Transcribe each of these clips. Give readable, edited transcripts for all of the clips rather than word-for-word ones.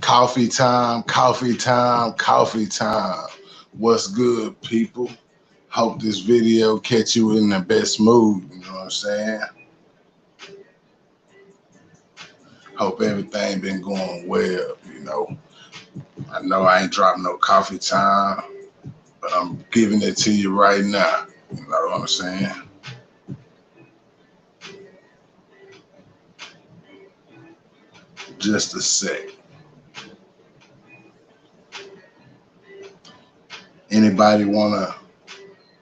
Coffee time, coffee time, coffee time. What's good, people? Hope this video catch you in the best mood. You know what I'm saying? Hope everything been going well. I know I ain't dropping no coffee time, but I'm giving it to you right now. You know what I'm saying? Just a sec. Anybody wanna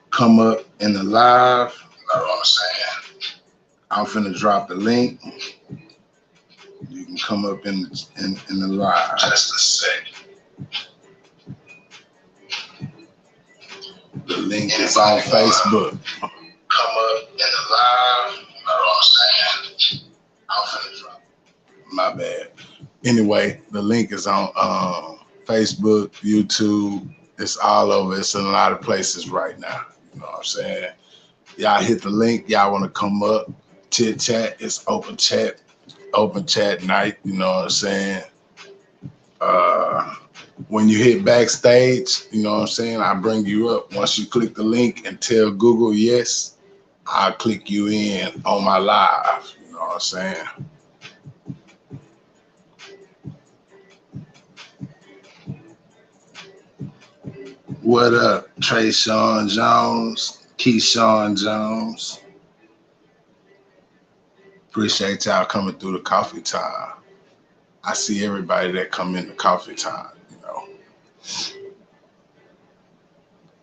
come up in the live? You know what I'm saying? I'm finna drop the link. You can come up in the live. Just a sec. The link is on Facebook. Come up in the live. You know what I'm saying? I'm finna drop. My bad. Anyway, the link is on Facebook, YouTube. It's all over. It's in a lot of places right now. You know what I'm saying? Y'all hit the link. Y'all want to come up, chit chat. It's open chat night. You know what I'm saying? When you hit backstage, you know what I'm saying? I bring you up. Once you click the link and tell Google yes, I'll click you in on my live. You know what I'm saying? What up, Trayshawn Jones, Keyshawn Jones? Appreciate y'all coming through the coffee time. I see everybody that come in the coffee time,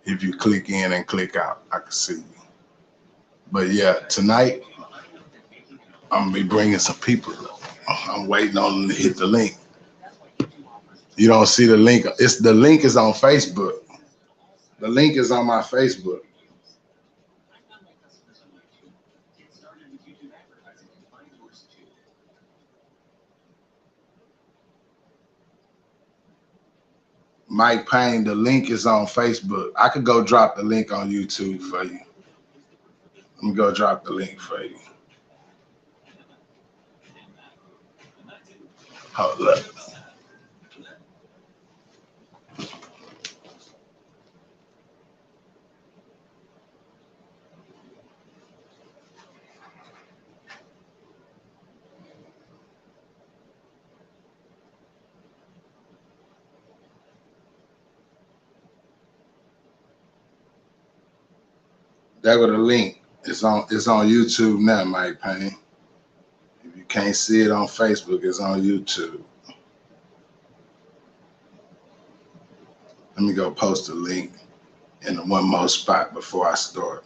If you click in and click out, I can see you. But yeah, tonight, I'm gonna be bringing some people. I'm waiting on them to hit the link. You don't see the link. The link is on Facebook. The link is on my Facebook. Mike Payne, the link is on Facebook. I could go drop the link on YouTube for you. Let me go drop the link for you. Hold up. There go the link. It's on YouTube now, Mike Payne. If you can't see it on Facebook, it's on YouTube. Let me go post a link in the one more spot before I start.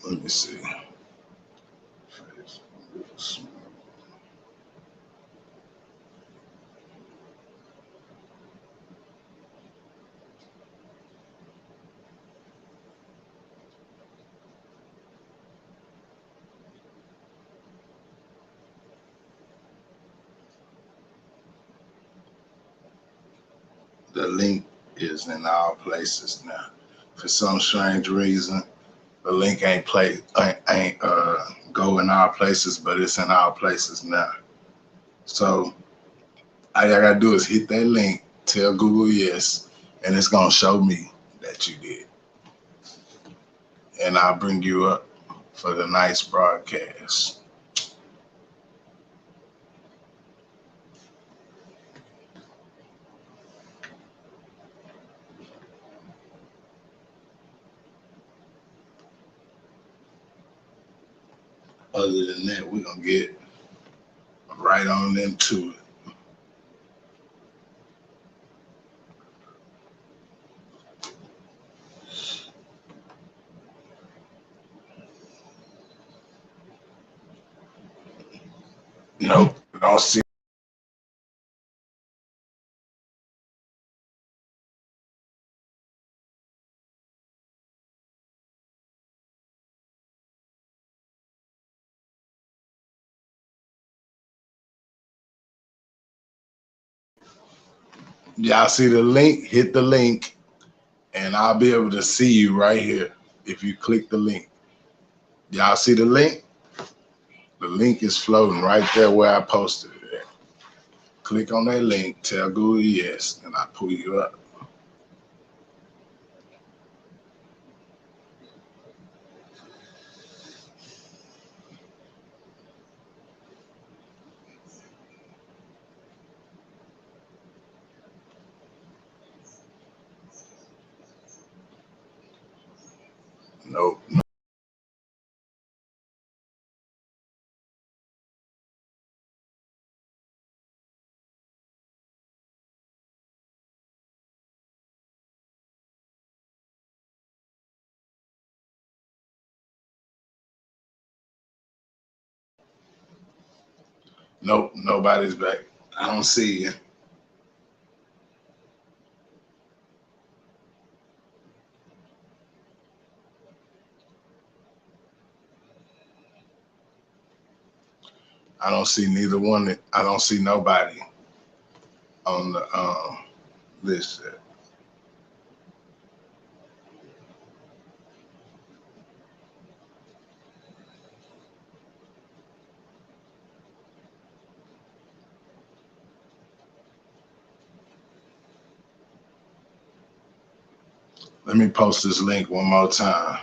Let me see. The link is in all places now. For some strange reason, the link ain't go in all places, but it's in all places now. So all you gotta do is hit that link, tell Google yes, and it's gonna show me that you did. And I'll bring you up for the nice broadcast. Other than that, we're gonna get right on into it. Nope, don't see. Y'all see the link? Hit the link, and I'll be able to see you right here if you click the link. Y'all see the link? The link is floating right there where I posted it at. Click on that link, tell Google yes, and I pull you up. Nope. Nope, nobody's back. I don't see you. I don't see neither one. I don't see nobody on the list. Let me post this link one more time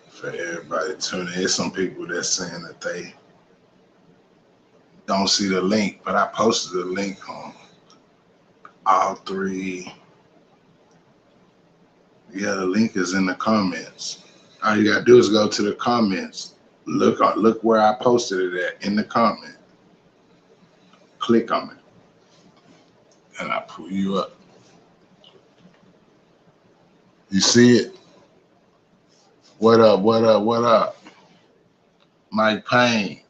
for everybody tuning in. There's some people that's saying that they don't see the link, but I posted the link on all three. Yeah, the link is in the comments. All you gotta do is go to the comments. Look where I posted it at in the comment. Click on it, and I pull you up. You see it? What up? What up? What up? Mike Payne.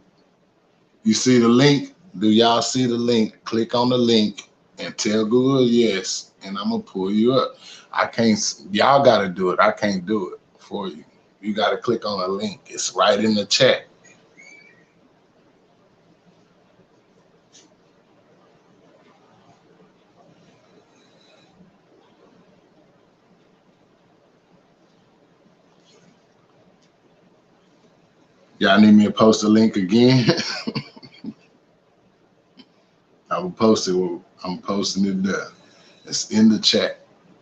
You see the link? Do y'all see the link? Click on the link and tell Google yes, and I'm gonna pull you up. I can't. Y'all gotta do it. I can't do it for you. You gotta click on the link. It's right in the chat. Y'all need me to post the link again? I'm posting it there. It's in the chat.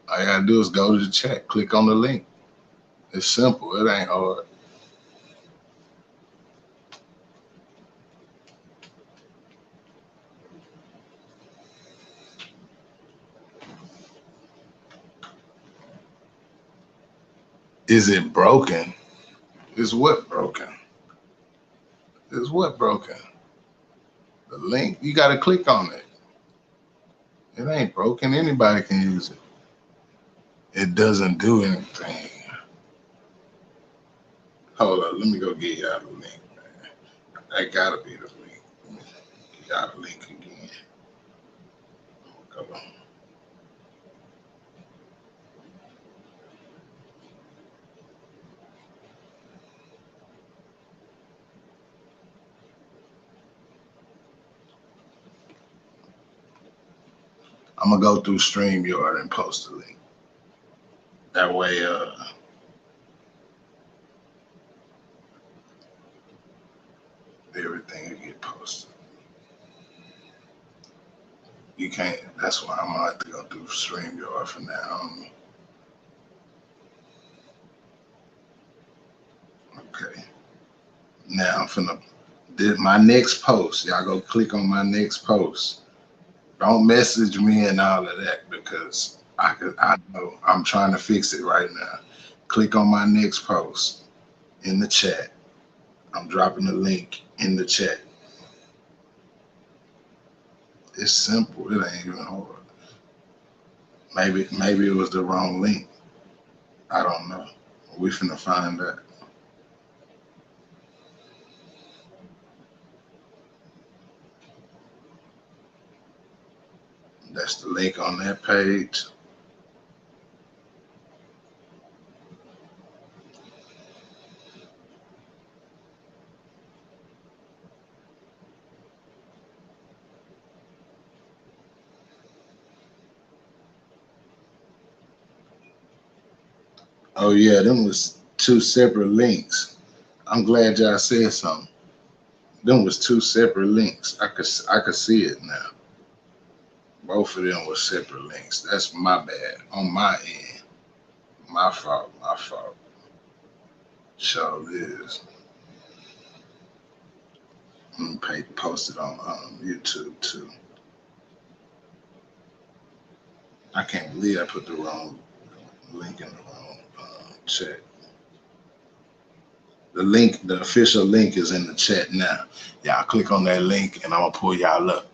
All you gotta do is go to the chat, click on the link. It's simple. It ain't hard. Is it broken? Is what broken? Is what broken? The link, you gotta click on it. It ain't broken. Anybody can use it. It doesn't do anything. Hold on, let me go get y'all the link, man. That gotta be the link. Let me get y'all the link again. Come on. I'm gonna go through StreamYard and post the link. That way, everything will get posted. You can't. That's why I'm gonna have to go through StreamYard for now. Okay. Now I'm finna did my next post. Y'all go click on my next post. Don't message me and all of that because I know I'm trying to fix it right now. Click on my next post in the chat. I'm dropping the link in the chat. It's simple. It ain't even hard. Maybe it was the wrong link. I don't know. We finna find out. That's the link on that page. Oh yeah, them was two separate links. I'm glad y'all said something. Them was two separate links. I could see it now. Both of them were separate links. That's my bad on my end. My fault. My fault. So it is. I'm gonna post it on YouTube too. I can't believe I put the wrong link in the wrong chat. The link, the official link is in the chat now. Y'all click on that link and I'm gonna pull y'all up.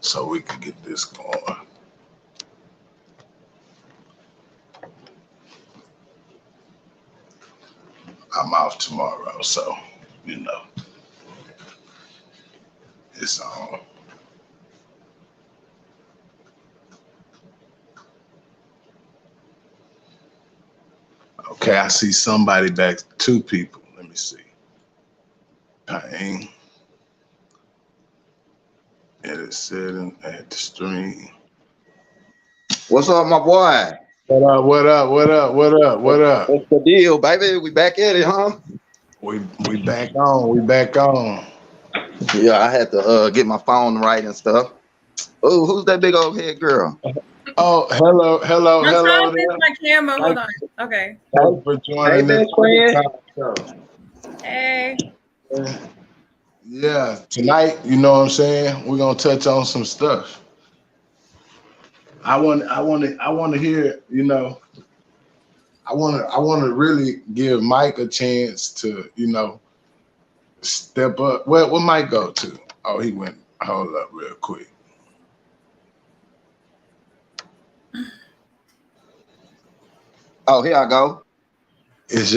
So we can get this going. I'm off tomorrow, so you know it's on. Okay, I see somebody back. Two people. Let me see. Pain. It is sitting at the stream. What's up, my boy? What up? What up? What up? What up? What up? What's the deal, baby? We back at it, huh? We back on. We back on. Yeah, I had to get my phone right and stuff. Oh, who's that big old head girl? Oh, hello, hello, I'm hello trying to there. fix my camera. Hold on. Okay. Thanks for joining Hey, this best friend. show. Hey. Yeah, tonight, you know what I'm saying? We're gonna touch on some stuff. I want to hear, you know, I want to really give Mike a chance to, you know, step up. Where Mike go to? Oh, he went. Hold up, real quick. Oh, here I go. Is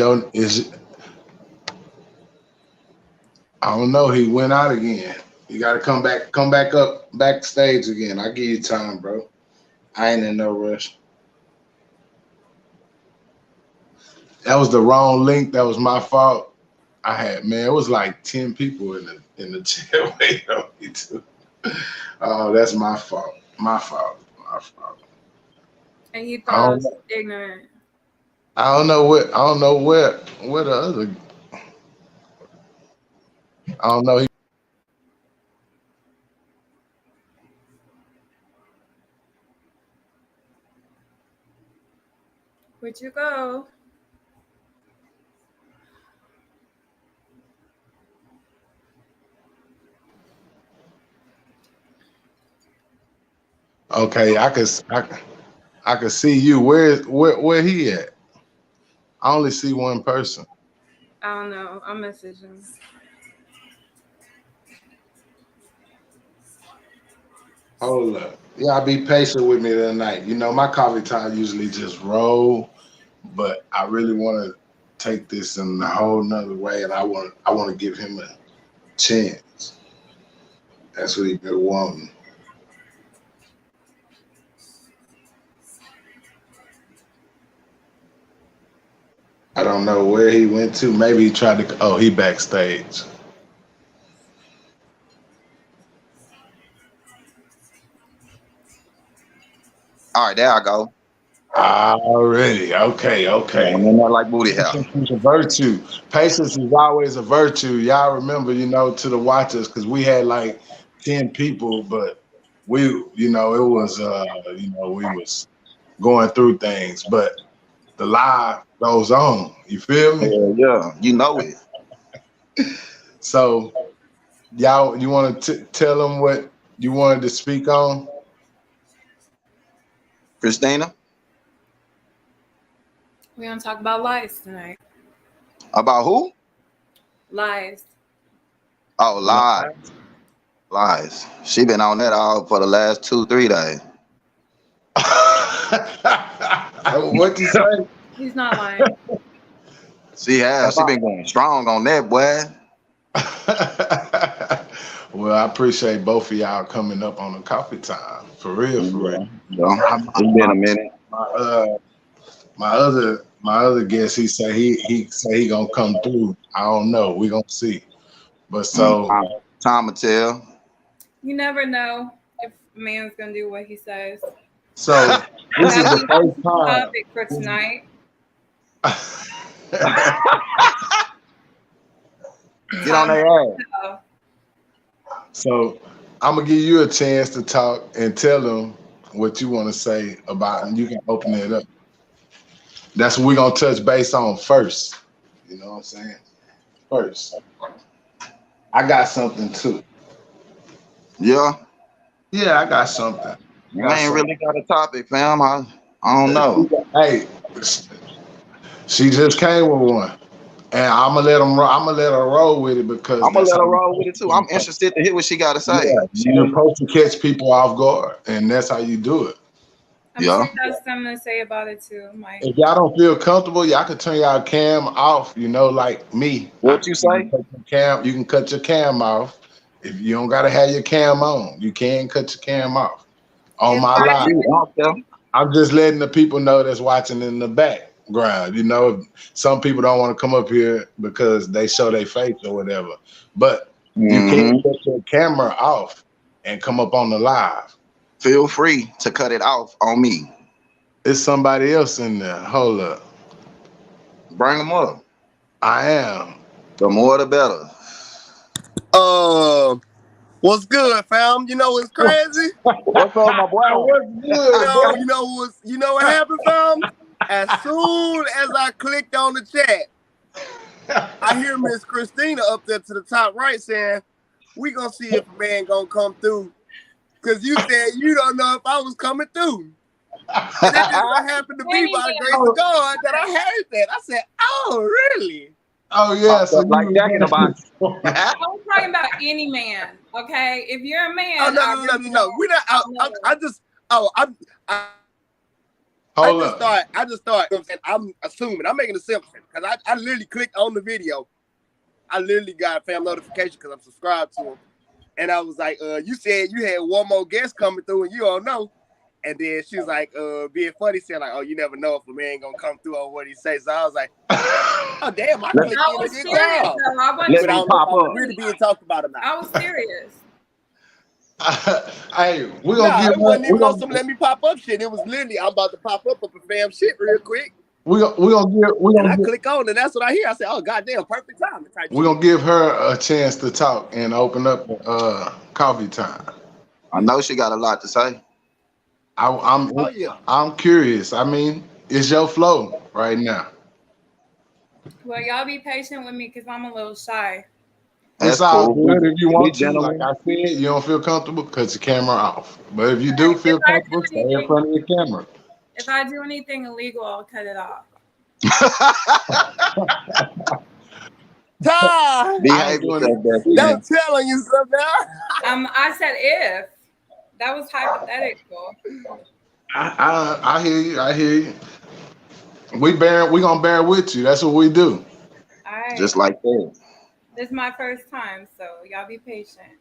I don't know. He went out again. You got to come back up backstage again. I give you time, bro. I ain't in no rush. That was the wrong link. That was my fault. It was like 10 people in the chat waiting on me too. Oh, that's my fault. My fault. And he thought I was ignorant. I don't know where the other. I don't know. Where'd you go? Okay, I could see you. Where he at? I only see one person. I don't know. I'll message him. Hold up. Y'all be patient with me tonight. You know, my coffee time usually just roll, but I really want to take this in a whole nother way, and I want to give him a chance. That's what he been wanting. I don't know where he went to. Maybe he tried to. Oh, he backstage. All right, there I go. Already. Okay. I'm in there like booty house. Patience is a virtue. Patience is always a virtue. Y'all remember, you know, to the watchers, because we had like 10 people, but we, you know, it was, you know, we was going through things, but the live goes on. You feel me? Yeah, you know it. So, y'all, you want to tell them what you wanted to speak on? Christina? We're going to talk about lies tonight. About who? Lies. Oh, lies. She been on that all for the last 2-3 days. What you say? He's not lying. She been going strong on that, boy. Well, I appreciate both of y'all coming up on the coffee time. For real. It's been a minute. My other guest, he say he gonna come through. I don't know. We gonna see. But so time will tell. You never know. If man's gonna do what he says. So this is the first time. Topic for tonight. Get on their ass. So I'm gonna give you a chance to talk and tell them what you want to say about, and you can open it up. That's what we're gonna touch base on first. You know what I'm saying? First, I got something too. Yeah. Yeah, I got something. I ain't really got a topic, fam. I don't know. Hey, she just came with one, and I'm gonna let her roll with it because I'm gonna let her roll with it too. I'm interested to hear what she got to say. Yeah, you're supposed to catch people off guard, and that's how you do it. I'm sure you got something to say about it too, Mike. If y'all don't feel comfortable, y'all can turn y'all cam off. You know, like me. What you say? You can cut your cam off. If you don't gotta have your cam on, you can cut your cam off. On my live, I'm just letting the people know that's watching in the background. You know, some people don't want to come up here because they show their face or whatever. But you can cut your camera off and come up on the live. Feel free to cut it off on me. It's somebody else in there. Hold up. Bring them up. I am. The more the better. What's good, fam? You know what's crazy? What's up, my boy? What's good? You know what happened, fam? As soon as I clicked on the chat, I hear Miss Christina up there to the top right saying, "We gonna see if a man gonna come through." Cause you said you don't know if I was coming through. And that just happened to be by the grace of God that I heard that. I said, "Oh, really?" Oh yeah, so like Jack in the Box. I was talking about any man, okay? If you're a man, oh no, we're not. I just thought. You know what I'm saying, I'm assuming. I'm making assumption because I literally clicked on the video. I literally got a fam notification because I'm subscribed to him, and I was like, "You said you had one more guest coming through, and you don't know." And then she was like, being funny, saying like, "Oh, you never know if a man gonna come through on what he says." So I was like, "Oh damn, I clicked in a good job." But I don't know if I'm really being talked about or not. I was serious. Hey, we're gonna it wasn't even on some let me pop up shit. It was literally I'm about to pop up a fam shit real quick. We're gonna click on and that's what I hear. I say, "Oh goddamn, perfect time." We're gonna give her a chance to talk and open up coffee time. I know she got a lot to say. I'm curious. I mean, it's your flow right now. Well, y'all be patient with me because I'm a little shy. It's all good if you want to. Like I said, you don't feel comfortable, cut your camera off. But if you do feel comfortable, stay in front of your camera. If I do anything illegal, I'll cut it off. Don't tell on yourself now. I said if. That was hypothetical. I hear you. I hear you. We gonna bear with you. That's what we do. All right. Just like that. This is my first time, so y'all be patient.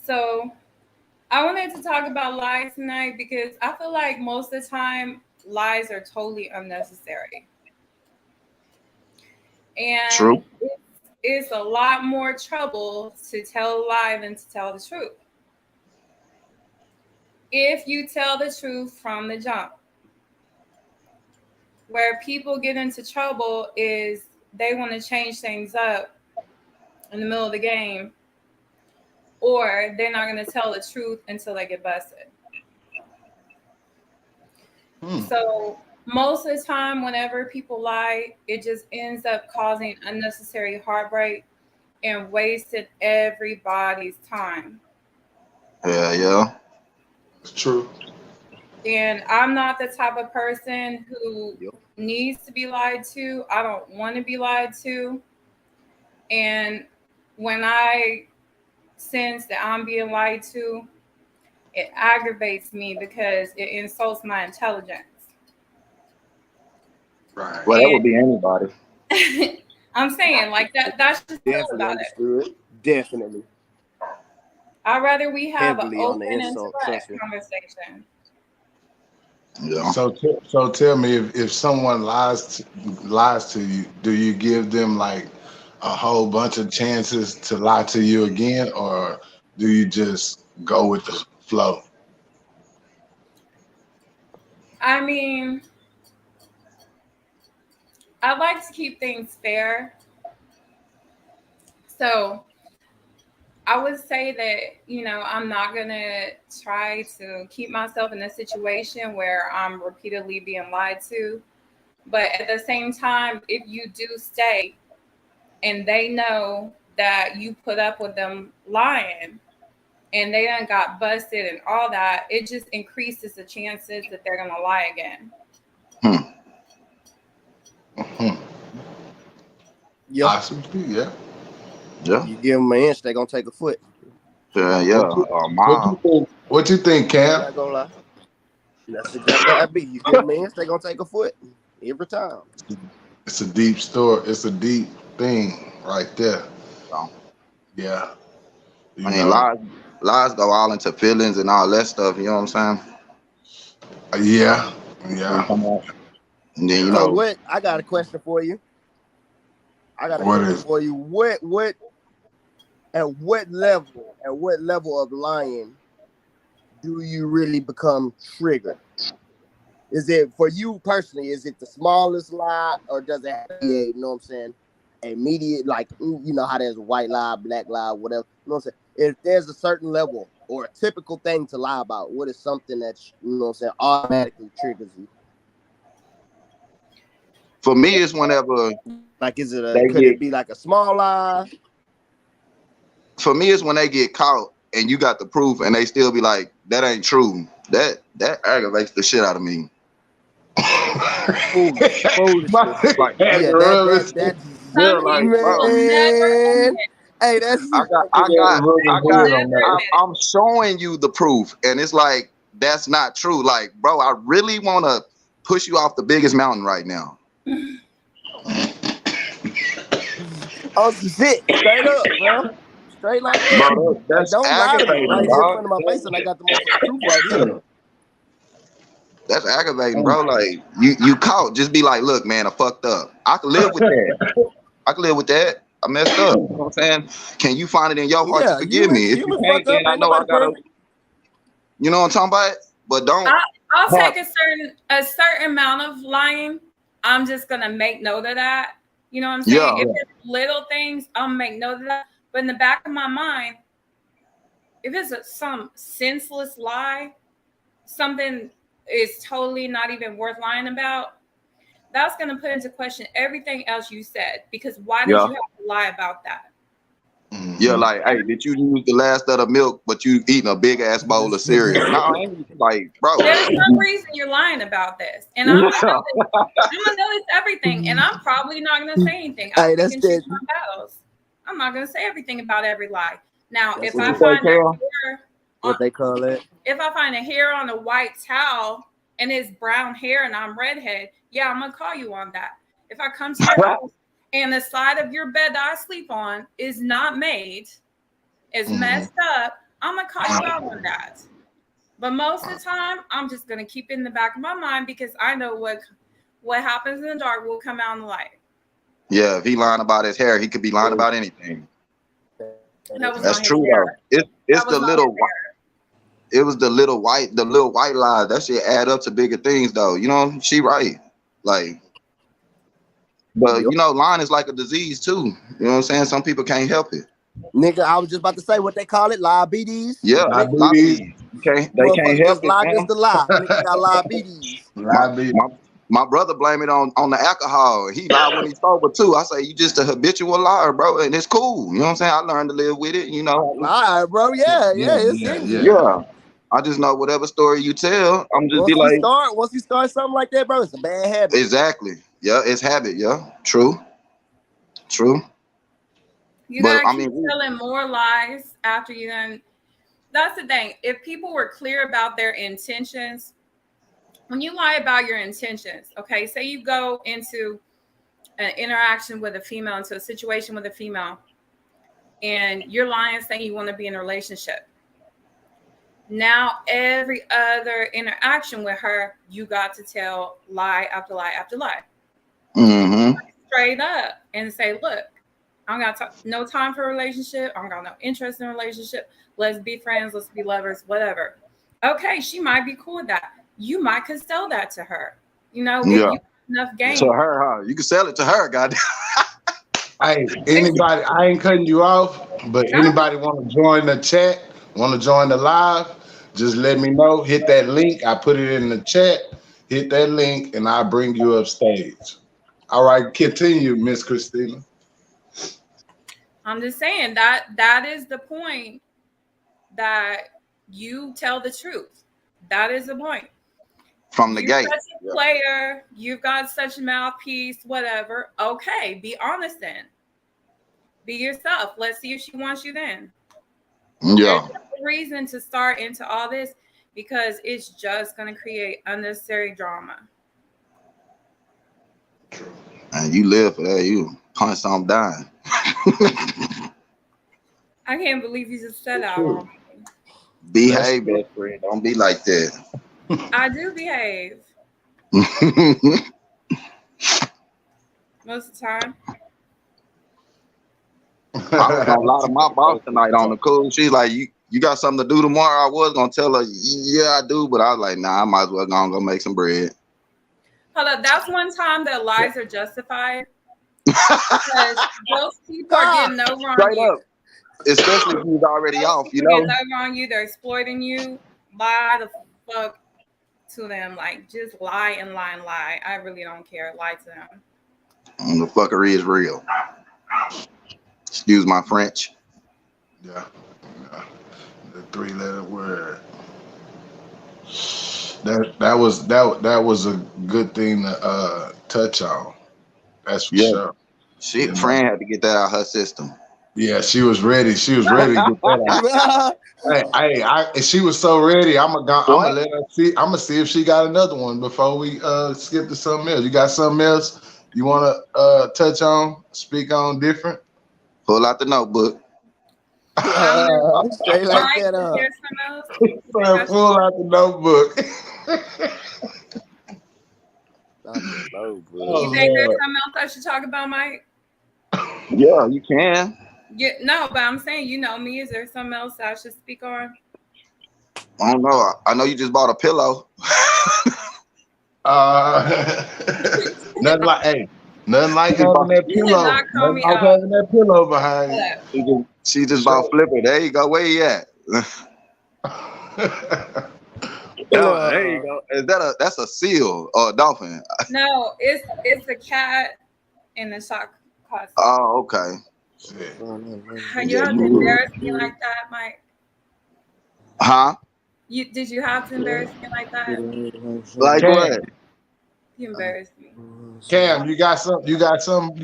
So I wanted to talk about lies tonight because I feel like most of the time lies are totally unnecessary. And true. It's a lot more trouble to tell a lie than to tell the truth. If you tell the truth from the jump. Where people get into trouble is they want to change things up in the middle of the game, or they're not going to tell the truth until they get busted. So most of the time, whenever people lie, it just ends up causing unnecessary heartbreak and wasted everybody's time. Yeah. It's true. And I'm not the type of person who needs to be lied to. I don't want to be lied to. And when I sense that I'm being lied to, it aggravates me because it insults my intelligence. Right. Well, that would be anybody. I'm saying like that. That's just about it. Definitely. I'd rather we have an open and direct conversation. Yeah. So tell me, if someone lies to you, do you give them like a whole bunch of chances to lie to you again, or do you just go with the flow? I mean, I like to keep things fair. So I would say that, I'm not going to try to keep myself in a situation where I'm repeatedly being lied to. But at the same time, if you do stay and they know that you put up with them lying and they done got busted and all that, it just increases the chances that they're going to lie again. Yeah. Yeah. You give them an inch, they're going to take a foot. What you think, Cam? I'm not gonna lie. That's exactly how it be. You give them an inch, they're going to take a foot every time. It's a deep story. It's a deep thing right there. Yeah. I mean, lies go all into feelings and all that stuff. You know what I'm saying? Yeah. And then what? I got a question for you. What? At what level of lying do you really become triggered? Is it for you personally? Is it the smallest lie, or does it have to be a, you know what I'm saying, immediate, like, you know how there's a white lie, black lie, whatever? You know what I'm saying? If there's a certain level or a typical thing to lie about, what is something that, you know what I'm saying, automatically triggers you? For me, it's whenever, like, could it be like a small lie? For me, it's when they get caught and you got the proof and they still be like, that ain't true. That aggravates the shit out of me. Foolishness. Like, yeah, that's Some people will never. Hey, that's I'm showing you the proof, and it's like, that's not true. Like, bro, I really want to push you off the biggest mountain right now. Oh shit! Straight up, bro. Straight like that. Bro, that's don't lie to me right here in dog. front of my face, and I got the motherfucking proof right here. That's aggravating, bro. Like, you caught. Just be like, look, man, I fucked up. I can live with that. I messed up. You know what I'm saying? Can you find it in your heart to forgive me? If you can't, then I know I gotta. You know what I'm talking about? But don't. I'll take a certain amount of lying. I'm just gonna make note of that. You know what I'm saying? Yeah. If it's little things, I'll make note of that. But in the back of my mind, if it's some senseless lie, something is totally not even worth lying about, that's going to put into question everything else you said. Because why did you have to lie about that? Yeah, like, hey, did you use the last of the milk, but you eating a big ass bowl of cereal? No, I ain't, like, bro. There's some reason you're lying about this, and I'm gonna notice everything, and I'm probably not gonna say anything. Hey, that's it. I'm not gonna say everything about every lie. Now, That's if I find a hair, what they call it, if I find a hair on a white towel and it's brown hair and I'm redhead, yeah, I'm gonna call you on that. If I come to your house and the side of your bed that I sleep on is not made, is messed up, I'm gonna call you out on that. But most of the time, I'm just gonna keep it in the back of my mind because I know what happens in the dark will come out in the light. Yeah, if he lying about his hair, he could be lying about anything. That's true though. It's the little white. It was the little white lie. That shit add up to bigger things though. You know, she right. Like, but you know, lying is like a disease too. You know what I'm saying? Some people can't help it. Nigga, I was just about to say what they call it, liabilities. Yeah, liabilities. They can't help it. Lie is the lie. Nigga got liabilities. My brother blame it on the alcohol. He lied when he's sober too. I say, you just a habitual liar, bro, and it's cool. You know what I'm saying? I learned to live with it. You know, lie, bro. Yeah. I just know whatever story you tell, I'm just once you start something like that, bro, it's a bad habit. Exactly. Yeah, it's habit. Yeah, true. You gotta keep telling more lies after you done. That's the thing. If people were clear about their intentions, when you lie about your intentions, okay, say you go into an interaction with a female, into a situation with a female, and you're lying saying you want to be in a relationship. Now, every other interaction with her, you got to tell lie after lie after lie. Mm-hmm. Straight up and say, look, I don't got no time for a relationship. I don't got no interest in a relationship. Let's be friends. Let's be lovers, whatever. Okay, she might be cool with that. You might could sell that to her. You know, if you have enough game. To her, huh? You can sell it to her, goddamn. Hey, anybody, I ain't cutting you off, but anybody want to join the chat, want to join the live, just let me know. Hit that link. I put it in the chat. Hit that link, and I'll bring you up stage. All right, continue, Miss Christina. I'm just saying that is the point, that you tell the truth. That is the point. From the gate. Such a player, you've got such a mouthpiece, whatever. Okay, be honest then. Be yourself. Let's see if she wants you then. Yeah. There's no reason to start into all this because it's just going to create unnecessary drama. And you live for that. You punch something dying. I can't believe you just said that on me. Behave, best friend. Don't be like that. I do behave. Most of the time. I got a lot of my boss tonight on the cool. She's like, you got something to do tomorrow? I was gonna tell her, yeah, I do, but I was like, nah, I might as well go make some bread. Hold up, that's one time that lies are justified. Because those people are getting over on Straight you. up. Especially if he's already off, you know. Getting over on you, they're exploiting you. Lie the fuck to them. Like, just lie and lie and lie. I really don't care. Lie to them. And the fuckery is real. Excuse my French. Yeah. The 3-letter word. That was a good thing to touch on. That's for sure. Fran had to get that out of her system. Yeah, she was ready. She was ready to get that out. Hey, she was so ready. I'm gonna let her see. I'm gonna see if she got another one before we skip to something else. You got something else you want to touch on? Speak on different? Pull out the notebook. Straight like that up. Pull out the notebook. You think there's something else I should talk about, Mike? Yeah, you can. Yeah, no, but I'm saying, you know me. Is there something else I should speak on? I don't know. I know you just bought a pillow. Nothing like having that pillow. Nothing like having that pillow behind you. She just bought Flipper. There you go. Where you at? There you go. That's a seal or a dolphin? No, it's a cat in the sock closet. Oh, okay. You have to embarrass me like that, Mike? Huh? Did you have to embarrass me like that? Like what? You embarrassed me. Cam, you got something you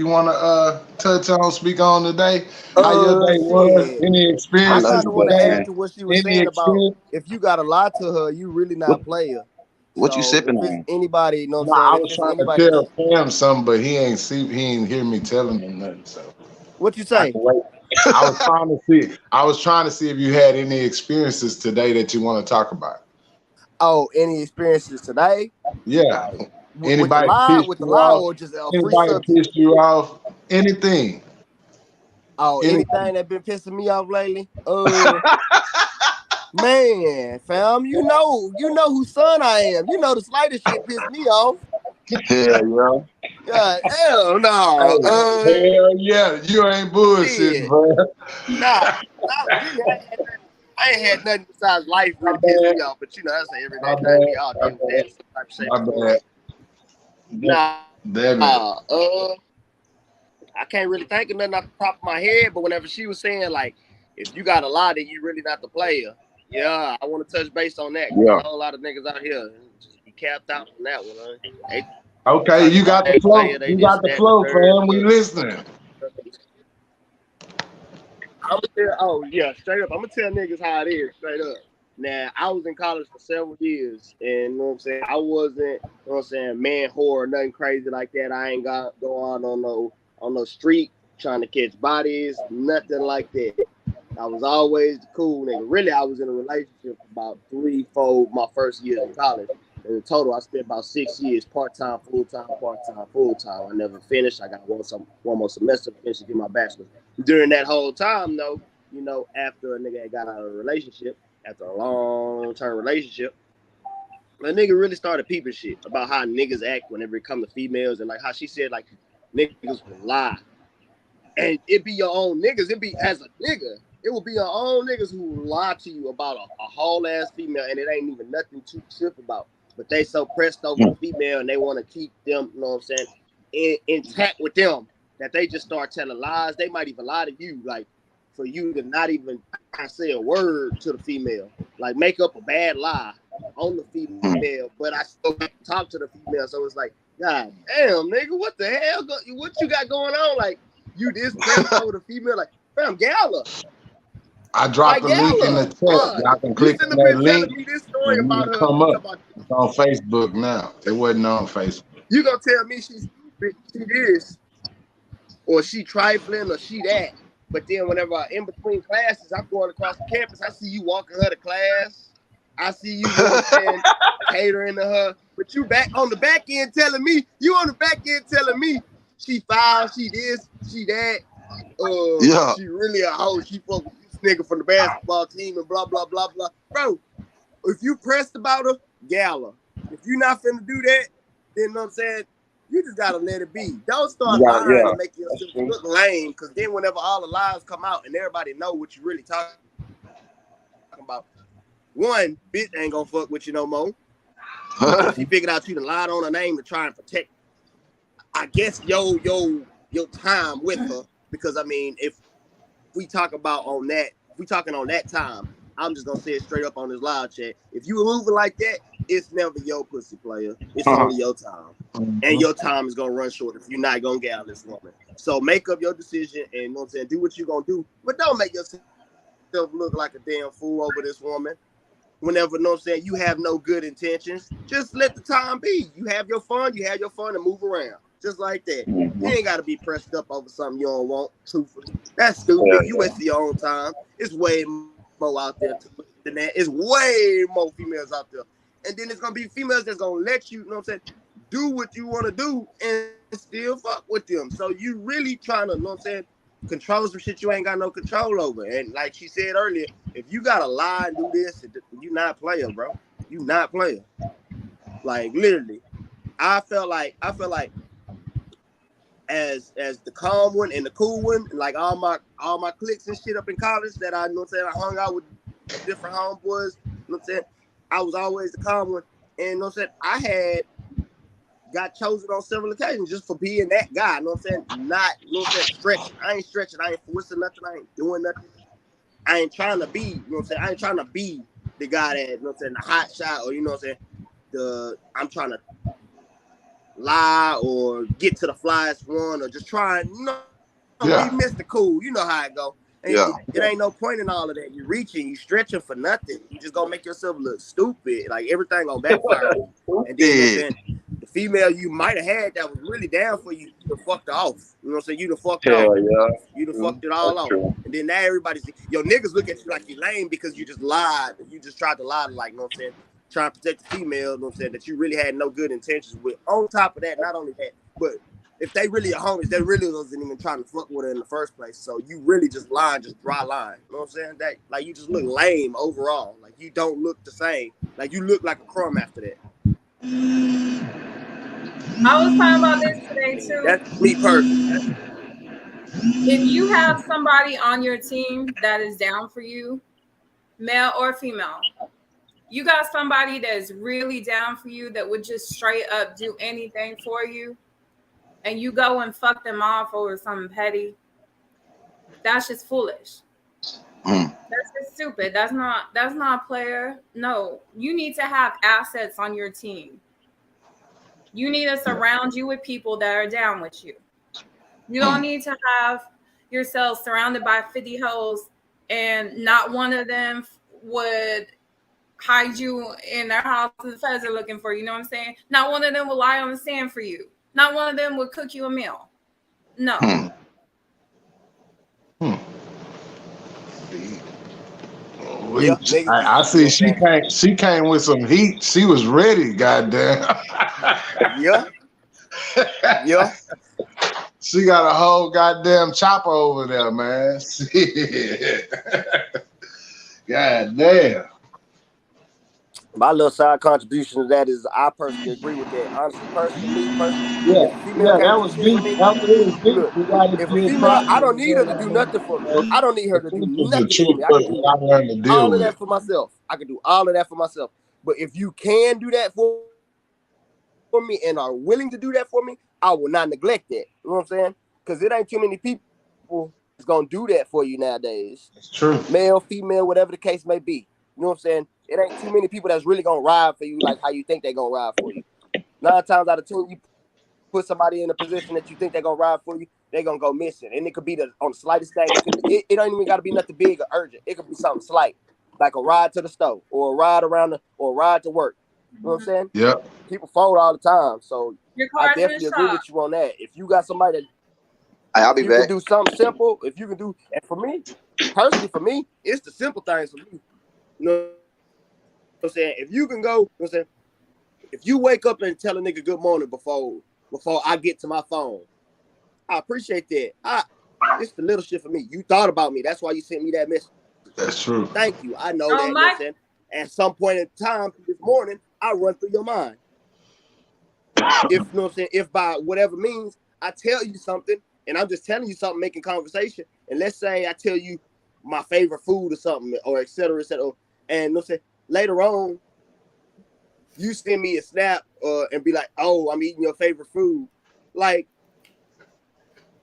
want to touch on, speak on today? How your day was? Any experience? I kind of want to add to what she was saying about if you got to lie to her, you really not a player. What you sipping on? Anybody, you know what I I'm was saying? trying to tell Cam something, but he ain't hear me telling him nothing. So what you say? I was trying to see if you had any experiences today that you want to talk about. Oh, any experiences today? Yeah. Anybody pissed you off? Or just anybody pissed you off? Anything? Oh, anything that been pissing me off lately? Man, fam, you know whose son I am. You know the slightest shit pissed me off. Hell yeah. God, hell no. Hell yeah, you ain't bullshitting, bro. Nah, I ain't had nothing besides life really piss me off, but you know that's an everyday thing. We all deal with that type of shit. I can't really think of nothing off the top of my head, but whenever she was saying like, if you got a lot, then you really not the player. Yeah, I want to touch base on that. Yeah. A whole lot of niggas out here just be capped out on that one. Huh? Okay, you got the flow. You got the flow, fam. We listening. Straight up. I'm gonna tell niggas how it is, straight up. Now, I was in college for several years, and you know what I'm saying, I wasn't, you know what I'm saying, man whore or nothing crazy like that. I ain't got go on no street trying to catch bodies, nothing like that. I was always the cool nigga. Really, I was in a relationship for about 3-4 my first year in college. In total, I spent about 6 years, part-time, full-time, part-time, full-time. I never finished. I got one more semester to finish to get my bachelor's. During that whole time, though, you know, after a nigga had got out of a relationship, after a long-term relationship, the nigga really started peeping shit about how niggas act whenever it comes to females, and like how she said, like, niggas will lie. And it be your own niggas. It be, as a nigga, it will be your own niggas who will lie to you about a whole ass female, and it ain't even nothing to trip about. But they so pressed over the female, and they want to keep them, you know what I'm saying, intact with them, that they just start telling lies. They might even lie to you, like, for you to not even say a word to the female, like make up a bad lie on the female, but I still talk to the female. So it's like, God damn, nigga, what the hell? What you got going on? Like, you this pressed over the female, like, fam, Gala. I dropped the link in the chat. Y'all can click on that link. Me this story about her. Come up. It's on Facebook now. It wasn't on Facebook. You gonna tell me she this, or she trifling, or she that? But then whenever I'm in between classes, I'm going across the campus. I see you walking her to class. I see you catering to her. But you back on the back end telling me, she foul, she this, she that. She really a hoe. She fuck with this nigga from the basketball team and blah, blah, blah, blah. Bro, if you pressed about her, Gala. If you not finna do that, then you know what I'm saying? You just gotta let it be. Don't start lying and make yourself look lame, because then whenever all the lies come out and everybody know what you really talking about, one, bitch ain't gonna fuck with you no more. She figured out you done lied on her name to try and protect, I guess, your time with her. Because I mean, if we talking on that time, I'm just gonna say it straight up on this live chat. If you moving like that, it's never your pussy, player. It's only your time. And your time is gonna run short if you're not gonna get out of this woman. So make up your decision and, you know what I'm saying, do what you're gonna do. But don't make yourself look like a damn fool over this woman. Whenever, you know what I'm saying, you have no good intentions, just let the time be. You have your fun and move around. Just like that. You ain't gotta be pressed up over something you don't want, truthfully. That's stupid. You waste your own time. It's way more out there than that. It's way more females out there. And then it's gonna be females that's gonna let you know what I'm saying, do what you want to do and still fuck with them. So you really trying to, you know what I'm saying, control some shit you ain't got no control over. And like she said earlier, if you gotta lie and do this, you not player, bro. You not player. Like, literally. I felt like as the calm one and the cool one, and like all my cliques and shit up in college that I, you know what I'm saying, I hung out with different homeboys, you know what I'm saying, I was always the calm one. And you know what I'm saying, I had got chosen on several occasions just for being that guy, you know what I'm saying, not, you know what I'm saying, stretching. I ain't stretching, I ain't forcing nothing, I ain't doing nothing. I ain't trying to be, you know what I'm saying, I ain't trying to be the guy that, you know what I'm saying, the hot shot, or you know what I'm saying, I'm trying to lie or get to the flyest one, or just try and, you know, be Mr. Cool. You know how it go. And it ain't no point in all of that. You reaching, you stretching for nothing. You just gonna make yourself look stupid. Like, everything gonna backfire. And then, you know what I'm saying, the female you might have had that was really down for you, you done fucked her off. You know what I'm saying? You done fucked her off. You done fucked it all off. And then now everybody's, your niggas look at you like you lame because you just lied. You just tried to lie, like, you know what I'm saying, trying to protect the female, you know what I'm saying, that you really had no good intentions with. On top of that, not only that, but if they really are homies, they really wasn't even trying to fuck with her in the first place. So you really just lying, just dry lying. You know what I'm saying? That, like, you just look lame overall. Like, you don't look the same. Like, you look like a crumb after that. I was talking about this today too. That's me personally. If you have somebody on your team that is down for you, male or female, you got somebody that's really down for you that would just straight up do anything for you, and you go and fuck them off over something petty, that's just foolish. That's just stupid. That's not a player. No, you need to have assets on your team. You need to surround you with people that are down with you. You don't need to have yourself surrounded by 50 hoes and not one of them would hide you in their house and the feds are looking for you. You know what I'm saying? Not one of them will lie on the stand for you. Not one of them will cook you a meal. No. I see she came with some heat. She was ready, goddamn. Yeah. Yeah. She got a whole goddamn chopper over there, man. God damn. My little side contribution to that is I personally agree with that. Honestly, me personally, Yeah, if a female can't do shit for me, look, if a female, I don't need her to do nothing for me. I don't need her to do nothing for me. I can do all of that for myself. I can do all of that for myself. But if you can do that for me and are willing to do that for me, I will not neglect that. You know what I'm saying? Because it ain't too many people that's gonna do that for you nowadays. It's true. Male, female, whatever the case may be. You know what I'm saying? It ain't too many people that's really gonna ride for you like how you think they're gonna ride for you. 9 times out of 10, you put somebody in a position that you think they're gonna ride for you, they're gonna go missing. And it could be on the slightest thing. It don't even gotta be nothing big or urgent. It could be something slight, like a ride to the store or a ride or a ride to work. You know what I'm saying? Yeah. People fold all the time. So I definitely agree with you on that. If you got somebody that I'll be back. can do something simple, if you can do, and for me, personally, it's the simple things for me. You know what I'm saying? If you can go, you know what I'm saying? If you wake up and tell a nigga good morning before I get to my phone, I appreciate that. It's the little shit for me. You thought about me. That's why you sent me that message. That's true. Thank you. I know that. You know what I'm saying? At some point in time this morning, I run through your mind. If you know what I'm saying, if by whatever means I tell you something, and I'm just telling you something, making conversation, and let's say I tell you my favorite food or something, or et cetera, and let's say later on, you send me a snap and be like, "Oh, I'm eating your favorite food." Like,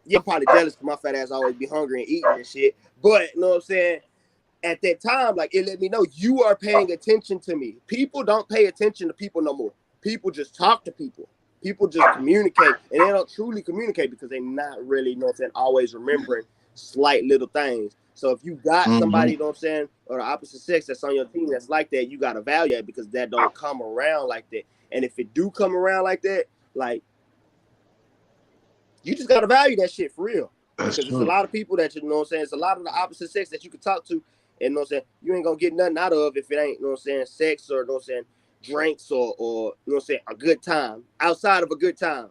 yeah, I'm probably jealous because my fat ass always be hungry and eating and shit. But you know what I'm saying? At that time, like, it let me know you are paying attention to me. People don't pay attention to people no more. People just talk to people. People just communicate, and they don't truly communicate because they're not really, you know what I'm saying, always remembering slight little things. So if you got somebody, you know what I'm saying, or the opposite sex that's on your team that's like that, you got to value it because that don't come around like that. And if it do come around like that, like, you just got to value that shit for real. That's because true. There's a lot of people that, you know what I'm saying, it's a lot of the opposite sex that you can talk to, and you know what I'm saying, you ain't going to get nothing out of if it ain't, you know what I'm saying, sex or, you know what I'm saying, drinks or you know what I'm saying, a good time. Outside of a good time. You know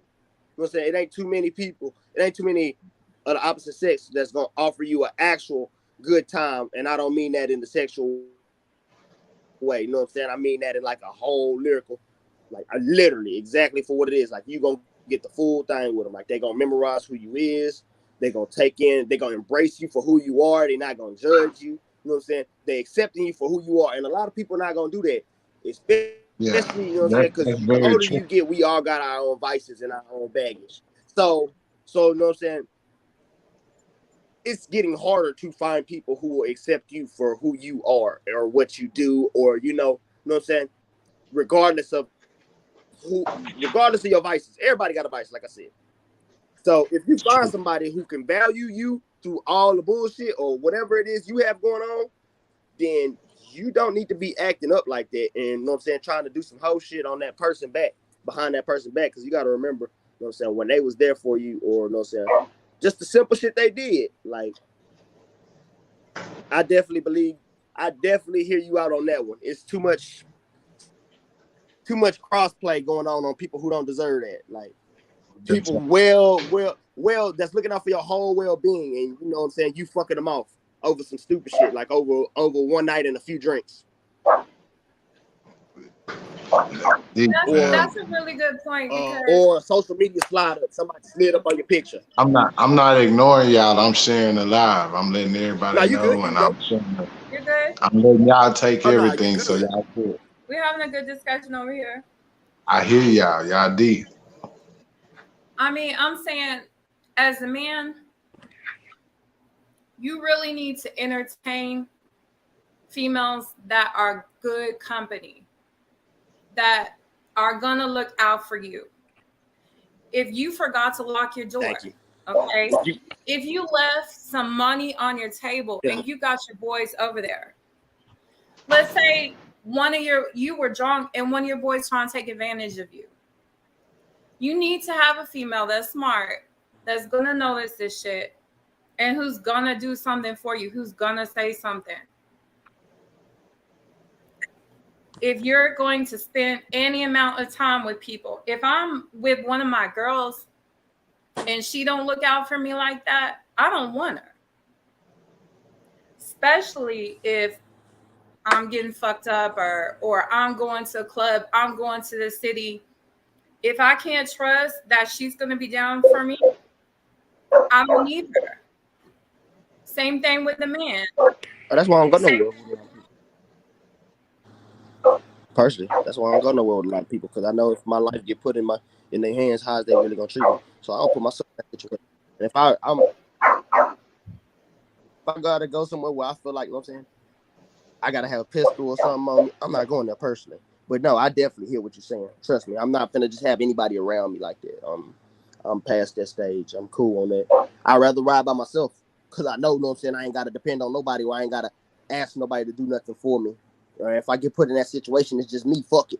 what I'm saying? It ain't too many people, it ain't too many of the opposite sex that's gonna offer you an actual good time. And I don't mean that in the sexual way. You know what I'm saying? I mean that in like a whole lyrical, like literally exactly for what it is. Like you gonna get the full thing with them. Like they gonna memorize who you is. They gonna take in, they gonna embrace you for who you are. They not gonna judge you. You know what I'm saying? They accepting you for who you are. And a lot of people not gonna do that. Especially, you know what I'm saying? Because the older you get, we all got our own vices and our own baggage. So you know what I'm saying? It's getting harder to find people who will accept you for who you are or what you do, or you know what I'm saying? Regardless of your vices. Everybody got a vice, like I said. So if you find somebody who can value you through all the bullshit or whatever it is you have going on, then you don't need to be acting up like that and, you know what I'm saying, trying to do some whole shit on that person back, behind that person back, because you got to remember, you know what I'm saying, when they was there for you, or, you know what I'm saying, just the simple shit they did. Like, I definitely hear you out on that one. It's too much crossplay going on people who don't deserve that. Like, people well that's looking out for your whole well-being, and you know what I'm saying, you fucking them off over some stupid shit, like over one night and a few drinks. That's a really good point. Because or a social media slide up, somebody slid up on your picture. I'm not ignoring y'all. I'm sharing the live. I'm letting everybody know, and I'm sharing. You're good. I'm letting y'all take everything, so y'all good. We're having a good discussion over here. I hear y'all. Y'all deep. I mean, I'm saying, as a man, you really need to entertain females that are good company, that are gonna look out for you. If you forgot to lock your door, okay? If you left some money on your table and you got your boys over there, let's say you were drunk and one of your boys trying to take advantage of you. You need to have a female that's smart, that's gonna notice this shit, and who's gonna do something for you, who's gonna say something. if you're going to spend any amount of time with people, if I'm with one of my girls and she don't look out for me like that, I don't want her. Especially if I'm getting fucked up or I'm going to a club, I'm going to the city. If I can't trust that she's going to be down for me, I don't need her. Same thing with the man. That's why I don't go nowhere. Personally, that's why I don't go nowhere with a lot of people, because I know if my life get put in their hands, how is they really gonna treat me? So I don't put myself in that situation. And if I gotta go somewhere where I feel like, you know what I'm saying, I gotta have a pistol or something on me, I'm not going there personally. But no, I definitely hear what you're saying. Trust me, I'm not finna just have anybody around me like that. I'm past that stage. I'm cool on that. I'd rather ride by myself, because I know, you know what I'm saying, I ain't gotta depend on nobody, or I ain't gotta ask nobody to do nothing for me. Or if I get put in that situation, it's just me. Fuck it.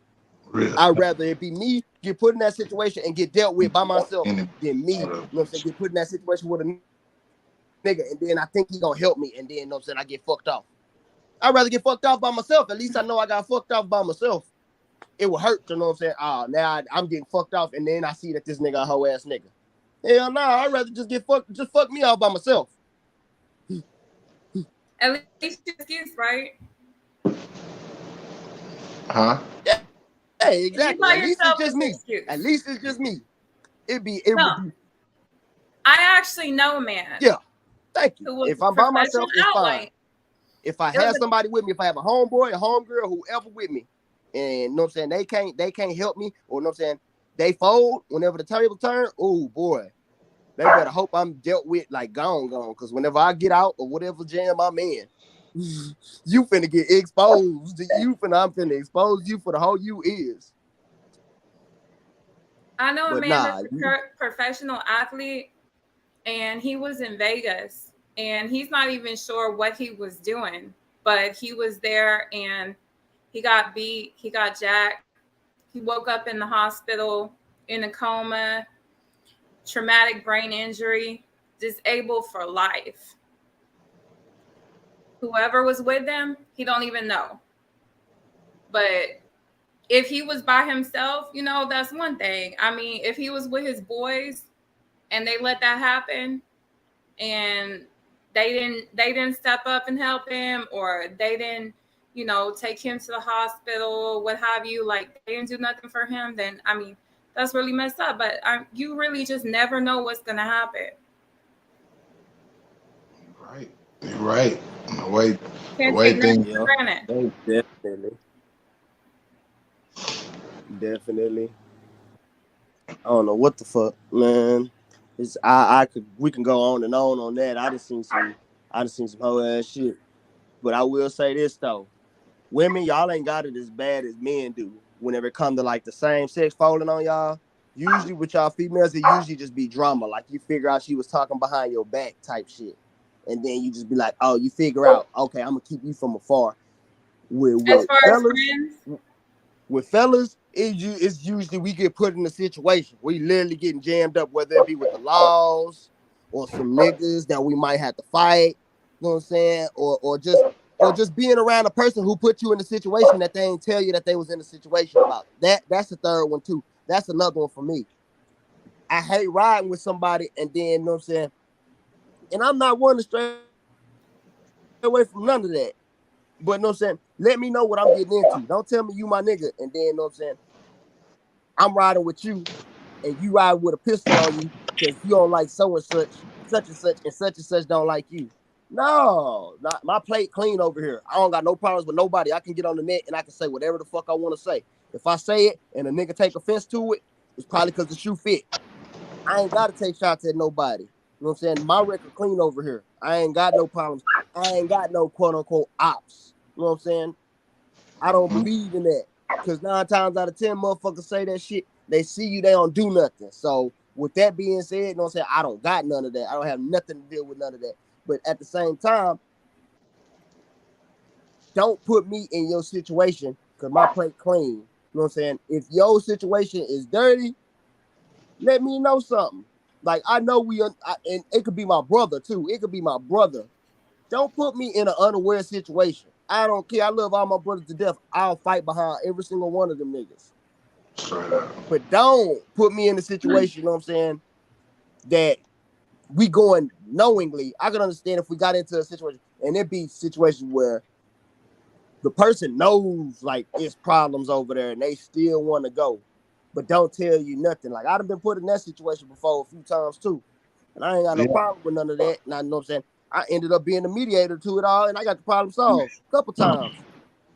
Really? I'd rather it be me get put in that situation and get dealt with by myself than me, you know what I'm saying, get put in that situation with a nigga and then I think he gonna help me and then, you know what I'm saying, I get fucked off. I'd rather get fucked off by myself. At least I know I got fucked off by myself. It would hurt, you know what I'm saying? Now I'm getting fucked off and then I see that this nigga a hoe ass nigga. Hell no, I'd rather just fuck me off by myself. At least it's excuse, right? Huh? Yeah. Hey, exactly. At least it's just me. At least it's just me. It would be. I actually know a man. Yeah. Thank you. If I'm by myself, it's fine. If I have somebody with me, if I have a homeboy, a homegirl, whoever with me, and you know what I'm saying, they can't help me, or you know what I'm saying, they fold whenever the table turn, oh boy. They better hope I'm dealt with like gone. Because whenever I get out or whatever jam I'm in, you finna get exposed. I'm finna expose you for the whole you is. I know a man that's a professional athlete, and he was in Vegas, and he's not even sure what he was doing, but he was there, and he got beat, he got jacked, he woke up in the hospital in a coma, traumatic brain injury, disabled for life. Whoever was with them, he don't even know. But if he was by himself, you know, that's one thing. I mean, if he was with his boys and they let that happen and they didn't step up and help him, or they didn't, you know, take him to the hospital, what have you, like they didn't do nothing for him, then I mean, that's really messed up. But you really just never know what's gonna happen. Right. You're right. The way things. Definitely. I don't know what the fuck, man. We can go on and on that. I just seen some whole ass shit. But I will say this though. Women, y'all ain't got it as bad as men do. Whenever it comes to like the same sex falling on y'all, usually with y'all females, it usually just be drama. Like you figure out she was talking behind your back type shit. And then you just be like, oh, you figure out, okay, I'm gonna keep you from afar. As far as friends? With fellas, it's usually we get put in a situation. We literally getting jammed up, whether it be with the laws or some niggas that we might have to fight, you know what I'm saying? Or just being around a person who put you in a situation that they ain't tell you that they was in a situation about. That's the third one too. That's another one for me. I hate riding with somebody and then, you know what I'm saying? And I'm not one to stray away from none of that. But you know what I'm saying? Let me know what I'm getting into. Don't tell me you my nigga. And then, you know what I'm saying? I'm riding with you and you ride with a pistol on you because you don't like so and such, and such and such don't like you. No, not my plate clean over here. I don't got no problems with nobody. I can get on the net and I can say whatever the fuck I want to say. If I say it and a nigga take offense to it, it's probably because the shoe fit. I ain't got to take shots at nobody. You know what I'm saying? My record clean over here. I ain't got no problems. I ain't got no quote unquote ops. You know what I'm saying? I don't believe in that. Because 9 times out of 10 motherfuckers say that shit, they see you, they don't do nothing. So with that being said, you know what I'm saying? I don't got none of that. I don't have nothing to deal with none of that. But at the same time, don't put me in your situation because my plate clean. You know what I'm saying? If your situation is dirty, let me know something. Like, I know and it could be my brother too. It could be my brother. Don't put me in an unaware situation. I don't care. I love all my brothers to death. I'll fight behind every single one of them niggas. Straight up. But don't put me in a situation, you know what I'm saying, that we going knowingly. I can understand if we got into a situation, and it be situations where the person knows like it's problems over there and they still want to go, but don't tell you nothing. Like I've been put in that situation before a few times too, and I ain't got no problem with none of that. And I know what I'm saying, I ended up being the mediator to it all, and I got the problem solved a couple times.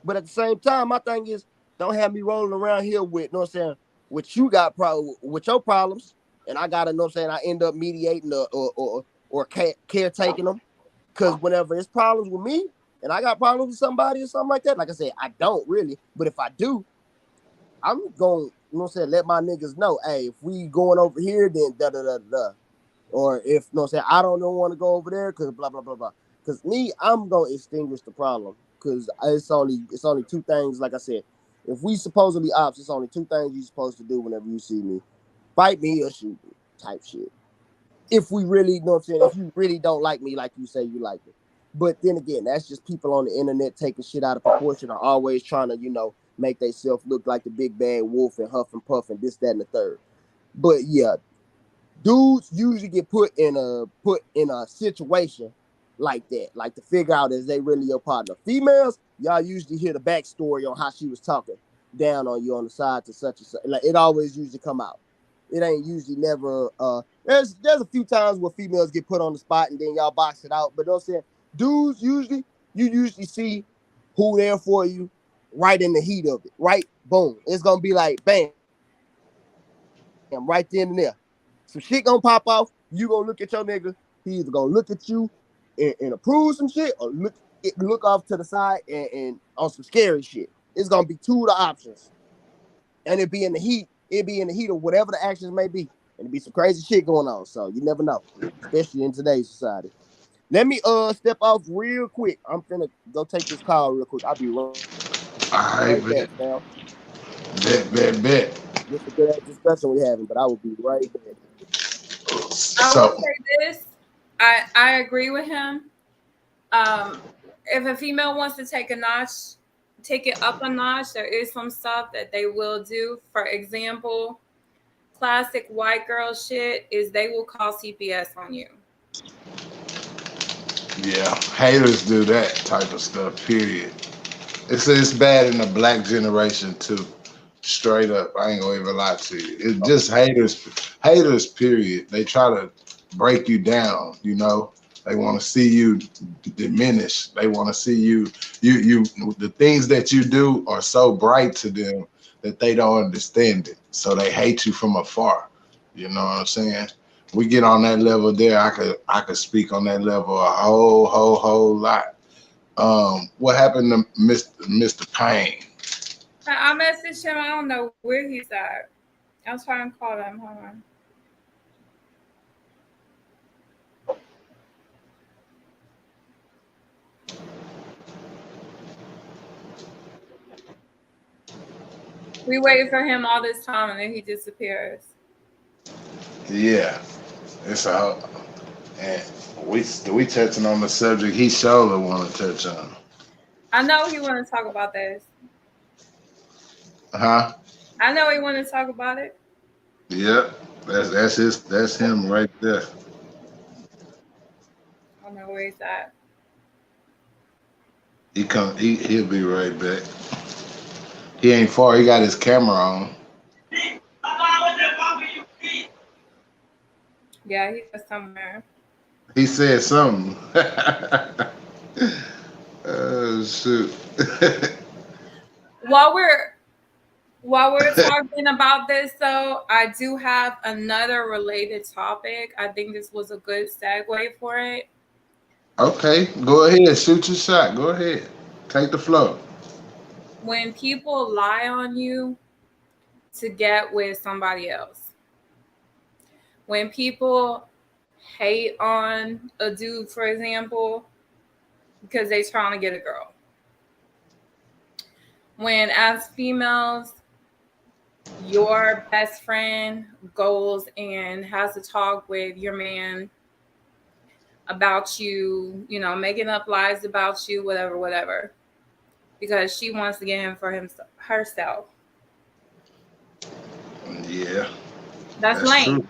But at the same time, my thing is, don't have me rolling around here with, you know what I'm saying, with you got with your problems, and I gotta, you know what I'm saying, I end up mediating or caretaking them, because whenever it's problems with me, and I got problems with somebody or something like that, like I said, I don't really, but if I do, I'm going, you know what I'm saying, let my niggas know, hey, if we going over here, then da-da-da-da. Or if, you know what I'm saying, I don't want to go over there because blah, blah, blah, blah. Because me, I'm going to extinguish the problem. Because it's only two things, like I said. If we supposedly ops, it's only two things you're supposed to do whenever you see me. Fight me or shoot me type shit. If we really, you know what I'm saying, if you really don't like me like you say you like it. But then again, that's just people on the internet taking shit out of proportion, are always trying to, you know, make themselves look like the big bad wolf and huff and puff and this, that, and the third. But yeah, dudes usually get put in a situation like that, like to figure out is they really your partner. Females, y'all usually hear the backstory on how she was talking down on you on the side to such and such. Like it always usually come out. It ain't usually never. There's a few times where females get put on the spot and then y'all box it out. But don't say dudes usually you usually see who there for you right in the heat of it. Right, boom. It's gonna be like bam, right then and there. Some shit gonna pop off. You gonna look at your nigga. He either gonna look at you and approve some shit, or look off to the side and on some scary shit. It's gonna be two of the options, and it be in the heat. It be in the heat of whatever the actions may be, and it be some crazy shit going on. So you never know, especially in today's society. Let me step off real quick. I'm finna go take this call real quick. I'll be right back, fam. Bet. It's a good discussion we're having, but I will be right back. I will say this. I agree with him. If a female wants to take it up a notch, there is some stuff that they will do. For example, classic white girl shit is they will call CPS on you. Yeah, haters do that type of stuff, period. It's bad in the black generation too. Straight up, I ain't gonna even lie to you. It's just haters, period. They try to break you down, you know. They want to see you diminish. They want to see you the things that you do are so bright to them that they don't understand it. So they hate you from afar. You know what I'm saying? We get on that level there, I could speak on that level a whole lot. What happened to Mr. Payne? I messaged him. I don't know where he's at. I'll try and call him. Hold on. We waited for him all this time and then he disappears. Yeah, it's out. And we touching on the subject he surely want to touch on. I know he want to talk about this. Huh? I know he want to talk about it. Yep, that's him right there. I don't know where he's at. He'll be right back. He ain't far. He got his camera on. Yeah, he's somewhere. He said something. Oh shoot. While we're talking about this, though, I do have another related topic. I think this was a good segue for it. Okay, go ahead. Shoot your shot. Go ahead. Take the flow. When people lie on you to get with somebody else, when people hate on a dude, for example, because they're trying to get a girl, when as females, your best friend goes and has a talk with your man about you, you know, making up lies about you, whatever. because she wants to get him for herself. Yeah, that's lame. True.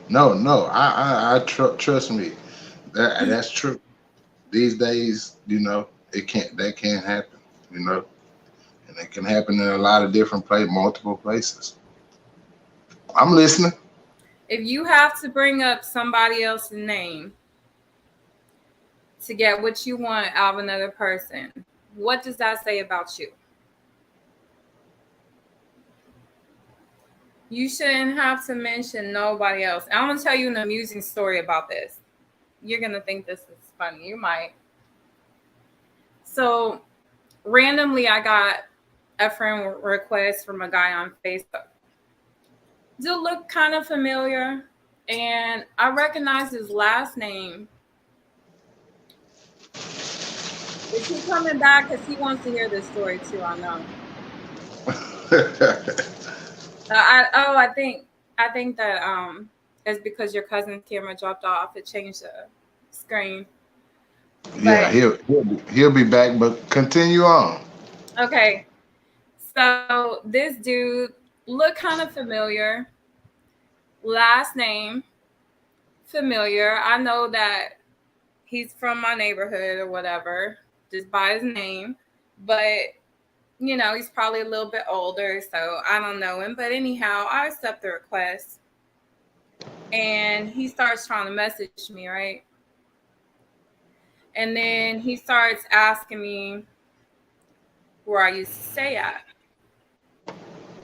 No, I trust me. That's true. These days, that can't happen. And it can happen in a lot of different multiple places. I'm listening. If you have to bring up somebody else's name to get what you want out of another person, what does that say about you? You shouldn't have to mention nobody else. I'm going to tell you an amusing story about this. You're going to think this is funny. You might. So randomly, I got a friend request from a guy on Facebook. Dude looked kind of familiar, and I recognized his last name. Is he coming back? Because he wants to hear this story too, I know. I think that it's because your cousin's camera dropped off. It changed the screen. Yeah, he'll be back, but continue on. Okay. So this dude looked kind of familiar. Last name familiar. I know that he's from my neighborhood or whatever, just by his name. But, he's probably a little bit older, so I don't know him. But anyhow, I accept the request. And he starts trying to message me, right? And then he starts asking me where I used to stay at.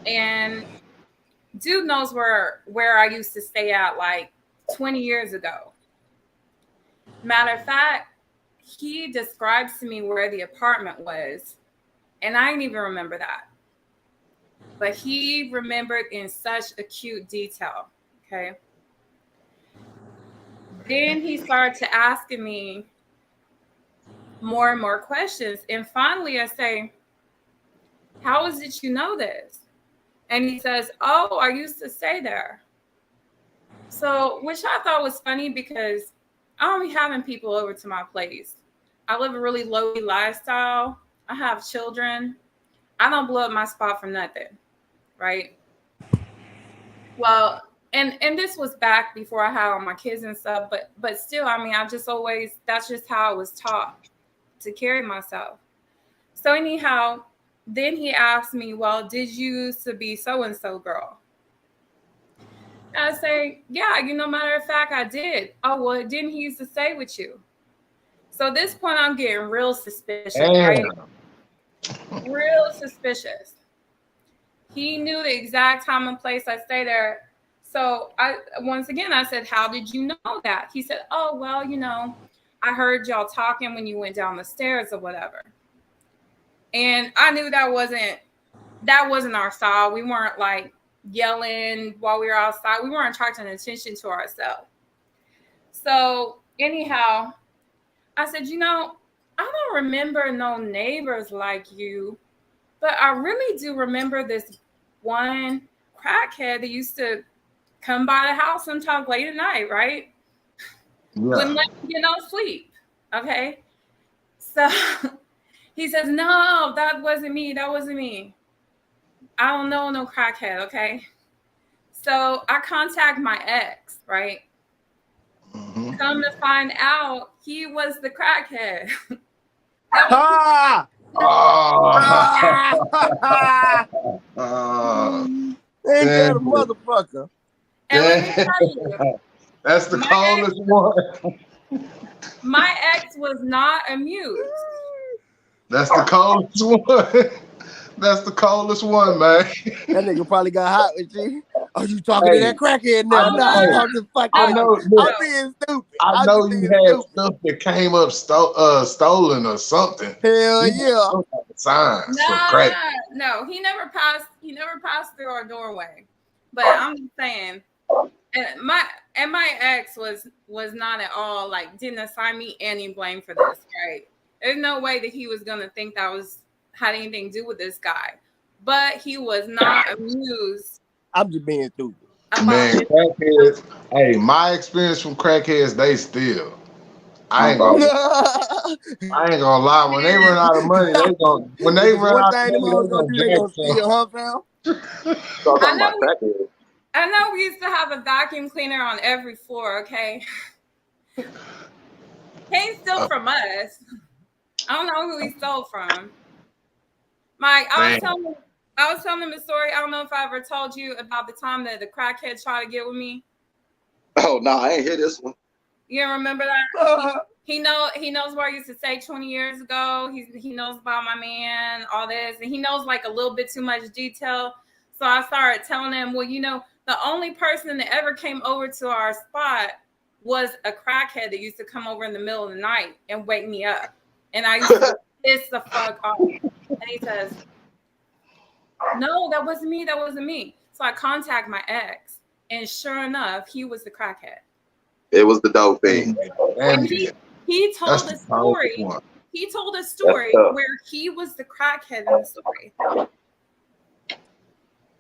And dude knows where I used to stay at like 20 years ago. Matter of fact, he describes to me where the apartment was, and I didn't even remember that. But he remembered in such acute detail, okay? Then he started to asking me more and more questions. And finally I say, how is it you know this? And he says, oh, I used to stay there. So, which I thought was funny because I don't be having people over to my place. I live a really low-key lifestyle. I have children. I don't blow up my spot for nothing, right? Well, and this was back before I had all my kids and stuff, but still, I mean, that's just how I was taught to carry myself. So anyhow, then he asked me, well, did you used to be so-and-so girl? And I say, yeah, matter of fact, I did. Oh, well, didn't he used to stay with you? So at this point, I'm getting real suspicious, right? Real suspicious. He knew the exact time and place I stayed there. So once again, I said, how did you know that? He said, oh, well, I heard y'all talking when you went down the stairs or whatever. And I knew that wasn't our style. We weren't like yelling while we were outside. We weren't attracting attention to ourselves. So anyhow, I said, I don't remember no neighbors like you, but I really do remember this one crackhead that used to come by the house sometimes late at night, right? Yeah. Wouldn't let me get no sleep. Okay. So he says, no, that wasn't me. That wasn't me. I don't know no crackhead. Okay. So I contact my ex, right? Mm-hmm. Come to find out, he was the crackhead. Ain't that a motherfucker? And let me tell you, that's the coldest one. My ex was not amused. That's the coldest one. That's the coldest one, man. That nigga probably got hot with you. Are you talking to that crackhead now? I'm just fucking. I'm being stupid. I know you had stuff that came up stolen or something. Hell yeah. Signs for crack. No, he never passed through our doorway. But I'm just saying, and my ex was not at all didn't assign me any blame for this, right? There's no way that he was gonna think that had anything to do with this guy, but he was not amused. I'm just being stupid. Man, crackheads. Hey, my experience from crackheads, they steal. I ain't gonna lie. When they run out of money, they gonna steal, huh, fam? I know we used to have a vacuum cleaner on every floor, okay? He ain't steal from us. I don't know who he stole from. Mike, I was telling him a story. I don't know if I ever told you about the time that the crackhead tried to get with me. Oh no, I ain't hear this one. You remember that? He knows where I used to stay 20 years ago. He knows about my man, all this, and he knows like a little bit too much detail. So I started telling him, well, you know, the only person that ever came over to our spot was a crackhead that used to come over in the middle of the night and wake me up. And I used to piss the fuck off. And he says, no, that wasn't me. That wasn't me. So I contact my ex, and sure enough, he was the crackhead. It was the dope thing. He told a story. He told a story where he was the crackhead in the story.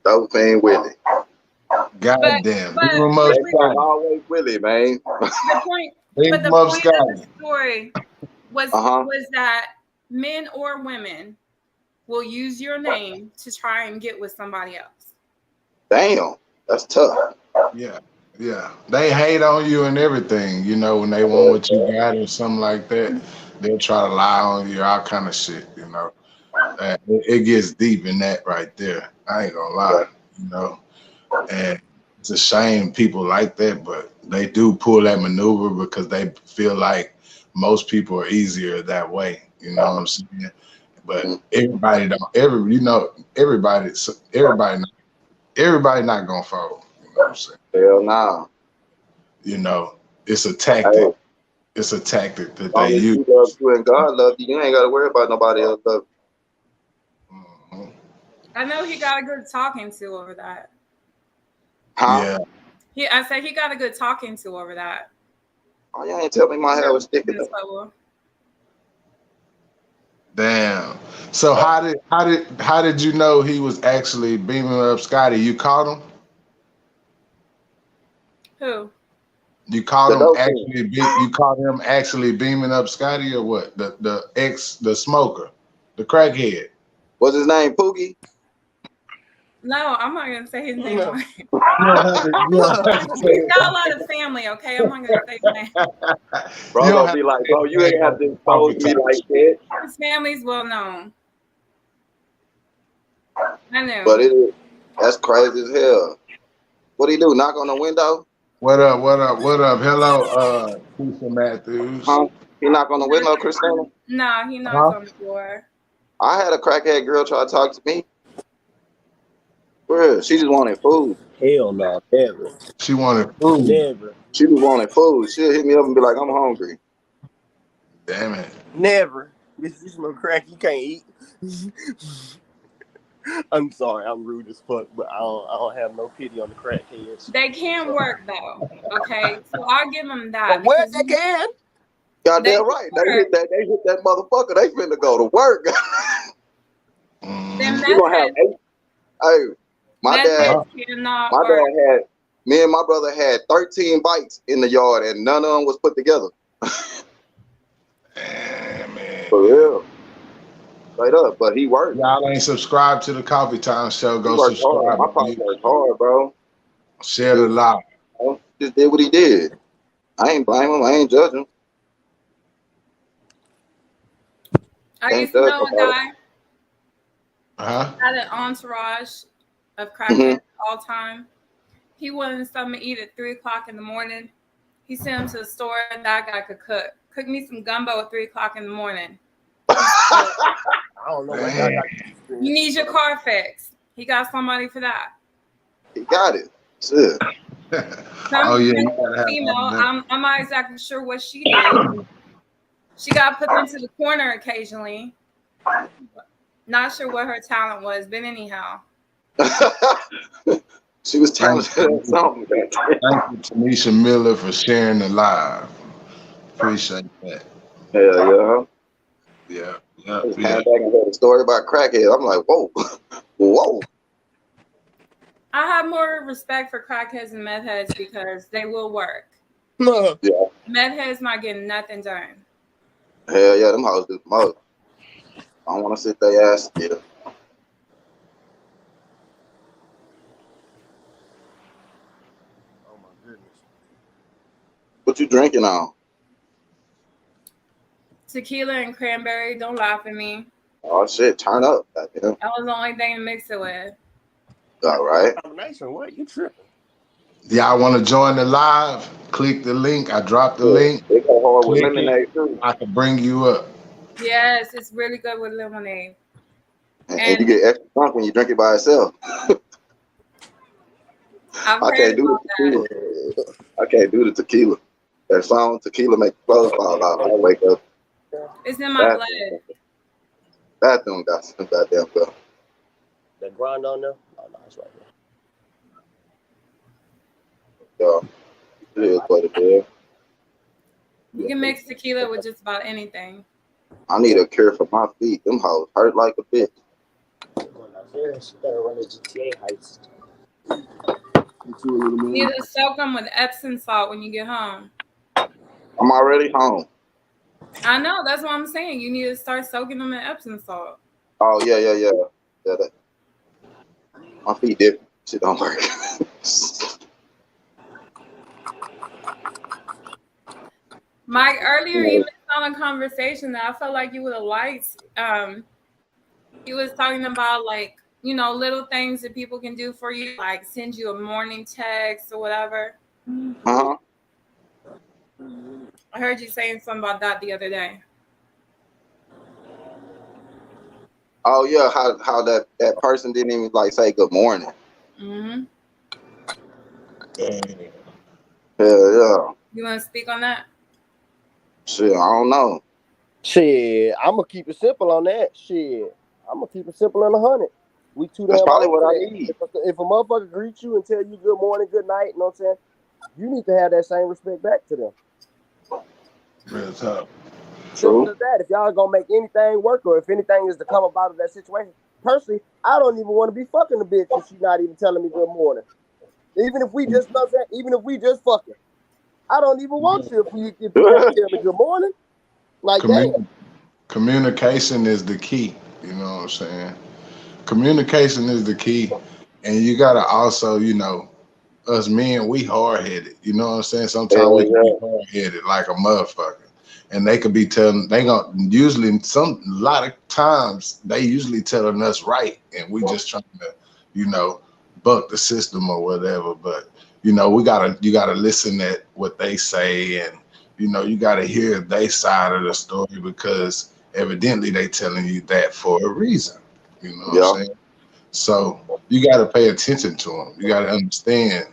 Dope thing, Willie. Goddamn. Always Willie, man. The point of the story was that men or women will use your name to try and get with somebody else. Damn, that's tough. Yeah. Yeah, they hate on you and everything, you know, when they want what you got or something like that. They'll try to lie on you, all kind of shit, you know. It gets deep in that right there. I ain't gonna lie, you know. And it's a shame people like that, but they do pull that maneuver because they feel like most people are easier that way, you know what I'm saying? But everybody not gonna fold. You know what I'm saying? Hell no. You know, it's a tactic. Hey. It's a tactic that they use. You love you and God love you. You ain't got to worry about nobody else love you. Mm-hmm. I know he got a good talking to over that. Huh? Yeah. I said he got a good talking to over that. Oh, you ain't tell me my hair was sticking. Damn. So how did you know he was actually beaming up Scotty? You caught him? Who? You caught him actually beaming up Scotty or what? The smoker, the crackhead. What's his name? Poogie? No, I'm not gonna say his name. He's got a lot of family, okay? I'm not gonna say his name. Bro, don't be like, bro, you ain't have to expose me like that. His family's well known. I know. But that's crazy as hell. What he do? Knock on the window? What up? Hello, Keisha Matthews. Huh? He knock on the window, Christina? Nah, he knocks on the door. I had a crackhead girl try to talk to me. Bro, she just wanted food. Hell no, never. She wanted food. Never. She just wanted food. She'll hit me up and be like, I'm hungry. Damn it. Never. This is no crack you can't eat. I'm sorry, I'm rude as fuck, but I don't have no pity on the crackheads. They can work though, okay? So I'll give them that. What they can? Goddamn right. They hit that motherfucker. They finna go to work. You gonna have 8. Hey, my dad had me and my brother had 13 bikes in the yard and none of them was put together. Damn, man. For real. Straight up, but he worked. Y'all ain't subscribed to the Coffee Time Show. Go subscribe. Hard. My partner worked hard, bro. Share the live. Just did what he did. I ain't blame him. I ain't judge him. I used to know a guy had an entourage of crackheads all time. He wanted something to eat at 3 o'clock in the morning. He sent him to the store and that guy could cook. Cook me some gumbo at 3 o'clock in the morning. I don't know. You need your car fixed. He got somebody for that. He got it. Shit. Female. I'm not exactly sure what she did. She got put into the corner occasionally. Not sure what her talent was, but anyhow. She was talented at something. Thank you, Tanisha Miller, for sharing the live. Appreciate that. Hell yeah. Yeah. I was back and heard a story about crackheads. I'm like, whoa. Whoa. I have more respect for crackheads and meth heads because they will work. Yeah. Meth heads not getting nothing done. Hell yeah, them hoes do the most. I don't want to sit their ass still. Oh my goodness. What you drinking on? Tequila and cranberry. Don't laugh at me. Oh shit, turn up. Goddamn. That was the only thing to mix it with. All right. Combination, what? You tripping? Y'all want to join the live? Click the link. I dropped the link. They go hard with Click lemonade too. I can bring you up. Yes, it's really good with lemonade. And you get extra drunk when you drink it by itself. I can't do the tequila. I can't do the tequila. That song tequila make clothes fall out. I wake up. It's in my blood. Bathroom got some goddamn stuff. That grind on there? Oh no, it's right Yeah. It is what it is. You can mix tequila with just about anything. I need a cure for my feet. Them hoes hurt like a bitch. She better run a GTA heist. You need to soak them with Epsom salt when you get home. I'm already home. I know, that's what I'm saying. You need to start soaking them in Epsom salt. Oh yeah. That. My feet different. Shit don't work. Mike, earlier you missed on a conversation that I felt like you would have liked. He was talking about like, you know, little things that people can do for you, like send you a morning text or whatever. Uh-huh. I heard you saying something about that the other day. Oh yeah, how that person didn't even like say good morning. Mm-hmm. Yeah. You want to speak on that? Shit, I don't know. Shit, I'm gonna keep it simple on that. Shit, I'm gonna keep it simple and 100. We too damn. That's probably what I that. need. If a motherfucker greets you and tell you good morning, good night, you know what I'm saying? You need to have that same respect back to them. Real tough. Simple as that. If y'all gonna make anything work, or if anything is to come about of that situation, personally, I don't even want to be fucking the bitch if she's not even telling me good morning. Even if we just know that, even if we just fucking, I don't even want you if you tell me good morning. Like that. Communication is the key. You know what I'm saying? Communication is the key, and you gotta also, you know, us men, we hard-headed. You know what I'm saying? Sometimes we can be hard-headed like a motherfucker. And they could be telling, a lot of times they usually telling us right, and we just trying to, you know, buck the system or whatever. But you know, you gotta listen at what they say, and you know, you gotta hear their side of the story, because evidently they telling you that for a reason. You know what I'm saying? So you gotta pay attention to them. You gotta understand.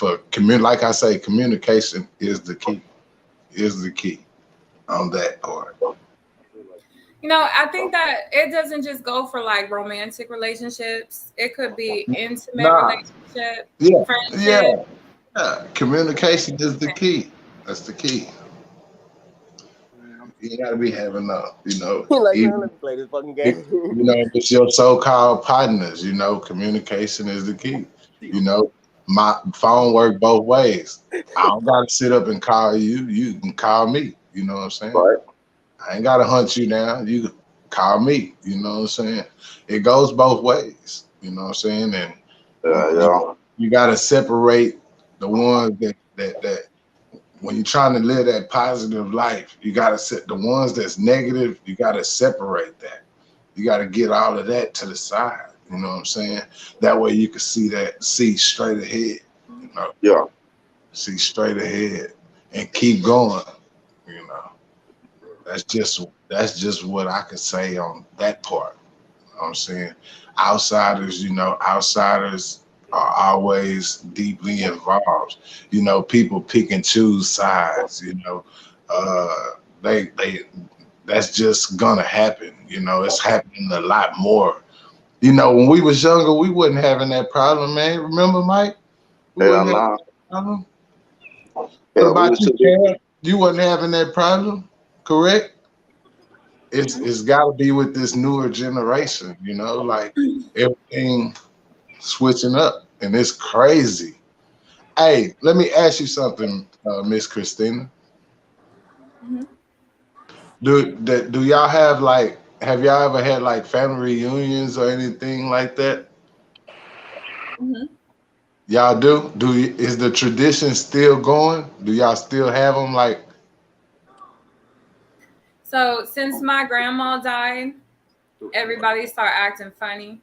Like I say, communication is the key. Is the key on that part. You know, I think that it doesn't just go for like romantic relationships. It could be intimate relationships, friendship. Yeah. Communication is the key. That's the key. You gotta be having you know, like, let me play this fucking game. You know, it's your so-called partners. You know, communication is the key. You know, my phone work both ways. I don't gotta sit up and call you. You can call me. You know what I'm saying? Right. I ain't gotta hunt you down. You can call me. You know what I'm saying? It goes both ways. You know what I'm saying? And you gotta separate the ones that when you're trying to live that positive life, you gotta set the ones that's negative. You gotta separate that. You gotta get all of that to the side. You know what I'm saying? That way you can see straight ahead. You know? Yeah. See straight ahead and keep going. You know. That's just what I could say on that part. You know what I'm saying? Outsiders are always deeply involved. You know, people pick and choose sides, you know. That's just gonna happen. You know, it's happening a lot more. You know, when we was younger, we wasn't having that problem, man. Remember, Mike? What about you, Cam? You wasn't having that problem, correct? It's got to be with this newer generation, you know, like everything switching up, and it's crazy. Hey, let me ask you something, Miss Christina. Mm-hmm. Do y'all have like? Have y'all ever had like family reunions or anything like that? Mm-hmm. Y'all do? Is the tradition still going? Do y'all still have them? Like, so since my grandma died, everybody started acting funny.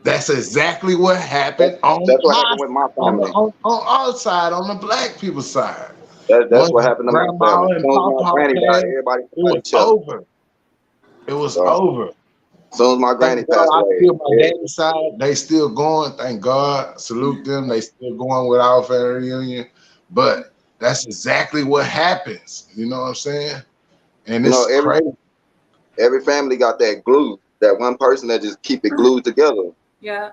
that's exactly what happened on That's what happened with my family. on our side, on the black people's side. That's what happened to my Grandma family. As and soon as my Papa granny died, passed, everybody it got was each other. over. It was over. As soon as my granny Thank God, passed I away, feel my daddy's side. They still going. Thank God. Salute them. They still going with our family reunion. But that's exactly what happens. You know what I'm saying? And it's crazy. Every family got that glue. That one person that just keep it glued together. Yeah.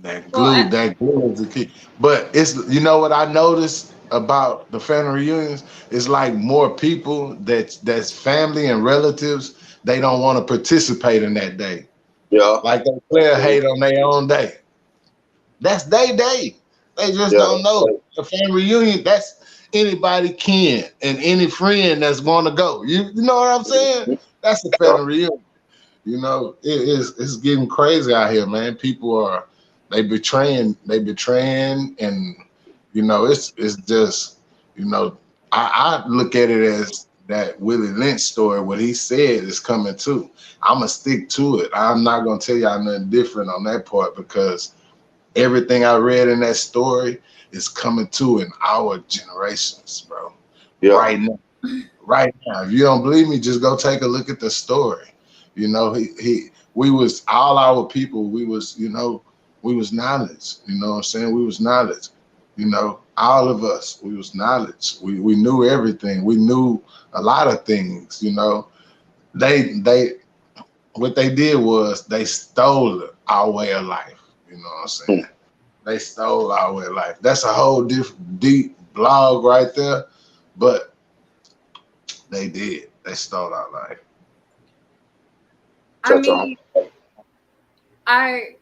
That glue is the key. But it's, you know what I noticed about the family reunions? It's like more people that's family and relatives. They don't want to participate in that day. Yeah. Like they player hate on their own day. That's their day. They just don't know. The family reunion, that's anybody can and any friend that's going to go. You know what I'm saying? That's the family reunion. You know, it's getting crazy out here, man. People are betraying, and you know, it's just, you know, I look at it as that Willie Lynch story. What he said is coming too. I'm gonna stick to it. I'm not gonna tell y'all nothing different on that part, because everything I read in that story is coming to in our generations, bro. Yeah. Right now. If you don't believe me, just go take a look at the story. You know, we was, all our people, we was, you know, we was knowledge. You know what I'm saying? We was knowledge. You know, all of us, we was knowledge. We knew everything. We knew a lot of things. You know, they what they did was they stole our way of life. You know what I'm saying? They stole our way of life. That's a whole deep blog right there. But they did. They stole our life. I mean, I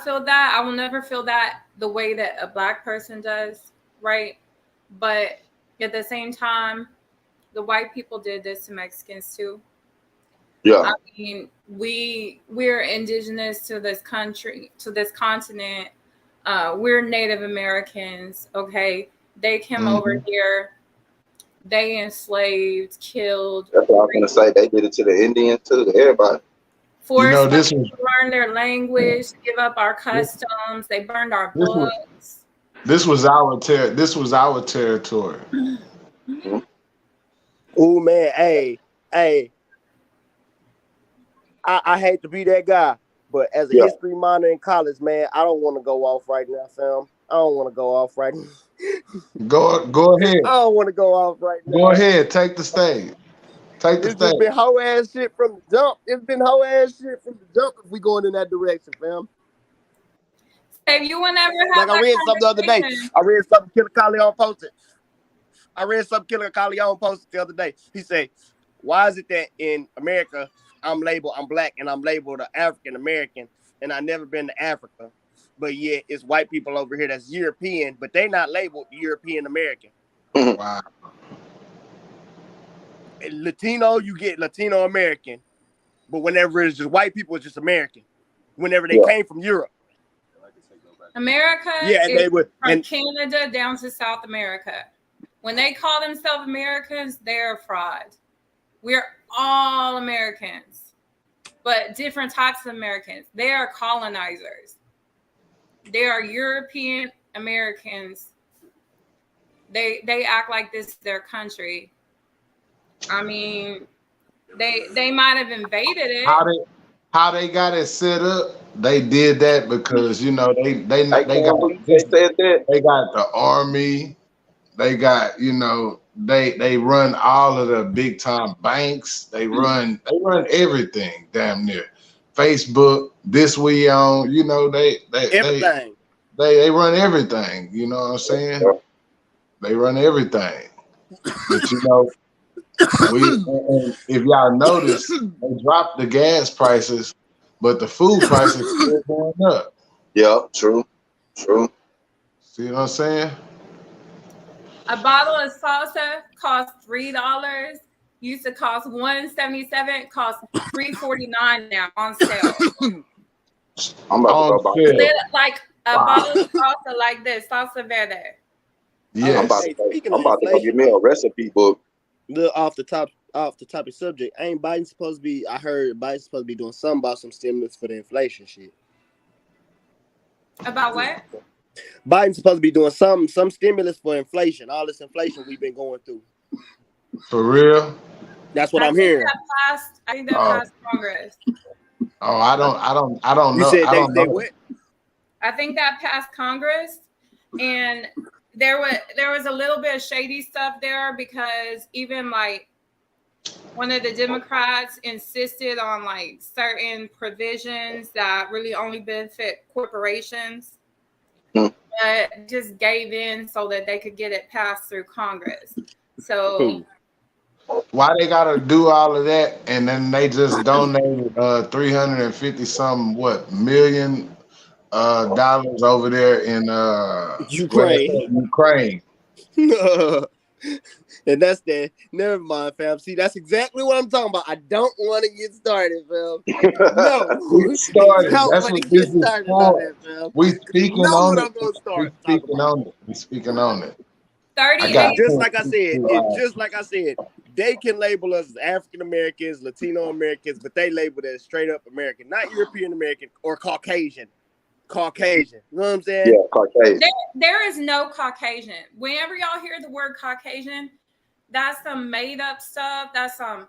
feel that. I will never feel that the way that a black person does, right? But at the same time, the white people did this to Mexicans too. Yeah. I mean, we're indigenous to this country, to this continent. We're Native Americans, okay? They came over here. They enslaved, killed. That's what I was gonna say. They did it to the Indians too, to everybody. Forced us to learn their language, give up our customs. They burned our books. This was our territory. Oh man, hey. I hate to be that guy, but as a history minor in college, man, I don't want to go off right now, fam. I don't want to go off right now. Go ahead. I don't want to go off right now. Go ahead, take the stage. It's just been hoe ass shit from the jump. It's been hoe ass shit from the jump if we going in that direction, fam. If you will never have like I read something the other day. I read something Killer Calion posted. The other day. He said, why is it that in America I'm black and I'm labeled an African American and I've never been to Africa, but yet it's white people over here that's European, but they not labeled European American. Wow. Latino, you get Latino American, but whenever it's just white people, it's just American. Whenever they came from Europe. America is from Canada down to South America. When they call themselves Americans, they're a fraud. We're all Americans, but different types of Americans. They are colonizers. They are European Americans. They act like this is their country. I mean, they might have invaded it. How they got it set up? They did that because, you know, they got the army. They got, you know, they run all of the big time banks. They run everything damn near. Facebook, this we own, you know, they run everything. You know what I'm saying? They run everything. But you know, if y'all notice, they dropped the gas prices, but the food prices still going up. Yeah, true. See what I'm saying? A bottle of salsa costs $3. Used to cost $1.77. Costs $3.49 now on sale. I'm about to go buy like a bottle of salsa like this, salsa verde. Yes. I'm about to go get me a recipe book. Off the topic subject, ain't Biden supposed to be? I heard Biden's supposed to be doing something about some stimulus for the inflation shit. About what? Biden's supposed to be doing some stimulus for inflation. All this inflation we've been going through. For real? That's what I'm hearing. I think that passed Congress. Oh, I don't know. You said they what? I think that passed Congress, and there was a little bit of shady stuff there because even like one of the Democrats insisted on like certain provisions that really only benefit corporations, but just gave in so that they could get it passed through Congress. So why they gotta do all of that and then they just donated 350 some million dollars over there in Ukraine. And that's that. Never mind, fam. See, that's exactly what I'm talking about. I don't want to get started, fam. No, we started. That's what this is for. We speaking on it. We speaking on it. 38. Just like I said, they can label us as African Americans, Latino Americans, but they label it as straight up American, not European American or Caucasian. Caucasian. You know what I'm saying? Yeah, Caucasian. There is no Caucasian. Whenever y'all hear the word Caucasian, that's some made up stuff. That's some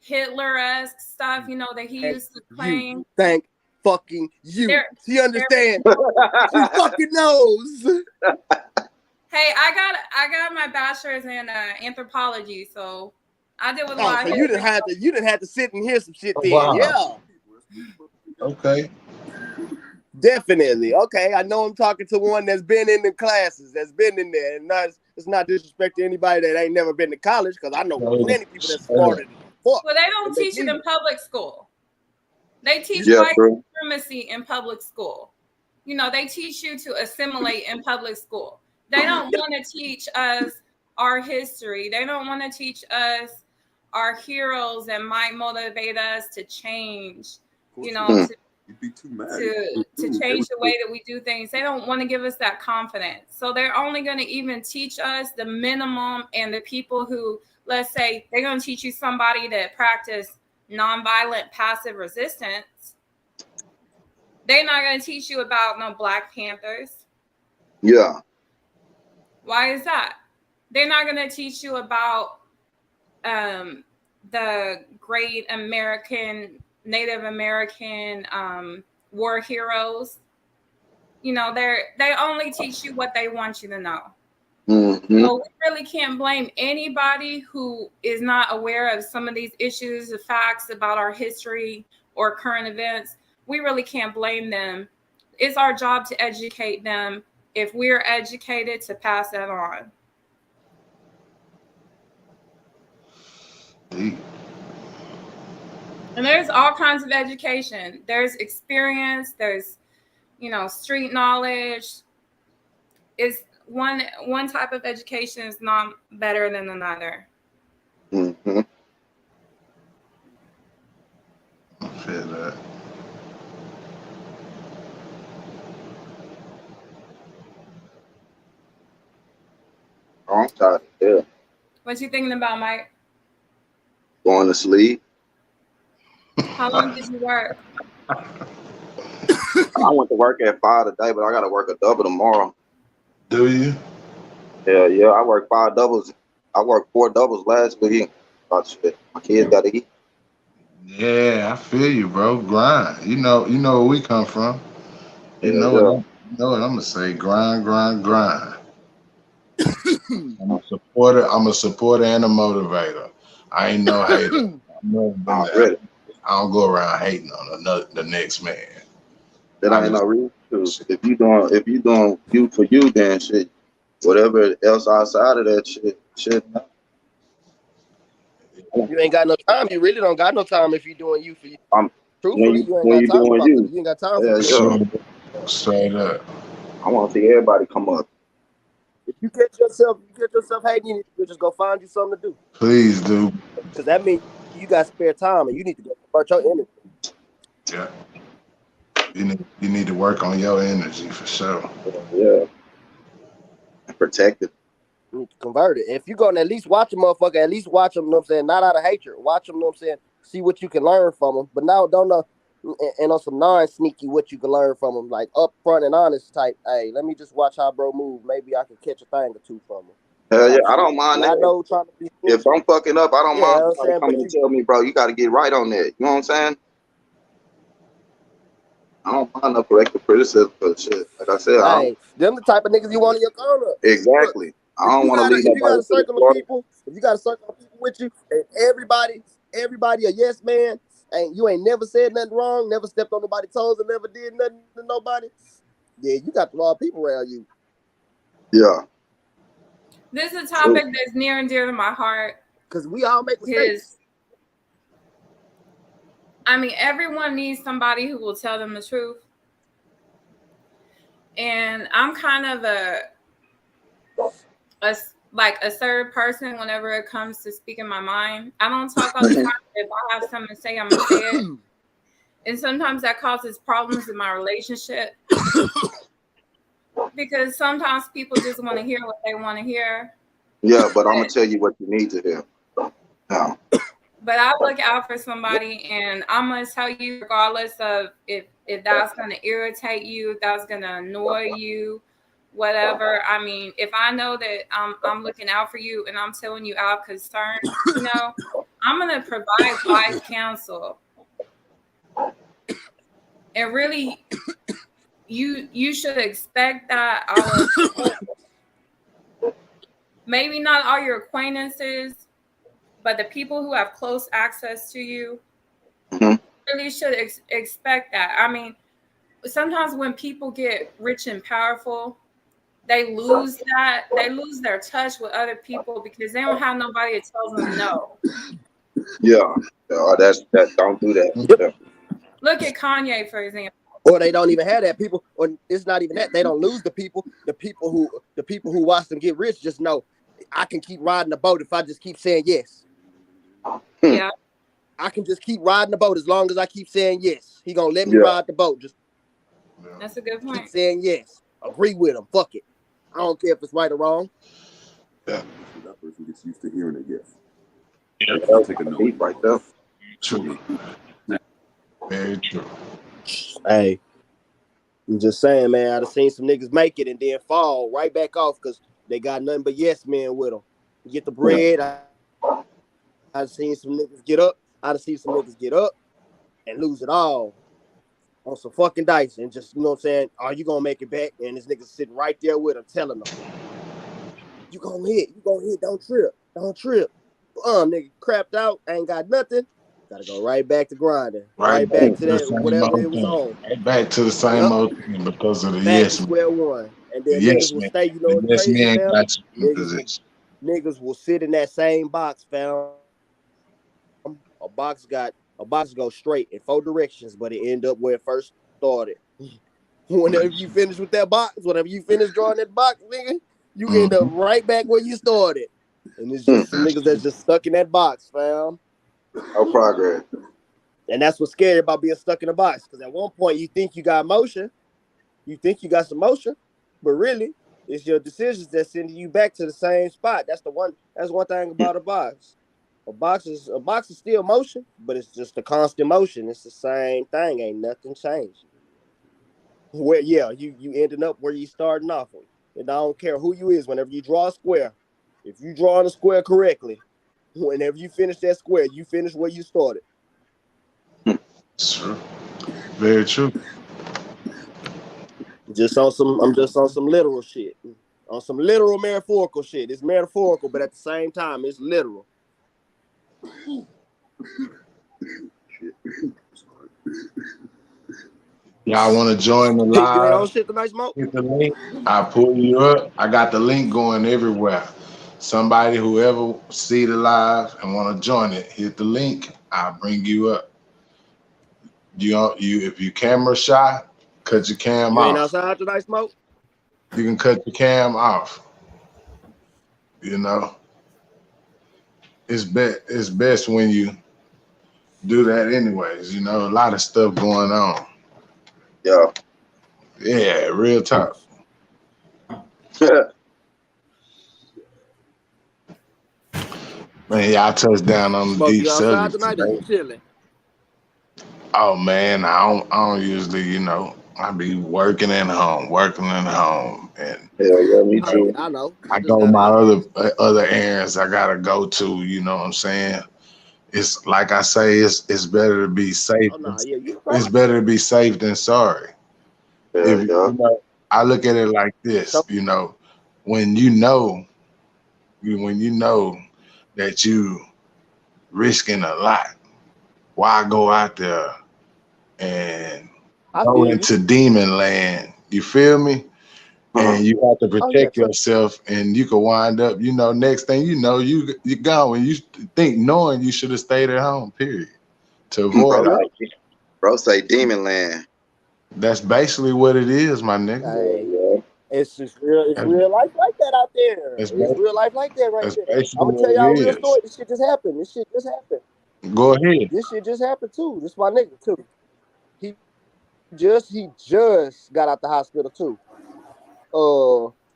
Hitler-esque stuff, that he used to claim. Thank fucking you. He understands. He fucking knows. Hey, I got my bachelor's in anthropology, so I did with a lot. So you didn't have to sit and hear some shit then. Wow. Yeah. Okay. Definitely. Okay, I know I'm talking to one that's been in the classes, that's been in there, and it's not disrespect to anybody that ain't never been to college, because I know plenty of people that's smarter than fuck. Well, they don't teach it in public school. They teach white supremacy in public school. They teach you to assimilate in public school. They don't want to teach us our history. They don't want to teach us our heroes that might motivate us to change, to change the way that we do things. They don't want to give us that confidence. So they're only going to even teach us the minimum, and the people who, let's say, they're going to teach you somebody that practice nonviolent passive resistance. They're not going to teach you about no Black Panthers. Yeah. Why is that? They're not going to teach you about the great Native American war heroes. They only teach you what they want you to know. Mm-hmm. So we really can't blame anybody who is not aware of some of these issues, the facts about our history or current events. We really can't blame them. It's our job to educate them, if we're educated, to pass that on. Deep. And there's all kinds of education. There's experience. There's, street knowledge. Is one type of education is not better than another. Mm-hmm. I feel that. I'm tired. Yeah. What you thinking about, Mike? Going to sleep. How long did you work? I went to work at 5 today, but I got to work a double tomorrow. Do you? Yeah. I work 5 doubles. I worked 4 doubles last week. My kids got to eat. Yeah, I feel you, bro. Grind. You know where we come from. You know what I'm gonna say. Grind. I'm a supporter and a motivator. I ain't no hater. I don't go around hating on the next man. That ain't no reason to. If you doing you for you, then shit. Whatever else outside of that shit. You ain't got no time. You really don't got no time if you doing you for you. Truthfully, when you doing you ain't got time for you. Straight up. I want to see everybody come up. you catch yourself hating, you just go find you something to do. Please do. Because that means you got spare time and you need to go convert your energy. Yeah. You need to work on your energy for sure. Yeah. Protect it. You need to convert it. If you're going to at least watch a motherfucker, at least watch them, you know what I'm saying? Not out of hatred. Watch them, you know what I'm saying? See what you can learn from them. But now don't know, and on some non-sneaky what you can learn from them, like upfront and honest type. Hey, let me just watch how bro move. Maybe I can catch a thing or two from him. Hell yeah, I don't mind that. I know trying to be if I'm fucking up, I don't mind somebody coming and tell me, bro, you got to get right on that. You know what I'm saying? I don't mind no corrective criticism for shit. Like I said, hey, them the type of niggas you want in your corner. Exactly. Look, I don't want to leave nobody. If you got a circle of people with you, and everybody a yes man, and you ain't never said nothing wrong, never stepped on nobody's toes, and never did nothing to nobody. Yeah, you got the wrong people around you. Yeah. This is a topic that's near and dear to my heart. Because we all make mistakes. I mean, everyone needs somebody who will tell them the truth. And I'm kind of a third person whenever it comes to speaking my mind. I don't talk all the time. If I have something to say, I'm going to say it. And sometimes that causes problems in my relationship. Because sometimes people just want to hear what they want to hear. Yeah, but I'm going to tell you what you need to hear. No. But I look out for somebody, and I'm going to tell you, regardless of if that's going to irritate you, if that's going to annoy you, whatever. I mean, if I know that I'm looking out for you and I'm telling you out of concern, you know, I'm going to provide wise counsel. And really, you should expect that out of maybe not all your acquaintances, but the people who have close access to you really should expect that. I mean, sometimes when people get rich and powerful, they lose their touch with other people because they don't have nobody that tells them no. Yeah, that's don't do that. Yep. Look at Kanye, for example. Or they don't even have that people, or it's not even that. They don't lose the people who watch them get rich just know I can keep riding the boat if I just keep saying yes. Yeah. I can just keep riding the boat as long as I keep saying yes. He gonna let me ride the boat. Just that's a good point. Keep saying yes. Agree with him. Fuck it. I don't care if it's right or wrong. Yeah. That person gets used to hearing a yes. Yeah, that'll take a note right there. True. Very true. Hey, I'm just saying, man. I've seen some niggas make it and then fall right back off because they got nothing but yes men with them. You get the bread. I've seen some niggas get up. I've seen some niggas get up and lose it all on some fucking dice and just, you know what I'm saying? Are you gonna make it back? And this nigga sitting right there with him, telling them, you gonna hit, don't trip. Nigga crapped out, ain't got nothing. Gotta go right back to grinding. Right back to that, whatever it was on. Right back to the same old thing because of the back to square one. And then niggas will stay, you know what's crazy, fam? Niggas will sit in that same box, fam. A box go straight in 4 directions, but it end up where it first started. Whenever you finish with that box, whenever you finish drawing that box, nigga, you end up right back where you started. And it's just some niggas that's just stuck in that box, fam. No progress. And that's what's scary about being stuck in a box. Because at one point you think you got motion, you think you got some motion, but really it's your decisions that send you back to the same spot. That's one thing about a box. A box is still motion, but it's just a constant motion. It's the same thing. Ain't nothing changed. Where you ending up where you starting off with. And I don't care who you is. Whenever you draw a square, if you draw a square correctly, whenever you finish that square, you finish where you started. True. Very true. I'm just on some literal shit. On some literal metaphorical shit. It's metaphorical, but at the same time, it's literal. Y'all want to join the You ain't on live? shit tonight, Smoke? Hit the link. I pull you up. I got the link going everywhere. Somebody, whoever see the live and want to join it, hit the link. I'll bring you up. If you camera shy, cut your cam off. You ain't outside tonight, Smoke? You can cut your cam off. You know, it's best when you do that anyways. You know, a lot of stuff going on. Yeah. Yeah, real talk. Man, y'all touched down on the Smoke, deep you outside subject tonight or you today. chilling? Oh man, I don't usually, you know, I be working at home, and Yeah, me Oh yeah, too. I know. I I just go gotta my ask. other errands I gotta go to. You know what I'm saying? It's like I say, it's better to be safe. Oh no, yeah, you right. It's better to be safe than sorry. If Yeah. you know, I look at it like this. So, You know, when you know that you risking a lot, why go out there and I go feel you. into demon land? You feel me? And you have to Oh yeah, protect yourself, and you could wind up, you know, next thing you know, you gone. When you think knowing you should have stayed at home, period, to avoid Bro, all. bro say Demon Land. That's basically what it is, my nigga. hey, Yeah. it's just real. It's That's, real life like that out there. that's, It's ba- real life like that right that's there. basically I'm gonna tell what y'all a real it is. story. This shit just happened. This shit just happened. Go ahead. This shit just happened too. This my nigga too. He he just got out the hospital too.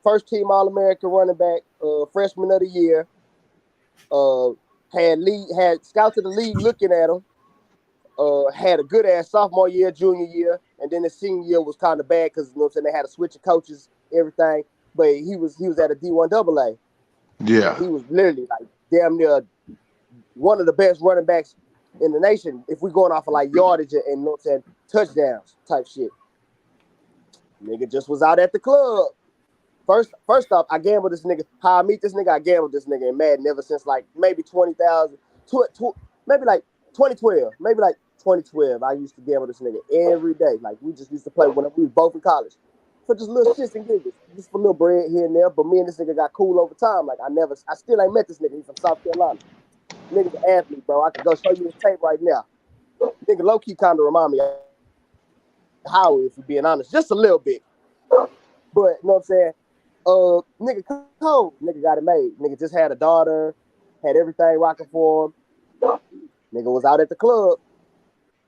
First team All American running back, freshman of the year. Uh, had scouts of the league looking at him. Had a good ass sophomore year, junior year, and then the senior year was kind of bad because you know what I'm saying, they had a switch of coaches, everything. But he was at a D1 AA, and Yeah. he was literally like damn near one of the best running backs in the nation. If we're going off of like yardage and you know what I'm saying, touchdowns type shit. Nigga just was out at the club. First off, I gambled this nigga. How I meet this nigga, I gambled this nigga in Madden ever since like maybe 20,000, maybe like 2012, maybe like 2012. I used to gamble this nigga every day. Like we just used to play when we was both in college for just little shits and giggles, just for little bread here and there. But me and this nigga got cool over time. Like I still ain't met this nigga. He's from South Carolina. Nigga's an athlete, bro. I could go show you his tape right now. Nigga low key kind of remind me of Howard, if we're being honest, just a little bit. But you know what I'm saying? Nigga cold. Nigga got it made. Nigga just had a daughter, had everything rocking for him. Nigga was out at the club.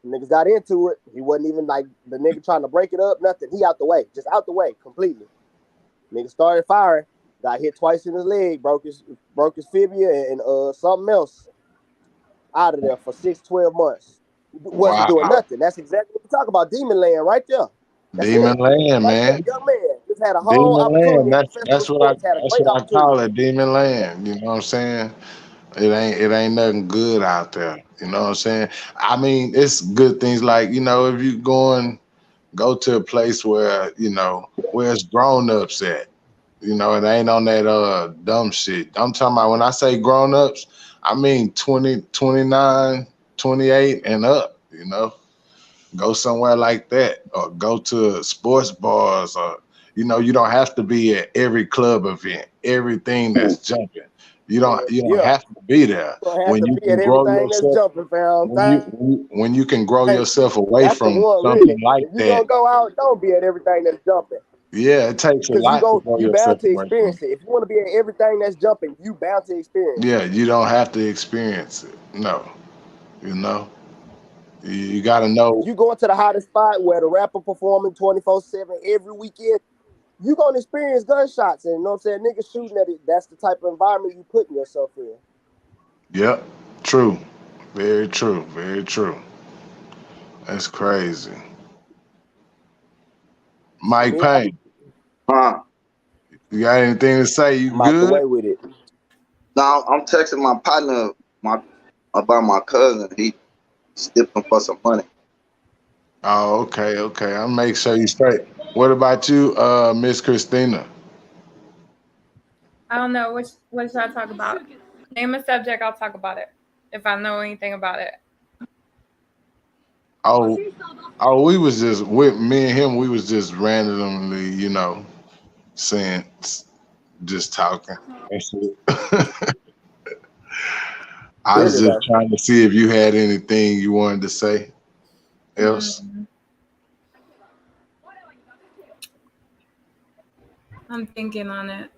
Niggas got into it. He wasn't even like the nigga trying to break it up, nothing. He out the way, just out the way completely. Nigga started firing. Got hit twice in his leg, broke his fibula and something else. Out of there for 6-12 months. Wasn't doing Wow. nothing. That's exactly what we talk about. Demon land right there. That's Demon it. land, Right there. man. Young man just had a whole Demon opportunity land. in That's professional that's what sports. Had a great I call opportunity. it. Demon land. You know what I'm saying? It ain't nothing good out there. You know what I'm saying? I mean, it's good things like, you know, if you go to a place where, you know, where it's grown ups at. You know, it ain't on that dumb shit. I'm talking about when I say grown ups, I mean 20, 29, 28 and up, you know. Go somewhere like that, or go to sports bars, or you know, you don't have to be at every club event, everything that's jumping. You don't Yeah. have to be there You don't have when to you be at can grow everything that's yourself. jumping, fam. When you can grow Hey, yourself away that's the from one something really. like If you that. gonna go out, don't be at everything that's jumping. Yeah, it takes a Cause lot to grow you yourself bound to away from. experience it. If you want to be at everything that's jumping, you bound to experience it. Yeah, you don't have to experience it. No, you know, you got to If know. you go into the hottest spot where the rapper performing 24/7 every weekend, you gonna experience gunshots and you know what I'm saying, niggas shooting at it. That's the type of environment you putting yourself in. Yep, true, very true, very true. That's crazy. Shit, Mike me, Payne, Huh? you got anything to say? You I'm out the good? way with it. Now I'm texting my partner about my cousin. He dipping for some money. Oh, okay, okay. I'll make sure you straight. What about you, Miss Christina? I don't know what should I talk about. Name a subject, I'll talk about it if I know anything about it. Oh, we was just with me and him. We was just randomly, you know, saying, just talking. That's it. I was Really just though. trying to see if you had anything you wanted to say else. I'm thinking on it.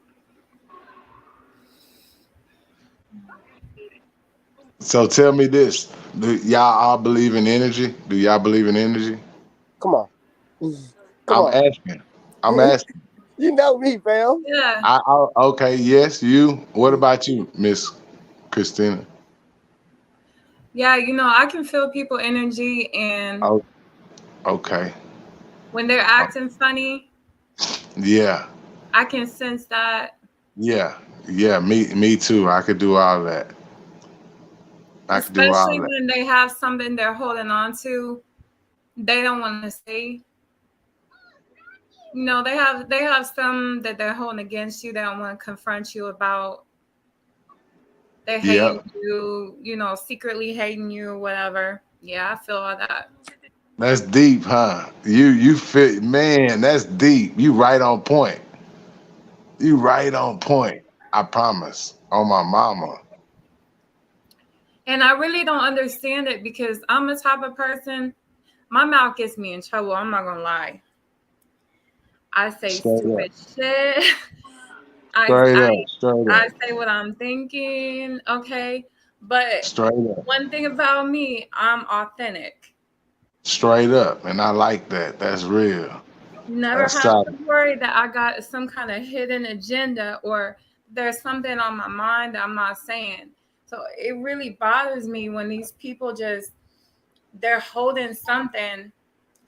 So tell me this: do y'all all believe in energy? Do y'all believe in energy? Come on. I'm asking. I'm asking. You know me, fam. Yeah. Okay. Yes, you. What about you, Miss Christina? Yeah, I can feel people energy, and Oh, okay. when they're acting funny, Yeah. I can sense that. Yeah. Yeah. Me too. I could do all that. I could do all Especially that. when they have something they're holding on to, they don't want to say. They have some that they're holding against you. They don't want to confront you about. They're hating Yep. you, secretly hating you, whatever. Yeah, I feel all that. That's deep, huh? You fit, man. That's deep. You right on point. You right on point. I promise. On my mama. And I really don't understand it because I'm the type of person, my mouth gets me in trouble. I'm not gonna lie. I say Straight up. stupid shit. I Straight I up. Straight I up. say what I'm thinking, okay? But Straight up. one thing about me, I'm authentic. Straight up. And I like that. That's real. Never That's have to solid. worry that I got some kind of hidden agenda or there's something on my mind that I'm not saying. So it really bothers me when these people they're holding something,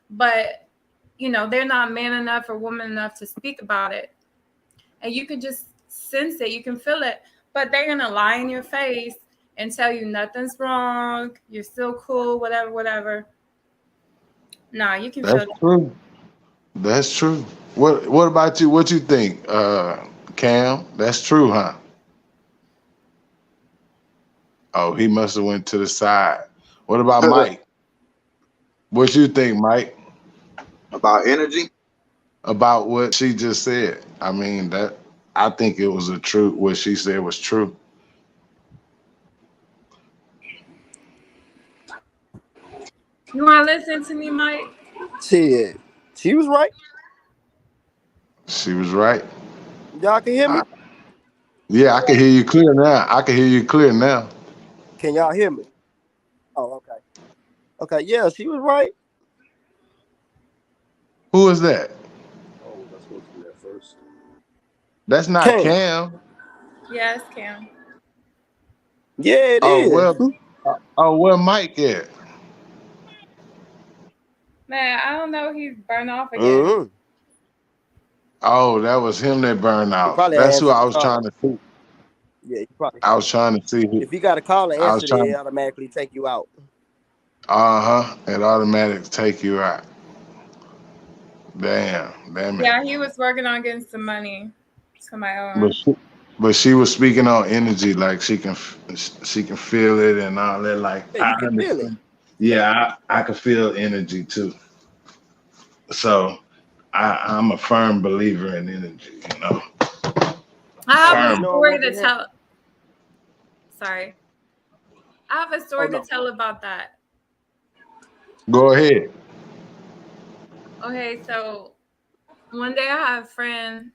but they're not man enough or woman enough to speak about it. And you can just sense it, you can feel it, but they're gonna lie in your face and tell you nothing's wrong, you're still cool, whatever. Nah, you can That's feel it. true. That's true. What about you? What you think, Cam? That's true, huh? Oh, he must have went to the side. What about Mike? What you think, Mike, About energy. about what she just said? I mean, that I think it was a true. What she said was true. You want to listen to me, Mike? Shit. She was right. She was right. Y'all can hear me? Yeah, I can hear you clear now. I can hear you clear now. Can y'all hear me? Oh, okay. Okay, yeah, she was right. Who is that? Oh, was I supposed to do that first? That's not Cam. Cam. Yes, Cam. Yeah, it Oh is. well. Oh, where Mike at? Man, I don't know. He's burned off again. Mm-hmm. Oh, that was him that burned He out. probably That's who answered I the was trying call. to see. Yeah, you probably. I was trying to see who. If you got a call and I was answer, trying. they automatically take you out. It automatically take you out. Damn it. Yeah, he was working on getting some money to my But own. she was speaking on energy, like she can feel it and all that. Like Yeah, I you can feel it. understand. Yeah, I can feel energy too. So I'm a firm believer in energy. I have a You Firm. know story what to the hell? tell. Sorry. I have a Oh story to no. tell about that. Go ahead. Okay, so one day I had a friend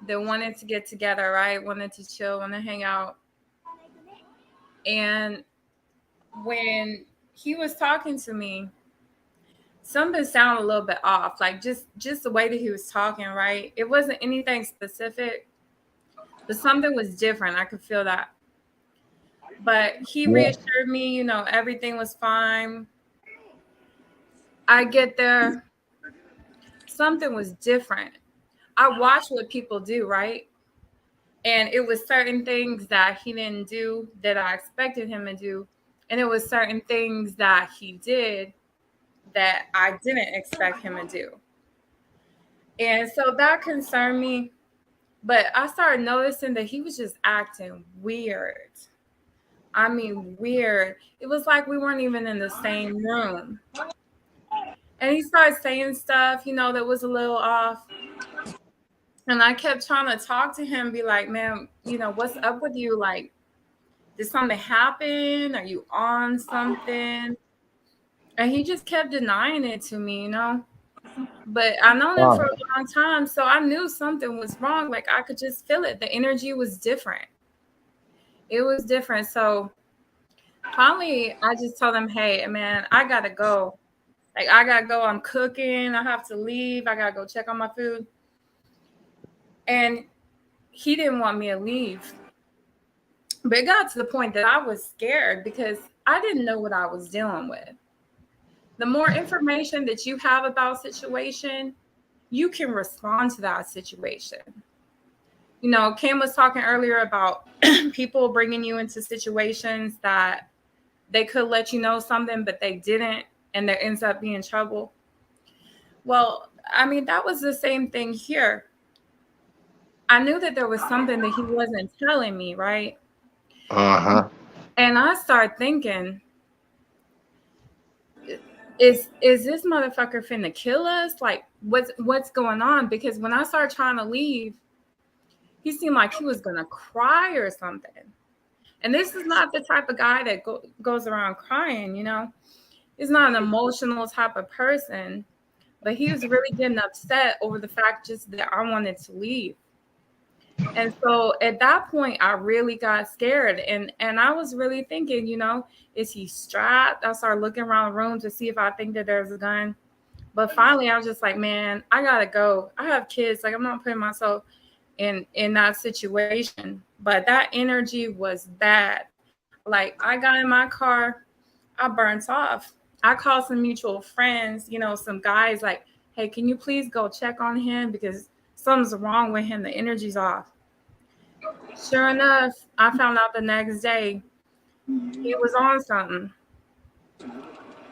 that wanted to get together, right? Wanted to chill, wanted to hang out. And when he was talking to me, something sounded a little bit off. Like just the way that he was talking, right? It wasn't anything specific, but something was different. I could feel that. But he Yeah. reassured me, everything was fine. I get there, something was different. I watch what people do, right? And it was certain things that he didn't do that I expected him to do. And it was certain things that he did that I didn't expect him to do. And so that concerned me. But I started noticing that he was just acting weird. I mean, weird. It was like we weren't even in the same room. And he started saying stuff, that was a little off. And I kept trying to talk to him, be like, man, what's up with you? Like, did something happen? Are you on something? And he just kept denying it to me. But I known him for a long time, so I knew something was wrong. Like, I could just feel it. The energy was different. It was different. So finally, I just told him, hey, man, I got to go. Like, I got to go. I'm cooking. I have to leave. I got to go check on my food. And he didn't want me to leave. But it got to the point that I was scared because I didn't know what I was dealing with. The more information that you have about a situation, you can respond to that situation. You know, Kim was talking earlier about people bringing you into situations that they could let you know something, but they didn't, and there ends up being trouble. Well, I mean, that was the same thing here. I knew that there was something that he wasn't telling me, right? And I started thinking, is this motherfucker finna kill us? Like, what's going on? Because when I started trying to leave, he seemed like he was gonna cry or something. And this is not the type of guy that goes around crying, you know. He's not an emotional type of person, but he was really getting upset over the fact just that I wanted to leave. And so at that point, I really got scared. And I was really thinking, you know, is he strapped? I started looking around the room to see if I think that there's a gun. But finally, I was just like, man, I got to go. I have kids. Like, I'm not putting myself in that situation. But that energy was bad. Like, I got in my car. I burnt off. I called some mutual friends, you know, some guys like, hey, can you please go check on him because something's wrong with him. The energy's off. Sure enough, I found out the next day he was on something.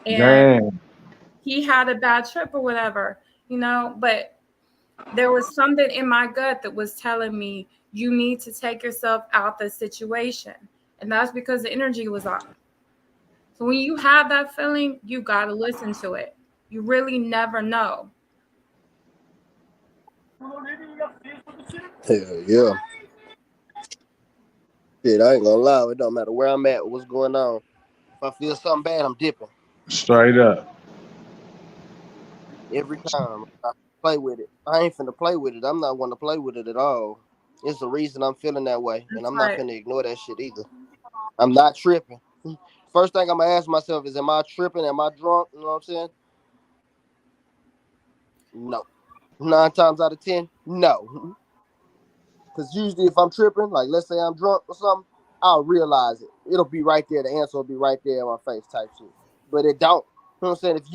And he had a bad trip or whatever, you know, but there was something in my gut that was telling me you need to take yourself out the situation. And that's because the energy was off. So when you have that feeling, you got to listen to it. You really never know. Hell yeah. Shit, I ain't gonna lie. It don't matter where I'm at, what's going on. If I feel something bad, I'm dipping. Straight up. Every time I play with it. I ain't finna play with it. I'm not one to play with it at all. It's the reason I'm feeling that way. And I'm not finna ignore that shit either. I'm not tripping. First thing I'm gonna ask myself is, am I tripping? Am I drunk? You know what I'm saying? No. 9 times out of 10, no. Because usually if I'm tripping, like let's say I'm drunk or something, I'll realize it. It'll be right there. The answer will be right there in my face type shit. But it don't. You know what I'm saying? If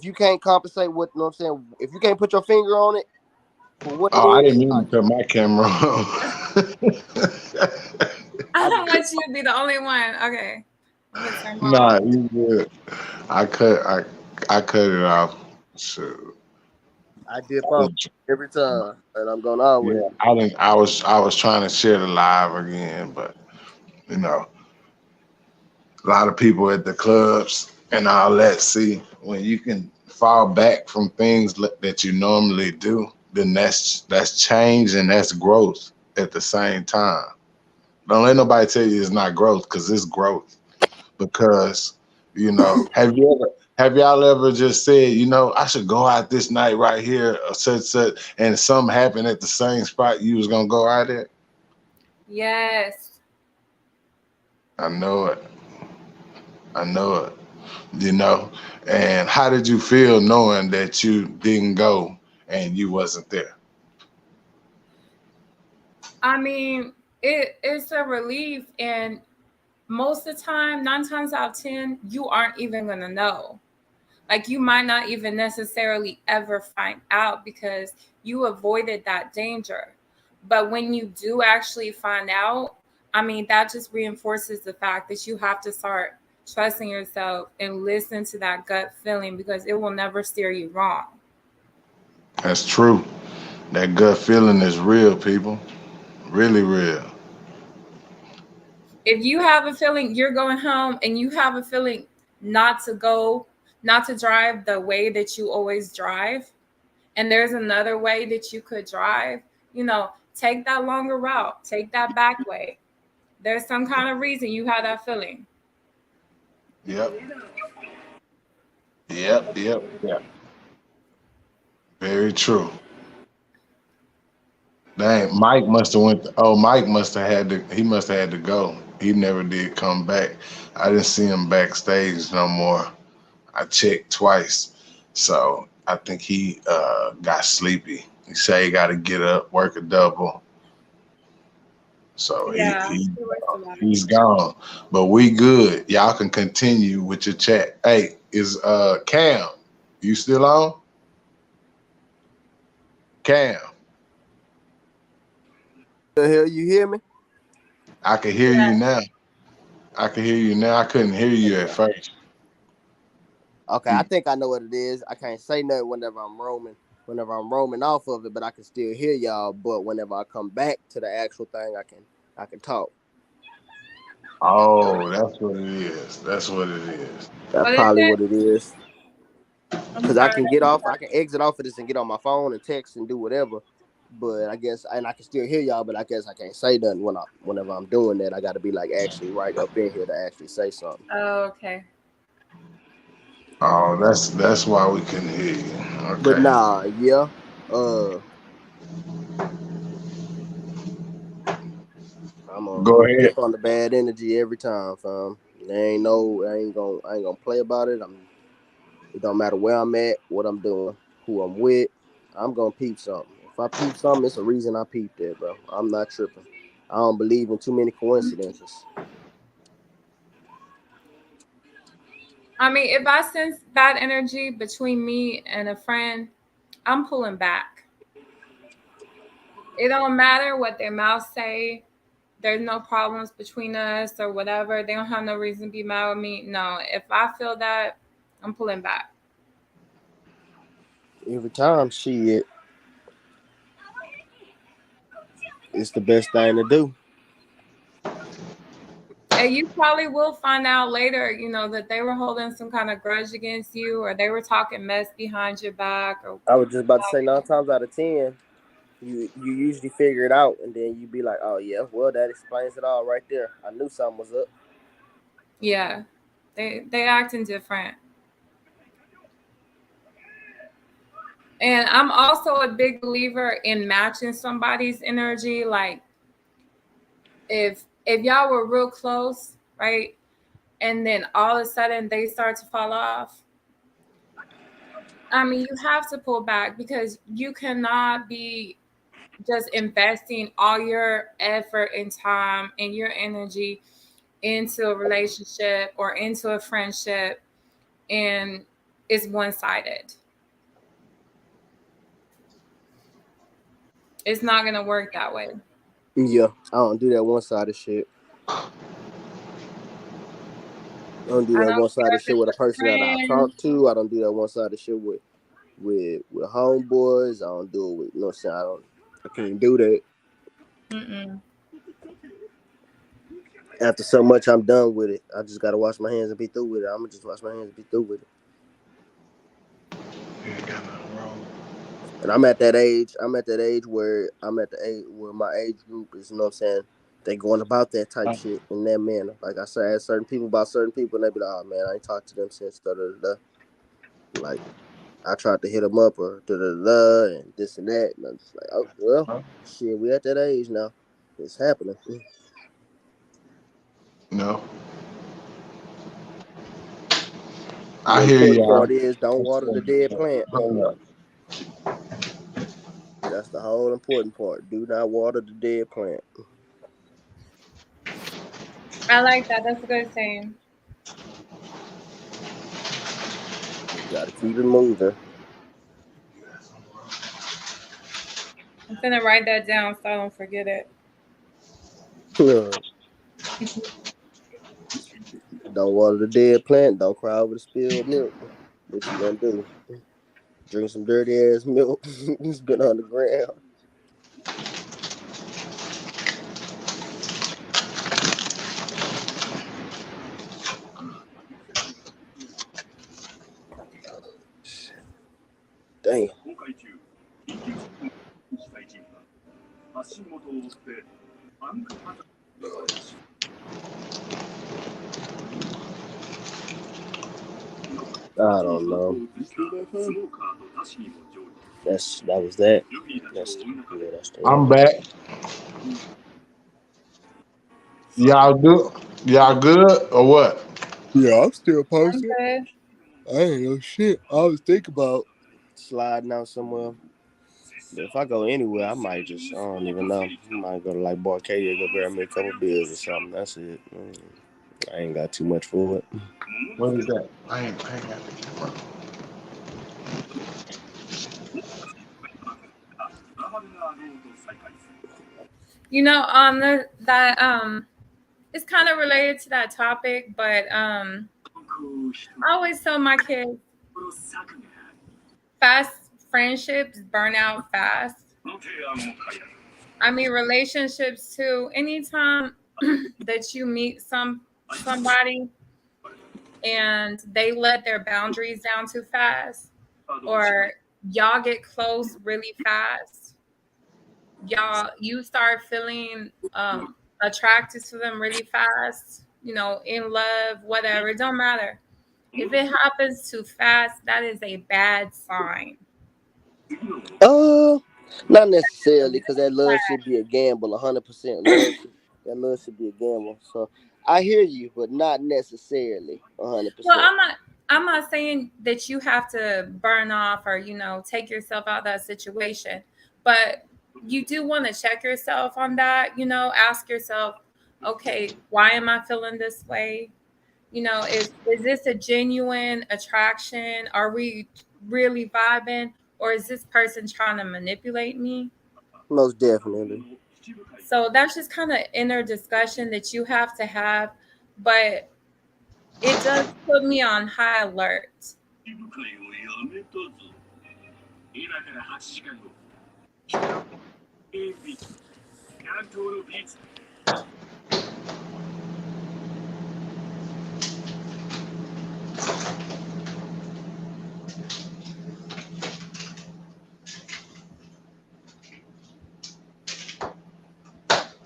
you can't compensate what, you know what I'm saying? If you can't put your finger on it, for what I didn't mean to cut my camera on. I don't want you to be the only one. Okay. Nah, you good. I cut it off. So I dip off every time, and I'm gonna always. Yeah, I was trying to share the live again, but you know, a lot of people at the clubs and all that. See, when you can fall back from things that you normally do, then that's change and that's growth at the same time. Don't let nobody tell you it's not growth, because it's growth. Because, you know, have y'all ever just said, you know, I should go out this night right here, or such, and something happened at the same spot you was gonna go out at? Yes. I know it. You know. And how did you feel knowing that you didn't go and you wasn't there? I mean, it's a relief, and most of the time, 9 times out of 10, you aren't even gonna know. Like, you might not even necessarily ever find out because you avoided that danger. But when you do actually find out, I mean, that just reinforces the fact that you have to start trusting yourself and listen to that gut feeling, because it will never steer you wrong. That's true. That gut feeling is real, people. Really real. If you have a feeling you're going home and you have a feeling not to drive the way that you always drive, and there's another way that you could drive, you know, take that longer route, take that back way. There's some kind of reason you have that feeling. Yep. Very true. Dang, Mike must have went. Mike must have had to. He must have had to go. He never did come back. I didn't see him backstage no more. I checked twice, so I think he got sleepy. He said he got to get up, work a double. So Yeah, he's gone. But we good. Y'all can continue with your chat. Hey, is Cam? You still on? Cam. The hell, you hear me? I can hear you now. I can hear you now. I couldn't hear you at first. Okay, I think I know what it is. I can't say nothing whenever I'm roaming off of it, but I can still hear y'all. But whenever I come back to the actual thing, I can talk. Oh, that's what it is. That's what it is. That's probably what it is. Because I can get off, I can exit off of this and get on my phone and text and do whatever. But I guess, and I can still hear y'all, but I guess I can't say nothing whenever I'm doing that. I got to be like actually right up in here to actually say something. Oh, okay. Oh, that's why we couldn't hear you. Okay. But nah, yeah. I'm gonna dip on the bad energy every time, fam. I ain't gonna play about it. It don't matter where I'm at, what I'm doing, who I'm with. I'm gonna peep something. If I peep something, it's a reason I peeped it, bro. I'm not tripping. I don't believe in too many coincidences. I mean, if I sense bad energy between me and a friend, I'm pulling back. It don't matter what their mouths say. There's no problems between us or whatever. They don't have no reason to be mad with me. No, if I feel that, I'm pulling back. Every time, shit, it's the best thing to do. And you probably will find out later, that they were holding some kind of grudge against you, or they were talking mess behind your back. Or I was just about to say 9 times out of 10, you usually figure it out, and then you be like, oh yeah, well that explains it all right there. I knew something was up. Yeah, they acting different. And I'm also a big believer in matching somebody's energy. Like if y'all were real close, right? And then all of a sudden they start to fall off. I mean, you have to pull back because you cannot be just investing all your effort and time and your energy into a relationship or into a friendship and it's one-sided. It's not going to work that way. Yeah, I don't do that one-sided shit. I don't do that one-sided shit with a person that I talk to. I don't do that one-sided shit with homeboys. I don't do it with, no shit. I can't do that. Mm-mm. After so much, I'm done with it. I just gotta wash my hands and be through with it. I'm gonna just wash my hands and be through with it. You ain't got nothing wrong. And I'm at that age where my age group is, you know what I'm saying, they going about that type shit in that manner. Like I said, I ask certain people about certain people, and they be like, oh man, I ain't talked to them since da-da-da-da. Like, I tried to hit them up or da-da-da-da and this and that. And I'm just like, oh, well, shit, we at that age now. It's happening. No. I hear you. The part is, don't water the dead plant. That's the whole important part. Do not water the dead plant. I like that. That's a good saying. You gotta keep it moving. I'm gonna write that down so I don't forget it. Don't water the dead plant. Don't cry over the spilled milk. What you gonna do? Drink some dirty ass milk. It's been on the ground. Damn. I don't know. That was that. That's that. I'm back. Y'all good? Y'all good or what? Yeah, I'm still posted. Okay. I ain't no shit. I was thinking about sliding out somewhere. But if I go anywhere, I might just, I don't even know. I might go to like Barcadia, go grab me a couple beers or something. That's it. I ain't got too much for it. What is that? I ain't got the camera. You know, it's kind of related to that topic, but I always tell my kids fast friendships burn out fast. I mean, relationships too. Anytime that you meet somebody and they let their boundaries down too fast, or y'all get close really fast, you start feeling attracted to them really fast, you know, in love, whatever, it don't matter. If it happens too fast, that is a bad sign. Not necessarily, because that love should be a gamble. 100% that love should be a gamble. So I hear you, but not necessarily 100%. Well, I'm not saying that you have to burn off or, you know, take yourself out of that situation, but you do want to check yourself on that, you know, ask yourself, okay, why am I feeling this way? You know, is this a genuine attraction? Are we really vibing? Or is this person trying to manipulate me? Most definitely. So that's just kind of inner discussion that you have to have. But it does put me on high alert.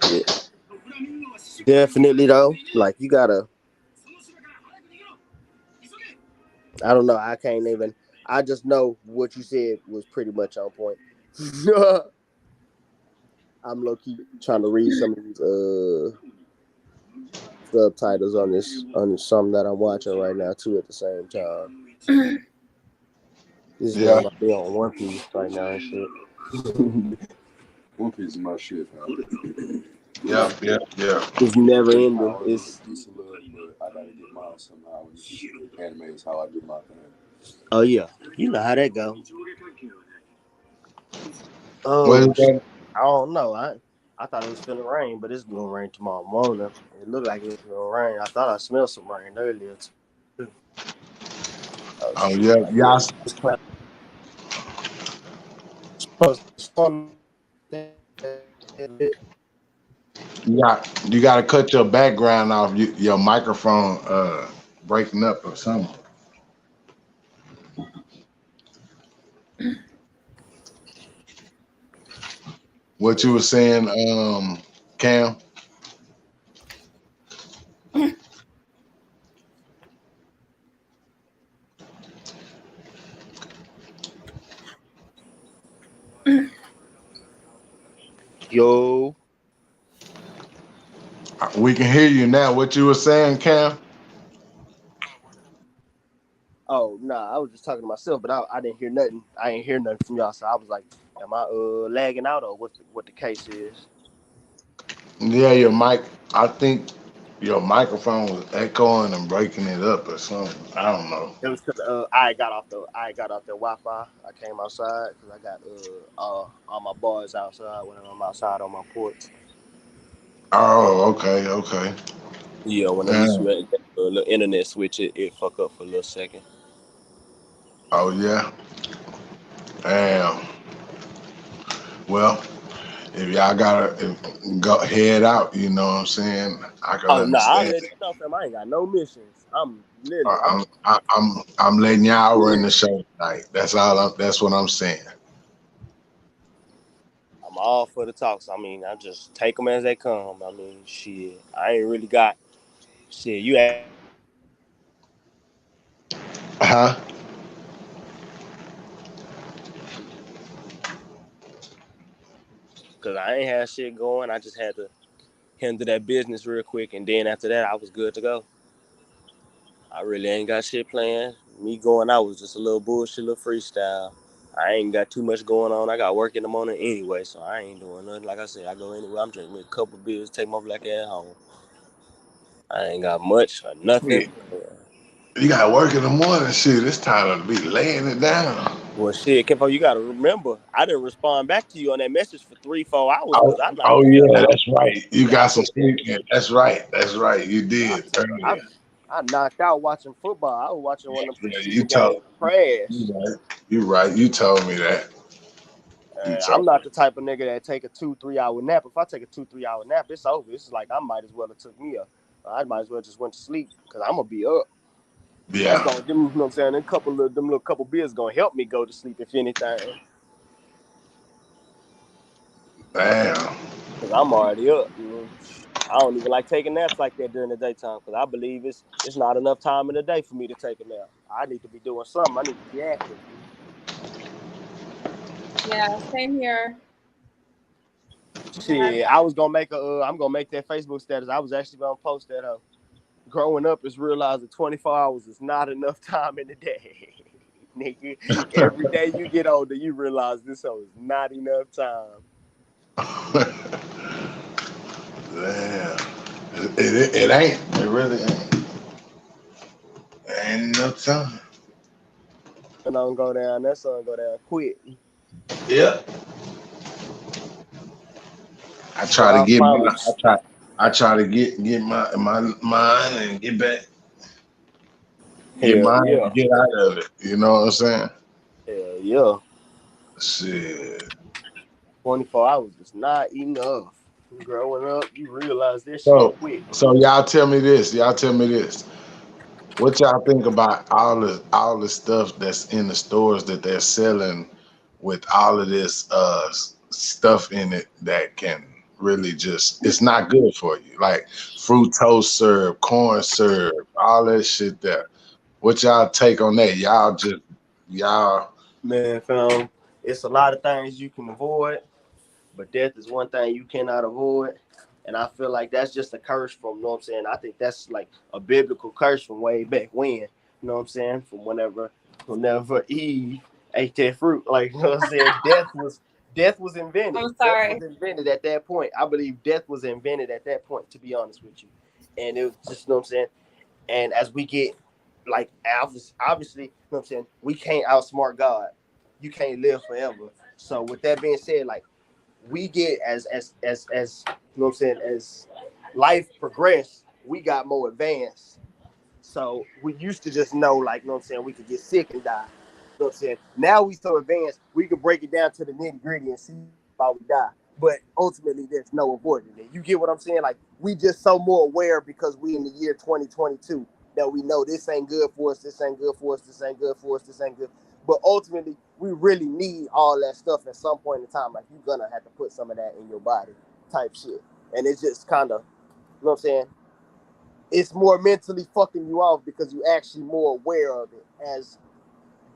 Yeah. Definitely though. Like you gotta, I don't know. I can't even. I just know what you said was pretty much on point. I'm low key trying to read some of these subtitles on this something that I'm watching right now too at the same time. This is Yeah. one I'll be on One Piece right now and shit. One Piece is my shit, man. Yeah. It's never ending. I It's used to love it, but I gotta get mine somehow. Anime is how I do my thing. oh yeah, you know how that go. What is Oh, that? I don't know. I thought it was finna rain, but it's gonna rain tomorrow morning. It looked like it was gonna rain. I thought I smelled some rain earlier too. Oh Oh shit! yeah. Y'all It's supposed to storm. you gotta cut your background off. Your microphone breaking up or something. What you were saying, Cam? Yo. We can hear you now. What you were saying, Cam? Oh nah, I was just talking to myself, but I didn't hear nothing. I ain't hear nothing from y'all, so I was like, "Am I lagging out or what the case is?" Yeah, your mic. I think your microphone was echoing and breaking it up or something. I don't know. It was because I got off the Wi-Fi. I came outside because I got all my boys outside when I'm outside on my porch. Oh, okay. Yeah, whenever you Damn. switch the internet switch, it fuck up for a little second. Oh yeah. Damn. Well, if y'all gotta go head out, you know what I'm saying? I can Oh no, I'll understand. let you know, fam. I ain't got no missions. I'm literally, I- I'm letting y'all run the show tonight. That's all. That's what I'm saying. I'm all for the talks. I mean, I just take them as they come. I mean, shit, I ain't really got shit. You Huh? because I ain't had shit going. I just had to handle that business real quick, and then after that, I was good to go. I really ain't got shit planned. Me going out was just a little bullshit, little freestyle. I ain't got too much going on. I got work in the morning anyway, so I ain't doing nothing. Like I said, I go anywhere. I'm drinking me a couple beers, take my black ass home. I ain't got much or nothing. You got work in the morning, shit. It's time to be laying it down. Well, shit, Kimpo, you got to remember, I didn't respond back to you on that message for 3-4 hours. Oh yeah, that's right. You got some sleep in. That's right. That's right. You did. I knocked out watching football. I was watching one of them You crash. You right. You told me that. I'm not the type of nigga that take a 2-3 hour nap. If I take a 2-3 hour nap, it's over. It's like I might as well have took me I might as well just went to sleep because I'm gonna be up. Yeah. That's gonna, you know what I'm saying? A couple beers gonna help me go to sleep if anything. Damn. Because I'm already up. You know? I don't even like taking naps like that during the daytime because I believe it's not enough time in the day for me to take a nap. I need to be doing something. I need to be active. Yeah, same here. Shit, I was gonna make I'm gonna make that Facebook status. I was actually gonna post that. Growing up is realizing 24 hours is not enough time in the day. Nigga, every day you get older, you realize this is not enough time. Damn. It ain't. It really ain't. There ain't enough time. And don't go down. That sun go down quick. Yeah. I try to get my mind and get back. Get mine and get out of it. You know what I'm saying? Hell yeah. Shit. 24 hours is not enough. Growing up, you realize this shit quick. So y'all tell me this. What y'all think about all the stuff that's in the stores that they're selling with all of this stuff in it that can really it's not good for you, like fructose syrup, corn syrup, all that shit there. What y'all take on that? Y'all man, fam, it's a lot of things you can avoid, but death is one thing you cannot avoid. And I feel like that's just a curse from, you know what I'm saying? I think that's like a biblical curse from way back when, you know what I'm saying? From whenever Eve ate that fruit, like, you know what I'm saying? Death was invented. I'm sorry. Death was invented at that point. I believe death was invented at that point, to be honest with you. And it was just, you know what I'm saying? And as we get, like, obviously, you know what I'm saying? We can't outsmart God. You can't live forever. So with that being said, like, we get as you know what I'm saying, as life progressed, we got more advanced. So we used to just know, like, you know what I'm saying, we could get sick and die. You know what I'm saying? Now we so advanced, we can break it down to the nitty-gritty and see how we die. But ultimately, there's no avoiding it. You get what I'm saying? Like, we just so more aware because we in the year 2022 that we know this ain't good for us, this ain't good for us, this ain't good for us, this ain't good. But ultimately, we really need all that stuff at some point in time. Like, you're gonna have to put some of that in your body, type shit. And it's just kind of, you know what I'm saying? It's more mentally fucking you off because you're actually more aware of it. As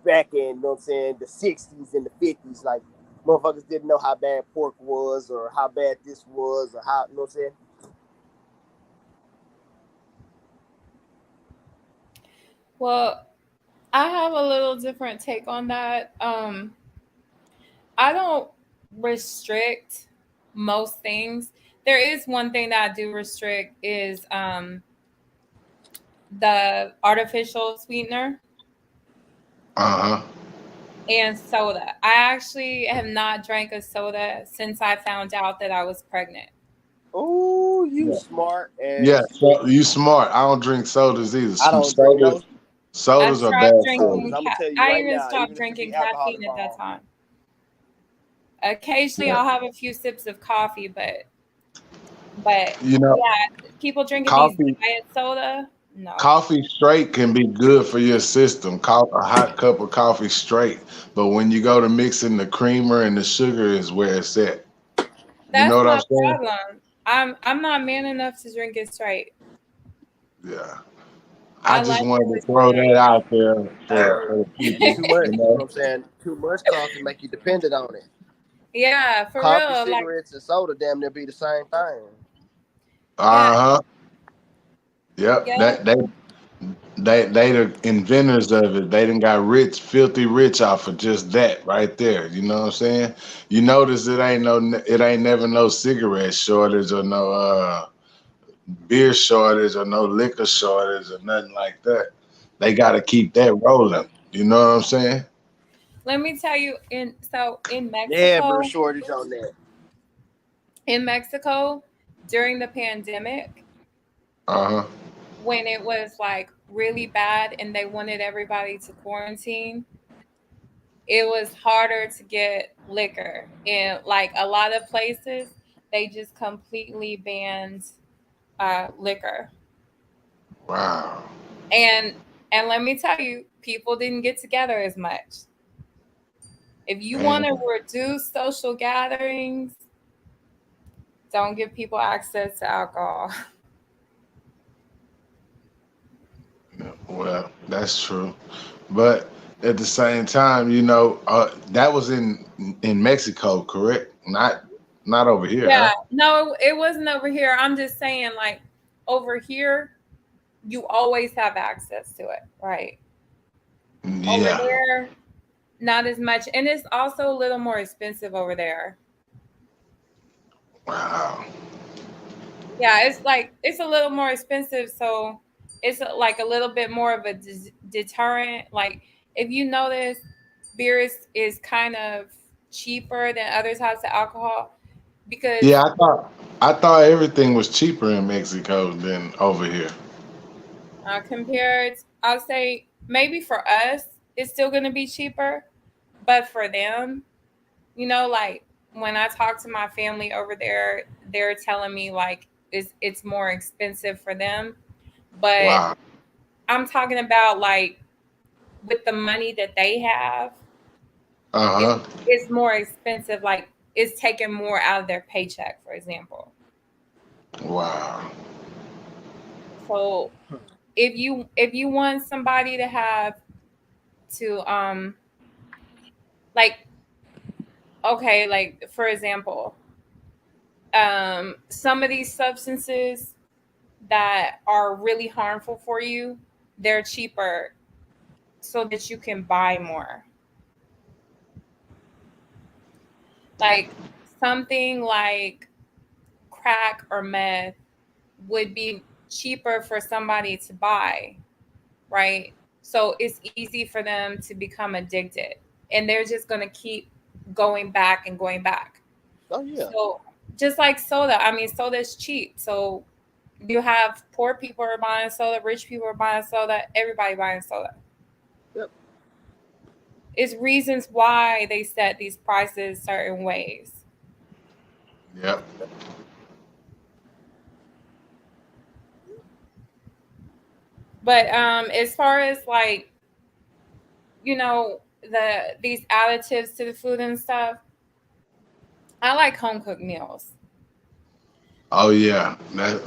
back in, you know what I'm saying, the 60s and the 50s, like, motherfuckers didn't know how bad pork was or how bad this was or how, you know what I'm saying? Well, I have a little different take on that. I don't restrict most things. There is one thing that I do restrict is the artificial sweetener. And soda. I actually have not drank a soda since I found out that I was pregnant. Oh, you smart. Yeah, you smart. I don't drink sodas either. I don't drink sodas are bad. I even stopped drinking caffeine at that time. Occasionally, I'll have a few sips of coffee, but you know, yeah, people drinking these diet soda. No. Coffee straight can be good for your system. A hot cup of coffee straight, but when you go to mixing the creamer and the sugar is where it's at. That's know what my I'm saying? Problem. I'm not man enough to drink it straight. Yeah. I just wanted to throw that out there for people. Too much, you know what I'm saying? Too much coffee make you dependent on it. Yeah, for Coffee, real. cigarettes, and soda damn near be the same thing. Uh-huh. Yep. Yeah. They the inventors of it. They done got rich, filthy rich off of just that right there. You know what I'm saying? You notice it ain't never no cigarette shortage or no beer shortage or no liquor shortage or nothing like that. They got to keep that rolling. You know what I'm saying? Let me tell you, in Never Mexico, shortage on that. during the pandemic, Uh-huh. when it was like really bad and they wanted everybody to quarantine, it was harder to get liquor. In like a lot of places, they just completely banned liquor. Wow. And let me tell you, people didn't get together as much. If you want to Man. reduce social gatherings, don't give people access to alcohol. Well, that's true. But at the same time, that was in Mexico, correct? Not over here, Yeah, huh? no, it wasn't over here. I'm just saying, like, over here, you always have access to it, right? Over Yeah. there, not as much. And it's also a little more expensive over there. Wow. Yeah, it's a little more expensive. So it's like a little bit more of a deterrent. Like, if you notice, beer is kind of cheaper than other types of alcohol because Yeah, I thought everything was cheaper in Mexico than over here. compared, I'll say maybe for us, it's still going to be cheaper. But for them, like when I talk to my family over there, they're telling me like it's more expensive for them. But Wow. I'm talking about like with the money that they have, it's, Uh-huh. it's more expensive. Like it's taking more out of their paycheck, for example. Wow. So if you want somebody to have to like okay, like for example, some of these substances that are really harmful for you, they're cheaper so that you can buy more. Like something like crack or meth would be cheaper for somebody to buy, right? So it's easy for them to become addicted and they're just going to keep going back and going back. Oh yeah. So just like soda, I mean, soda is cheap. So you have poor people are buying soda, rich people are buying soda, everybody buying soda. Yep. It's reasons why they set these prices certain ways. Yep. But as far as like, these additives to the food and stuff, I like home cooked meals. Oh yeah.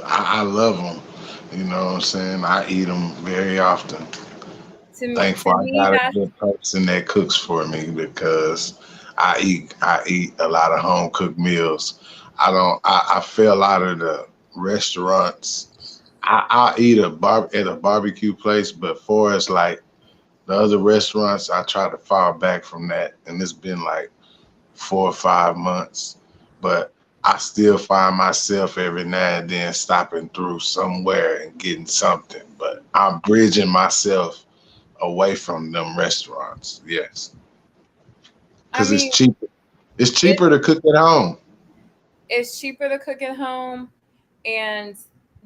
I love them. You know what I'm saying? I eat them very often. To Thankful I me, got a that's good person that cooks for me because I eat a lot of home cooked meals. I fell out of the restaurants. I eat at a barbecue place, but for us like the other restaurants, I try to fall back from that, and it's been like 4 or 5 months. But I still find myself every now and then stopping through somewhere and getting something. But I'm bridging myself away from them restaurants. Yes, I because it's mean, cheaper. It's it, cheaper to cook at home. it's cheaper to cook at home. And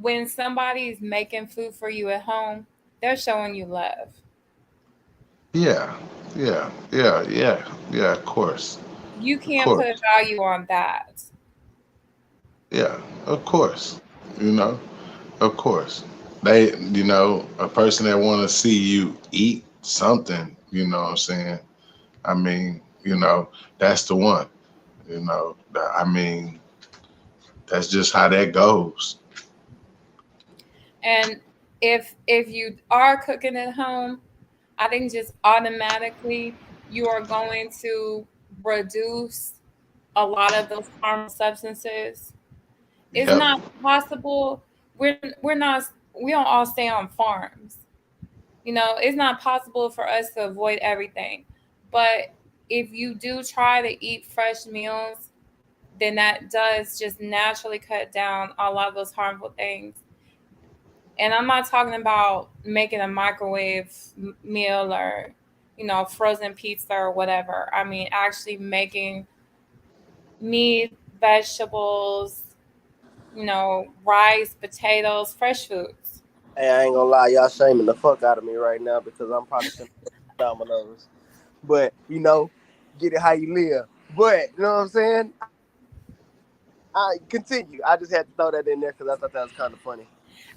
when somebody's making food for you at home, they're showing you love. Yeah, yeah. Of course, You of can't put a course. value on that. Yeah, of course. You know, of course. A person that want to see you eat something. You know what I'm saying? I mean, that's the one. I mean, that's just how that goes. And if you are cooking at home, I think just automatically you are going to reduce a lot of those harmful substances. It's Yep. not possible. We don't all stay on farms. You know, it's not possible for us to avoid everything. But if you do try to eat fresh meals, then that does just naturally cut down a lot of those harmful things. And I'm not talking about making a microwave meal or, you know, frozen pizza or whatever. I mean, actually making meat, vegetables, you know, rice, potatoes, fresh foods. Hey, I ain't gonna lie, y'all shaming the fuck out of me right now because I'm probably some dominoes. But you know, get it how you live. But you know what I'm saying? I continue. I just had to throw that in there because I thought that was kind of funny.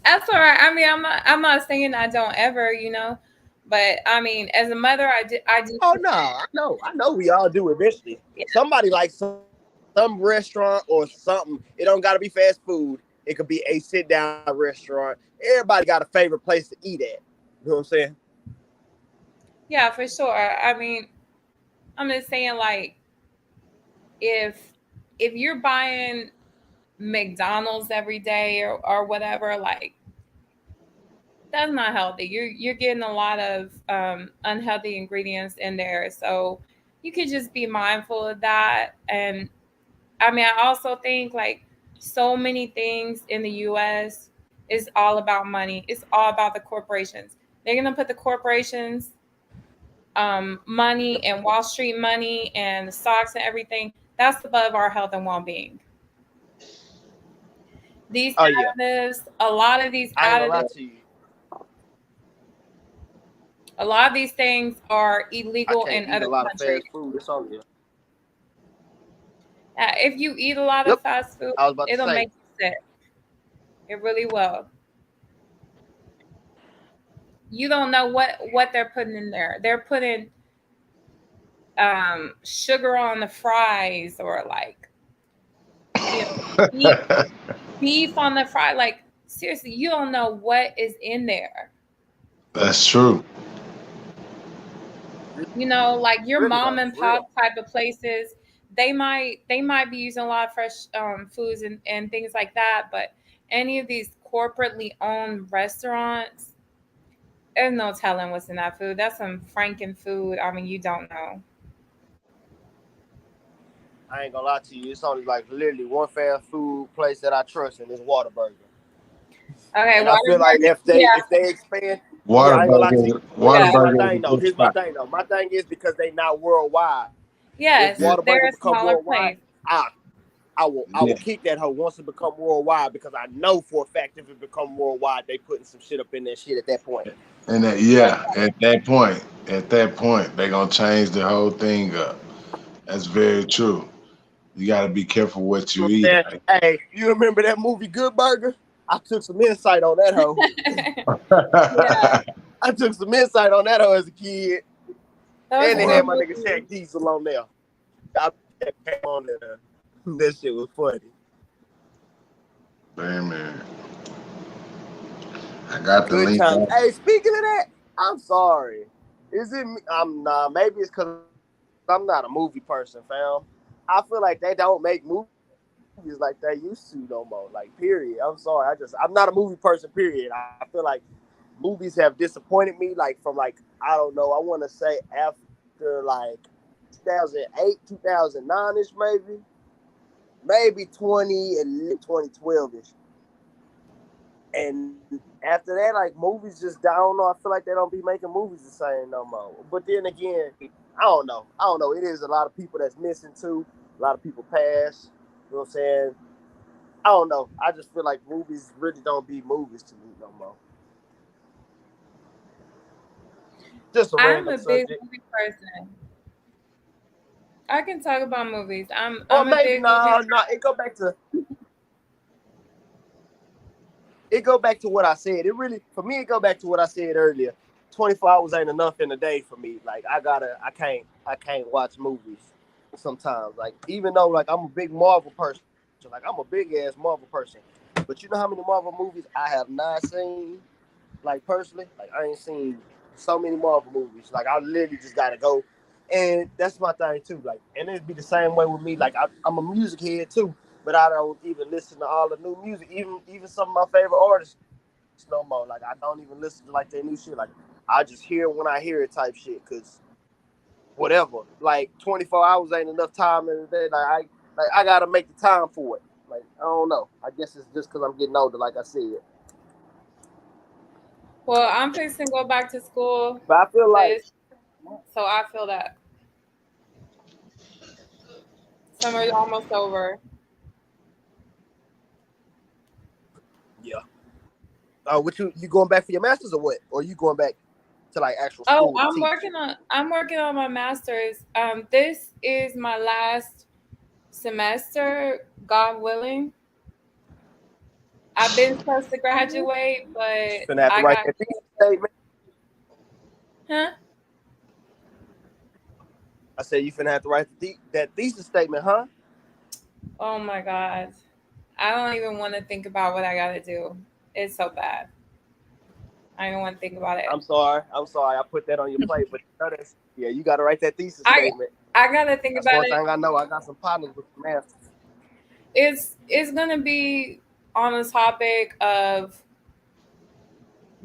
That's all right. I mean, I'm not saying I don't ever, you know, but I mean, as a mother, I do. Oh no, I know we all do eventually. Yeah. Somebody likes some restaurant or something. It don't gotta be fast food. It could be a sit down restaurant. Everybody got a favorite place to eat at. You know what I'm saying? Yeah, for sure. I mean, I'm just saying, like, if you're buying McDonald's every day or whatever, like, that's not healthy. You're getting a lot of unhealthy ingredients in there. So you could just be mindful of that. And I mean, I also think like so many things in the US is all about money. It's all about the corporations. They're gonna put the corporations money and Wall Street money and the stocks and everything. That's above our health and well-being. These additives, a lot of these additives, a lot of these things are illegal in other countries. If you eat a lot of fast food, it'll make you sick. It really will. You don't know what they're putting in there. They're putting sugar on the fries or like, you know, beef on the fry. Like, seriously, you don't know what is in there. That's true. You know, like your mom and pop type of places, they might be using a lot of fresh foods and things like that. But any of these corporately owned restaurants, there's no telling what's in that food. That's some Franken food. I mean, you don't know. I ain't gonna lie to you. It's only like literally one fast food place that I trust, and it's Whataburger. Okay, and I feel like if they expand, Whataburger. Here's my thing though. My thing is because they not worldwide. Yes, if Whataburger become worldwide, place. I will kick that hoe once it become worldwide because I know for a fact if it become worldwide, they putting some shit up in that shit at that point. And at that point, they're gonna change the whole thing up. That's very true. You gotta be careful what you eat. Hey, you remember that movie Good Burger? I took some insight on that hoe. I took some insight on that hoe as a kid. And they had my nigga Shaq Diesel on there. I came on there. That shit was funny. Man. I got the link. Hey, speaking of that, I'm sorry. Is it me? Maybe it's because I'm not a movie person, fam. I feel like they don't make movies like they used to no more. Like, period. I'm sorry. I'm not a movie person, period. I feel like movies have disappointed me, like, from, like, I don't know, I want to say after, like, 2008, 2009-ish, maybe 2012-ish. And after that, like, movies just, I don't know, I feel like they don't be making movies the same no more. But then again, I don't know. It is a lot of people that's missing, too. A lot of people pass. You know what I'm saying? I don't know. I just feel like movies really don't be movies to me no more. Just I'm a big movie person. I can talk about movies. I'm a big movie. No. It go back to what I said. For me, it go back to what I said earlier. 24 hours ain't enough in a day for me. Like, I can't watch movies sometimes. Like, even though, like, I'm a big Marvel person. Like, I'm a big ass Marvel person. But you know how many Marvel movies I have not seen? Like, personally? Like, I ain't seen so many Marvel movies. Like, I literally just gotta go And that's my thing too. Like, and it'd be the same way with me. Like, I'm a music head too, but I don't even listen to all the new music, even some of my favorite artists no more. Like, I don't even listen to like their new shit. Like, I just hear when I hear it type shit, cause whatever. Like 24 hours ain't enough time in the day. Like I gotta make the time for it. Like, I don't know. I guess it's just cause I'm getting older, like I said. Well, I'm fixing to go back to school. But I feel like, so I feel that summer's almost over. Yeah. What you going back for your masters or what? Or are you going back to like actual school? Oh, I'm working on my master's. This is my last semester, God willing. I've been supposed to graduate, but I got statement. Huh? I said you finna have to write that thesis statement, huh? Oh my God. I don't even want to think about what I gotta do. It's so bad. I don't want to think about it. I'm sorry. I put that on your plate, but yeah, you gotta write that thesis statement. I gotta think about it. One thing I know, I got some partners with the masters. It's gonna be on the topic of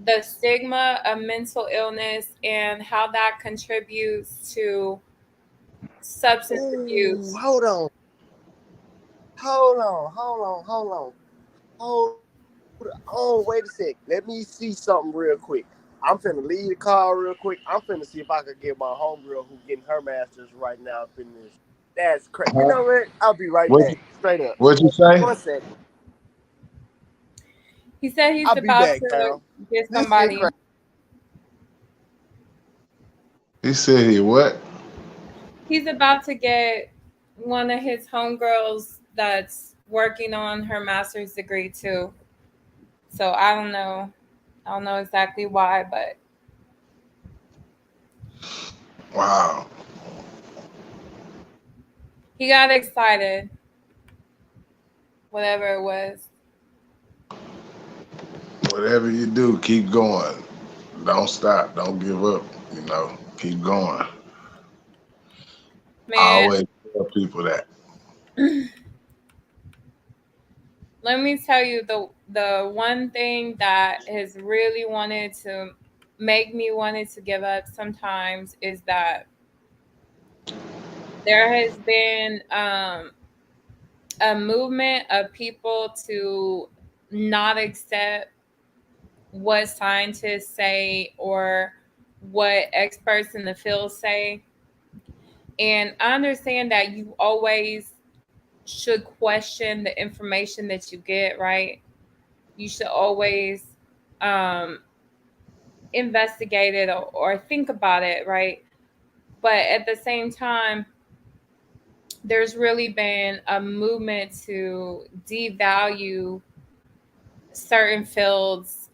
the stigma of mental illness and how that contributes to substance abuse. Hold on. Wait a sec. Let me see something real quick. I'm finna leave the car real quick. I'm finna see if I can get my homegirl who's getting her master's right now up in this. That's crazy. You know what? I'll be right back. Straight up. What'd you say? 1 second. He said he's about to get somebody. He said he what? He's about to get one of his homegirls that's working on her master's degree too. So I don't know exactly why, but wow. He got excited. Whatever it was. Whatever you do, keep going. Don't stop. Don't give up. You know, keep going. Man, I always tell people that. Let me tell you the one thing that has really wanted to make me wanted to give up sometimes is that there has been a movement of people to not accept what scientists say or what experts in the field say. And I understand that you always should question the information that you get, right? You should always investigate it or think about it, right? But at the same time, there's really been a movement to devalue certain fields,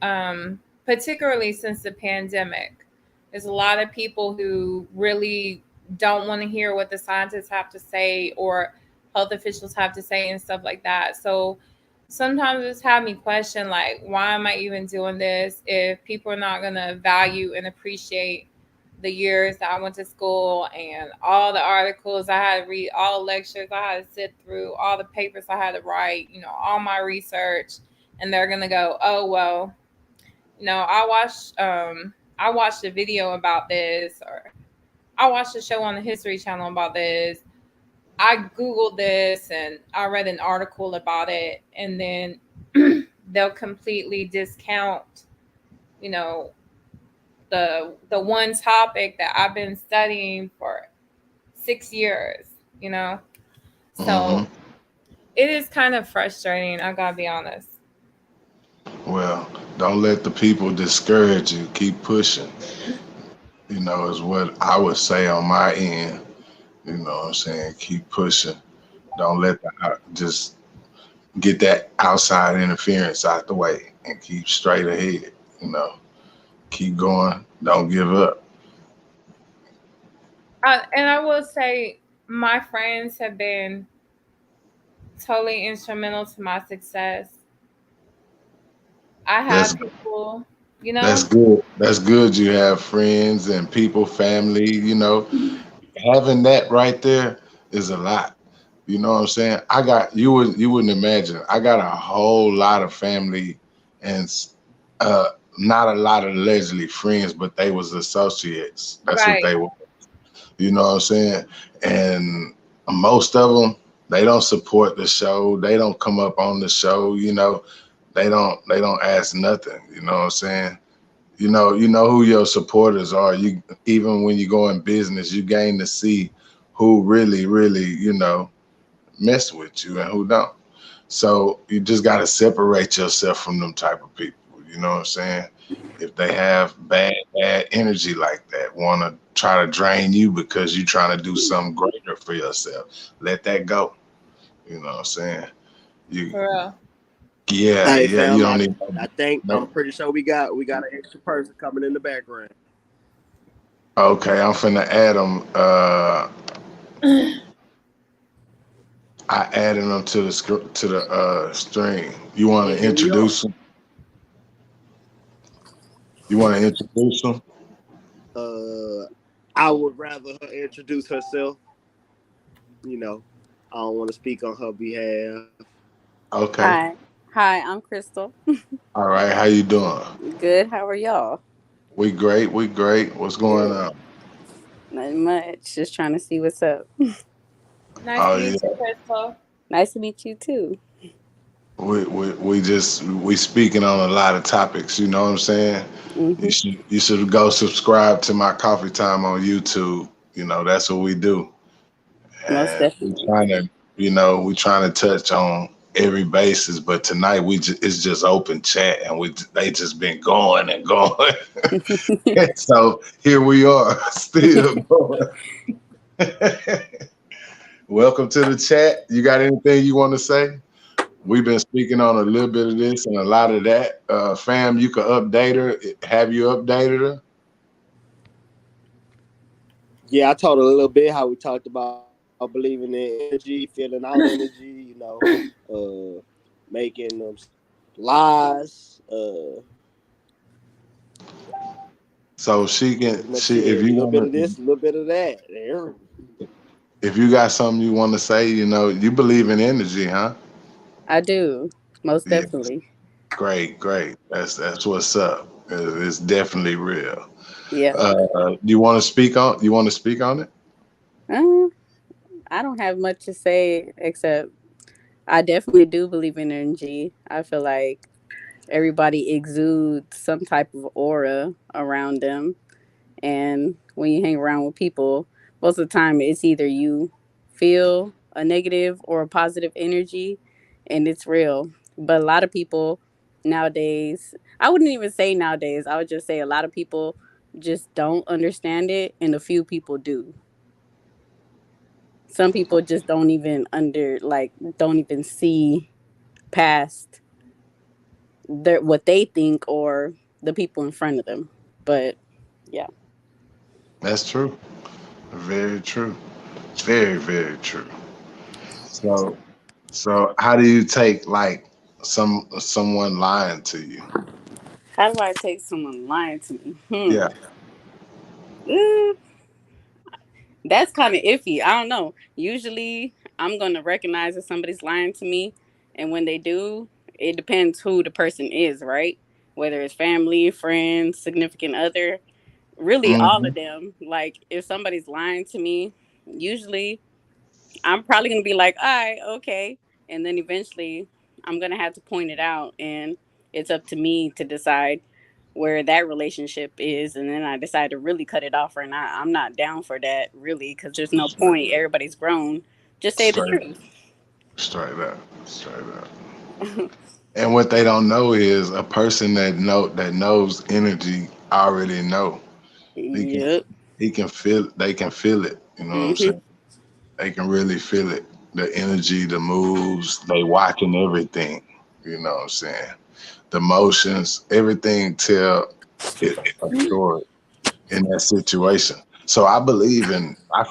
particularly since the pandemic. There's a lot of people who really don't want to hear what the scientists have to say or health officials have to say and stuff like that. So sometimes it's had me question, like, why am I even doing this if people are not going to value and appreciate the years that I went to school and all the articles I had to read, all the lectures I had to sit through, all the papers I had to write, all my research. And they're going to go, oh, well, I watched a video about this, or I watched a show on the History Channel about this. I Googled this and I read an article about it, and then they'll completely discount, the one topic that I've been studying for 6 years, So it is kind of frustrating. I gotta be honest. Well, don't let the people discourage you. Keep pushing. Is what I would say on my end. You know what I'm saying? Keep pushing. Don't let just get that outside interference out the way and keep straight ahead. Keep going. Don't give up. And I will say my friends have been totally instrumental to my success. I have people, That's good. That's good. You have friends and people, family, having that right there is a lot. You know what I'm saying? You wouldn't imagine. I got a whole lot of family and not a lot of allegedly friends, but they was associates. That's what they were. You know what I'm saying? And most of them, they don't support the show. They don't come up on the show. You know, they don't ask nothing. You know what I'm saying? You know who your supporters are. You even when you go in business, you gain to see who really, you know, mess with you and who don't. So you just got to separate yourself from them type of people. You know what I'm saying? If they have bad energy like that, want to try to drain you because you're trying to do something greater for yourself, let that go. You know what I'm saying? Hey, fam, you don't need. I think I'm pretty sure we got an extra person coming in the background. Okay, I'm finna add them. I added them to the stream. You want to introduce them? You want to introduce them? I would rather her introduce herself. You know, I don't want to speak on her behalf. Okay. Hi, I'm Crystal. All right, how you doing? Good. How are y'all? We great. What's going on? Not much. Just trying to see what's up. Nice to meet you, Crystal. Nice to meet you too. We speaking on a lot of topics. You know what I'm saying? Mm-hmm. You should go subscribe to my Coffee Time on YouTube. You know that's what we do. Most definitely. We trying to touch on every basis, but tonight it's just open chat, and they just been going and going. So here we are, still going. Welcome to the chat. You got anything you want to say? We've been speaking on a little bit of this and a lot of that. Fam, you can update her. Have you updated her? Yeah, I told her a little bit how we talked about believing in energy, feeling our energy, you know, making lies. So if you a little bit of this, a little bit of that. If you got something you want to say, you know, you believe in energy, huh? I do, most definitely. Great. That's what's up. It's definitely real. Yeah. You want to speak on it? I don't have much to say except I definitely do believe in energy. I feel like everybody exudes some type of aura around them, and when you hang around with people, most of the time it's either you feel a negative or a positive energy, and it's real. But a lot of people nowadays, I wouldn't even say nowadays, I would just say a lot of people just don't understand it, and a few people do. Some people just don't even don't even see past what they think or the people in front of them. But yeah. That's true. Very true. Very, very true. So how do you take like someone lying to you? How do I take someone lying to me? Yeah. That's kind of iffy. I don't know. Usually I'm going to recognize if somebody's lying to me. And when they do, it depends who the person is, right? Whether it's family, friends, significant other, really all of them. Like if somebody's lying to me, usually I'm probably going to be like, all right, okay. And then eventually I'm going to have to point it out. And it's up to me to decide where that relationship is. And then I decide to really cut it off or not. I'm not down for that, really, because there's no point. Everybody's grown. Just say the truth. Straight up. And what they don't know is a person that knows energy already know. Yep. They can feel it. You know what I'm saying? They can really feel it. The energy, the moves, they watching everything. You know what I'm saying? The motions, everything tell a story in that situation. So I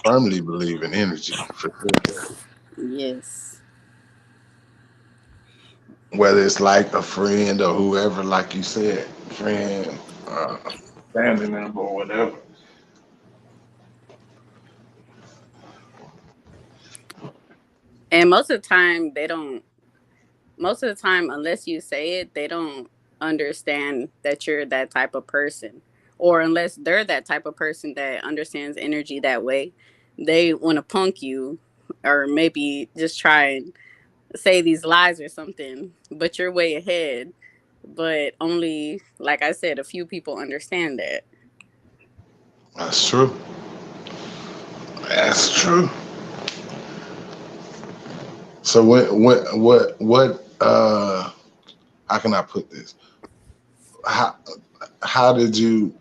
firmly believe in energy for sure. Yes. Whether it's like a friend or whoever, like you said, friend, family member or whatever. And most of the time, unless you say it, they don't understand that you're that type of person. Or unless they're that type of person that understands energy that way, they want to punk you or maybe just try and say these lies or something, but you're way ahead. But only, like I said, a few people understand that. That's true. That's true. So what how can I put this? How did you,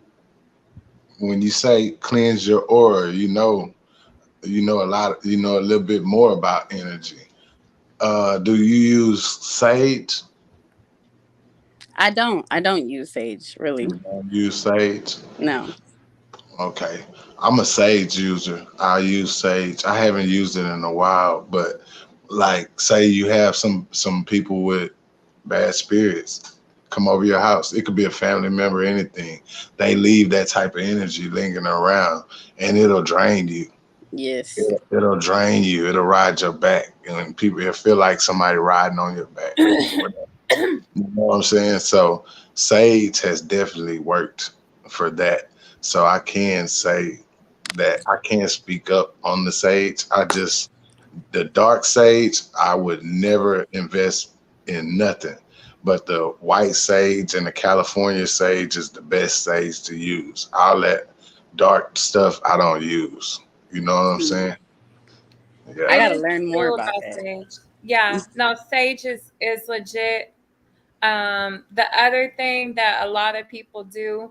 when you say cleanse your aura, you know a little bit more about energy. Do you use sage? I don't use sage, really. You don't use sage? No. Okay. I'm a sage user. I use sage. I haven't used it in a while, but like say you have some people with bad spirits come over your house. It could be a family member, anything. They leave that type of energy lingering around and it'll drain you. Yes. It'll drain you. It'll ride your back. And it'll feel like somebody riding on your back. You know what I'm saying? So sage has definitely worked for that. So I can say that I can't speak up on the sage. The dark sage, I would never invest in nothing. But the white sage and the California sage is the best sage to use. All that dark stuff I don't use. You know what I'm saying? Yeah. I gotta learn more about that. Sage. Yeah, no, sage is legit. The other thing that a lot of people do,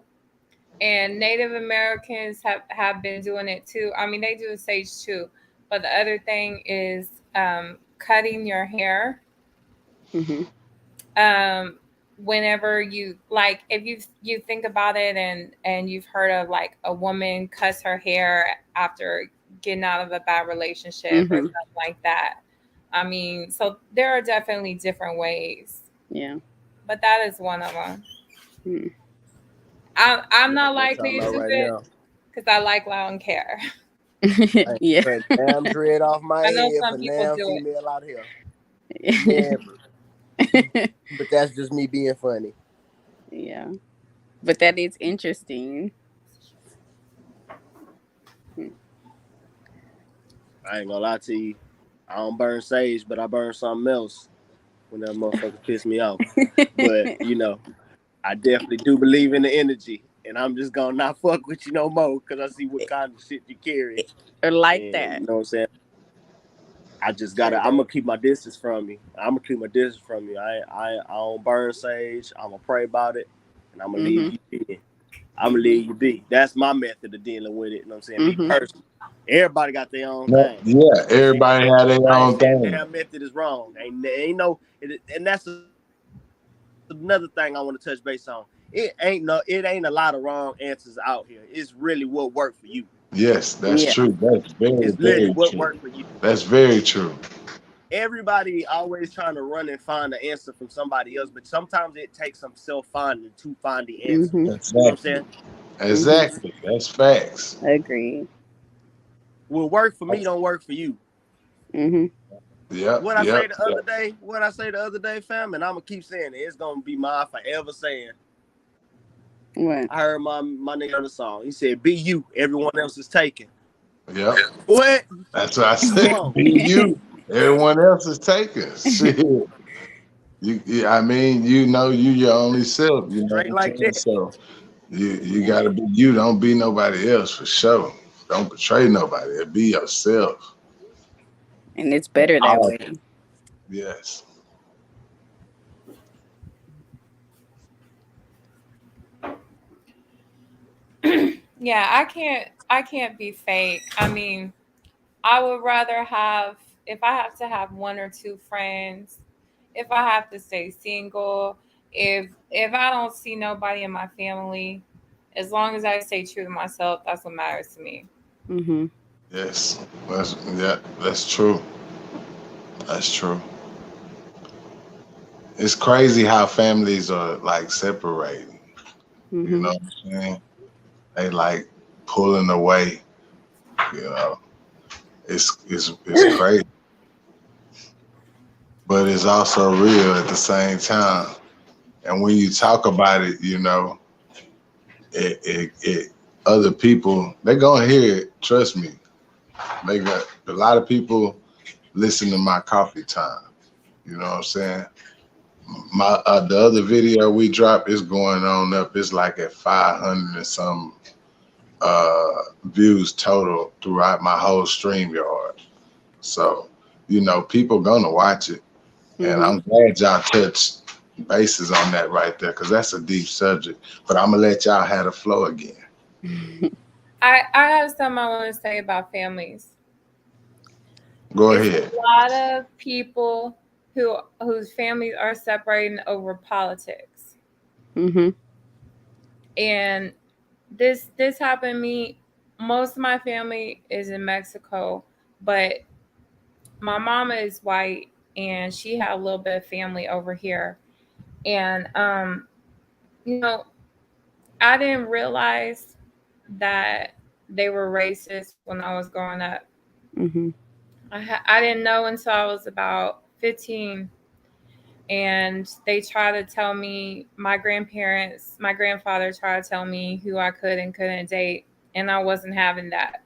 and Native Americans have been doing it too. I mean, they do the sage too. But the other thing is cutting your hair. Mm-hmm. Whenever you, like, if you think about it and you've heard of like a woman cuts her hair after getting out of a bad relationship or something like that. I mean, so there are definitely different ways. Yeah. But that is one of them. I'm not likely to do it because I like long hair. Yeah. Damn dread off my I know head some for people damn do female out here. Never. But that's just me being funny. Yeah. But that is interesting. I ain't gonna lie to you. I don't burn sage, but I burn something else when that motherfucker piss me off. But, you know, I definitely do believe in the energy. And I'm just gonna not fuck with you no more because I see what kind of shit you carry. Or like that. You know what I'm saying? I just gotta, I'm gonna keep my distance from you. I don't burn sage. I'm gonna pray about it. And I'm gonna leave you be. I'm gonna leave you be. That's my method of dealing with it. You know what I'm saying? Me personally. Everybody got their own thing. Yeah, everybody had their own thing. Their method is wrong. Ain't no, and that's another thing I want to touch base on. It ain't a lot of wrong answers out here. It's really what worked for you. Yes, that's true. That's very what true. Worked for you. That's very true. Everybody always trying to run and find the answer from somebody else, but sometimes it takes some self-finding to find the answer. Exactly. You know what I'm saying? Exactly. That's facts. Agreed. What work for me don't work for you. Yeah. What I say the other day, fam, and I'm gonna keep saying it. It's gonna be my forever saying. What? I heard my nigga on the song. He said, "Be you. Everyone else is taken." Yep. What? That's what I said. Be you. Everyone else is taken. Shit. I mean, you know, you your only self. You know Straight like that. So you gotta be you. Don't be nobody else for sure. Don't betray nobody. Be yourself. And it's better that way. Yes. Yeah, I can't be fake. I mean, I would rather have, if I have to have one or two friends, if I have to stay single, if I don't see nobody in my family, as long as I stay true to myself, that's what matters to me. Yes. That's true. That's true. It's crazy how families are like separating. You know what I'm saying? They like pulling away. You know, it's crazy. but it's also real at the same time. And when you talk about it, you know, it other people, they gonna hear it. Trust me. They got a lot of people listen to my coffee time. You know what I'm saying? My the other video we dropped is going on up. It's like at 500 and some views total throughout my whole StreamYard. So, you know, people gonna watch it. And I'm glad y'all touched bases on that right there, because that's a deep subject. But I'm gonna let y'all have the flow again. I have something I want to say about families. Go It's ahead. a lot of people whose families are separating over politics. And this happened to me. Most of my family is in Mexico, but my mama is white and she had a little bit of family over here. And you know, I didn't realize that they were racist when I was growing up. I didn't know until I was about 15. And they tried to tell me, my grandfather tried to tell me who I could and couldn't date. And I wasn't having that.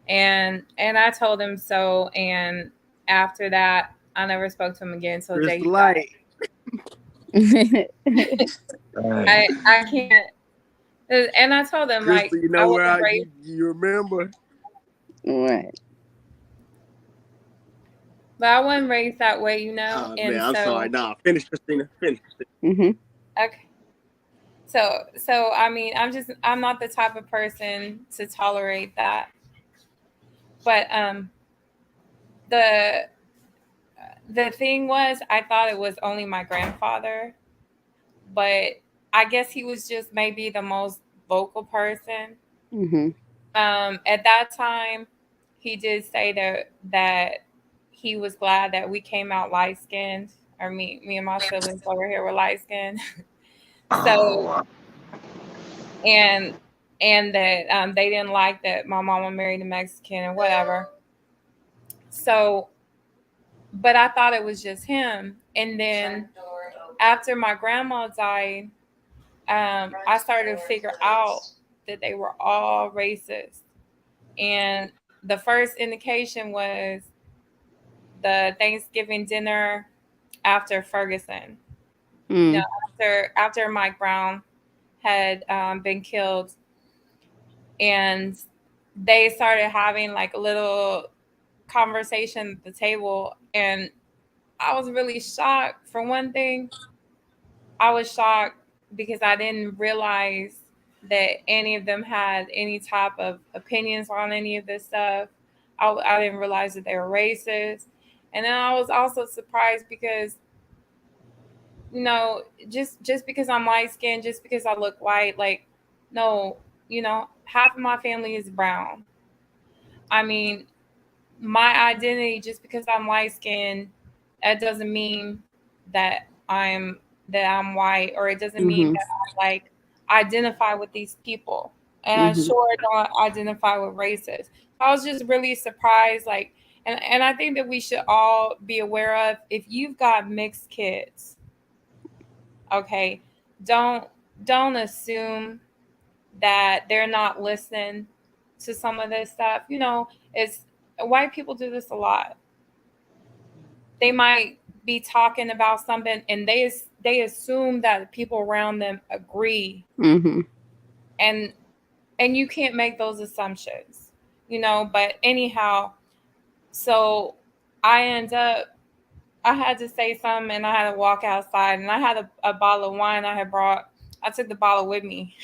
And I told him so. And after that, I never spoke to him again until the day he died. I can't. And I told them, Crystal, like, you know where you remember? What? But I wasn't raised that way, you know. Oh, and man, I'm sorry. Nah, finish, Christina. Finish. Okay. So I mean, I'm not the type of person to tolerate that. But the thing was, I thought it was only my grandfather, but I guess he was just maybe the most vocal person. At that time, he did say that he was glad that we came out light skinned, or me and my siblings over here were light skinned. So, and that they didn't like that my mama married a Mexican or whatever. So, but I thought it was just him. And then after my grandma died, I started to figure out that they were all racist. And the first indication was the Thanksgiving dinner after Ferguson. You know, after Mike Brown had been killed, and they started having like a little conversation at the table, and I was really shocked. For one thing, I was shocked because I didn't realize that any of them had any type of opinions on any of this stuff. I didn't realize that they were racist. And then I was also surprised because, you know, just because I'm light skinned, just because I look white, like, no, you know, half of my family is brown. I mean, my identity, just because I'm light skinned, that doesn't mean that I'm white, or it doesn't mean that I like identify with these people. And I sure don't identify with racists. I was just really surprised, like, and I think that we should all be aware of, if you've got mixed kids, okay, don't assume that they're not listening to some of this stuff. You know, it's white people do this a lot. They might be talking about something and they assume that people around them agree. And you can't make those assumptions, you know. But anyhow, so I had to say something, and I had to walk outside, and I had a bottle of wine I had brought. I took the bottle with me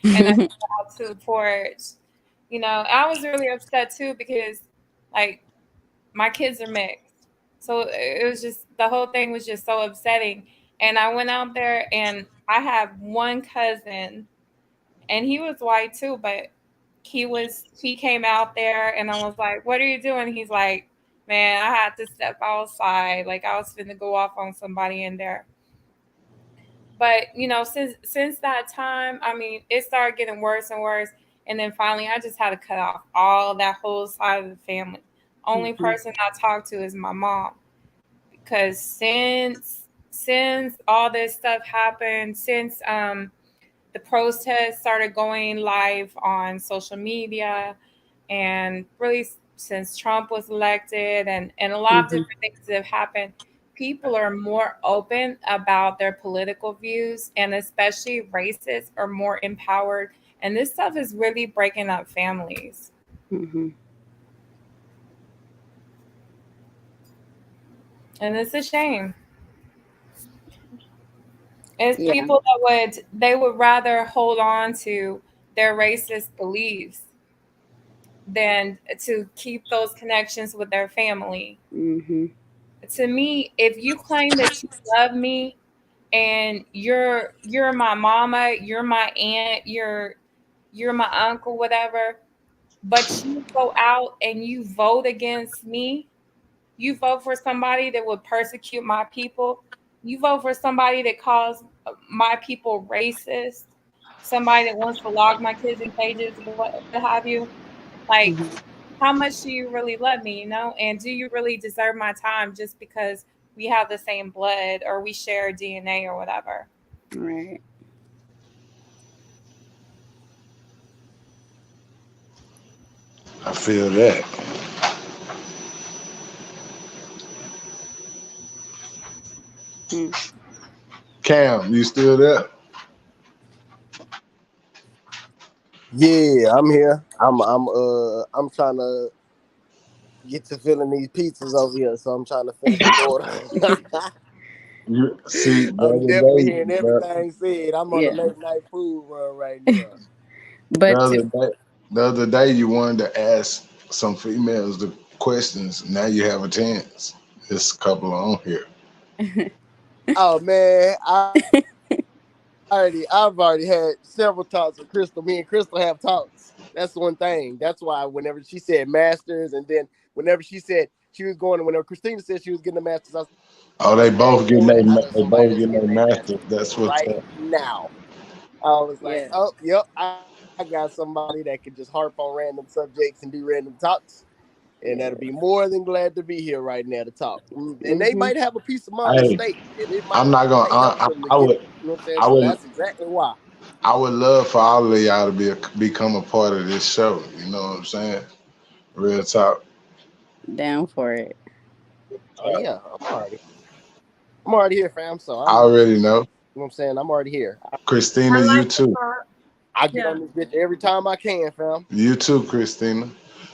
and I took it out to the porch. You know, I was really upset too, because like my kids are mixed. So it was just, the whole thing was just so upsetting. And I went out there, and I have one cousin, and he was white too, but he came out there, and I was like, "What are you doing?" He's like, "Man, I had to step outside. Like, I was finna go off on somebody in there." But, you know, since that time, I mean, it started getting worse and worse. And then finally, I just had to cut off all that whole side of the family. Only person I talk to is my mom, because since all this stuff happened, since the protests started going live on social media, and really since Trump was elected, and a lot of different things that have happened, people are more open about their political views, and especially racists are more empowered. And this stuff is really breaking up families. Mm-hmm. And it's a shame. It's people that would rather hold on to their racist beliefs than to keep those connections with their family. Mm-hmm. To me, if you claim that you love me and you're my mama, you're my aunt, you're my uncle, whatever, but you go out and you vote against me, you vote for somebody that would persecute my people, you vote for somebody that calls my people racist, somebody that wants to log my kids in cages, what have you, like, how much do you really love me, and do you really deserve my time just because we have the same blood or we share DNA or whatever? Right. I feel that. Cam, you still there? Yeah, I'm here. I'm trying to get to filling these pizzas over here, so I'm trying to finish the order. You see, I'm definitely hearing everything said. I'm on a late night food run right now. But the other day you wanted to ask some females the questions. Now you have a chance. There's a couple on here. Oh man, I've already had several talks with Crystal. Me and Crystal have talks. That's one thing. That's why whenever she said masters, and then whenever she said she was going, whenever Christina said she was getting a master's, I was they both getting their master's. That's what's right now. I was like, oh, yep, I got somebody that can just harp on random subjects and do random talks. And that'll be more than glad to be here right now to talk. And they might have a piece of my estate. And it might I'm not gonna. I would. You know what I'm saying? So that's exactly why. I would love for all of y'all to become a part of this show. You know what I'm saying? Real talk. Down for it. Oh yeah, I'm already here, fam. So I already know. You know what I'm saying? I'm already here. Christina, you too. I get on this bitch every time I can, fam. You too, Christina.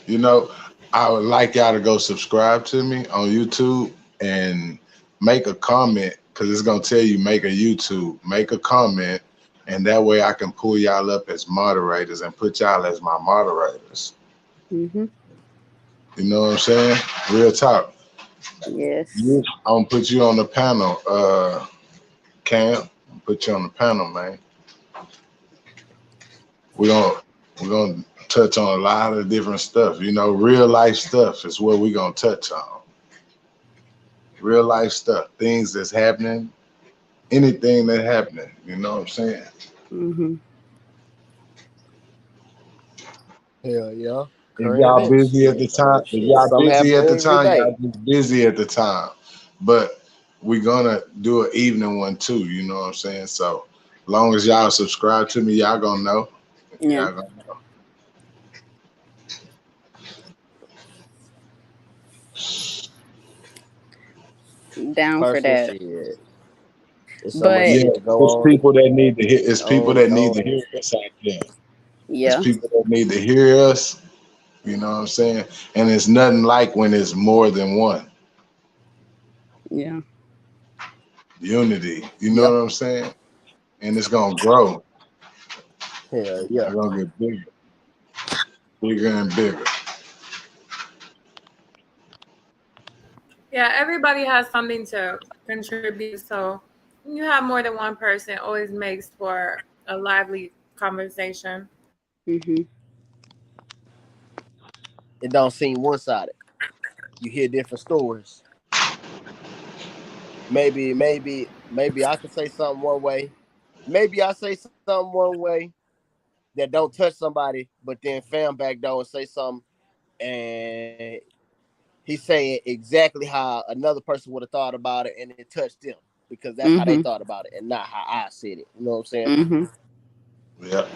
You know, I would like y'all to go subscribe to me on YouTube and make a comment, because it's gonna tell you make a YouTube, make a comment, and that way I can pull y'all up as moderators and put y'all as my moderators. Mm-hmm. You know what I'm saying? Real talk. Yes. I'm gonna put you on the panel, Cam. Put you on the panel, man. We're gonna touch on a lot of different stuff. You know, real life stuff is what we're gonna touch on. Real life stuff, things that's happening, anything that's happening. You know what I'm saying? Mm-hmm. Hell yeah. If y'all busy at the time, y'all just busy at the time. But we're gonna do an evening one too, you know what I'm saying? So long as y'all subscribe to me, y'all gonna know. Yeah. Y'all gonna know. Down for that. But yeah, it's people that need to hear. It's people that need to hear us out there. Yeah. It's people that need to hear us. You know what I'm saying? And it's nothing like when it's more than one. Yeah. Unity. You know what I'm saying? And it's gonna grow. Hell yeah. It's gonna get bigger. Bigger and bigger. Yeah, everybody has something to contribute. So when you have more than one person, it always makes for a lively conversation. Mm-hmm. It don't seem one-sided. You hear different stories. Maybe I can say something one way. Maybe I say something one way that don't touch somebody, but then fam back door and say something, and He's saying exactly how another person would have thought about it, and it touched them because that's how they thought about it, and not how I said it. You know what I'm saying? Yeah.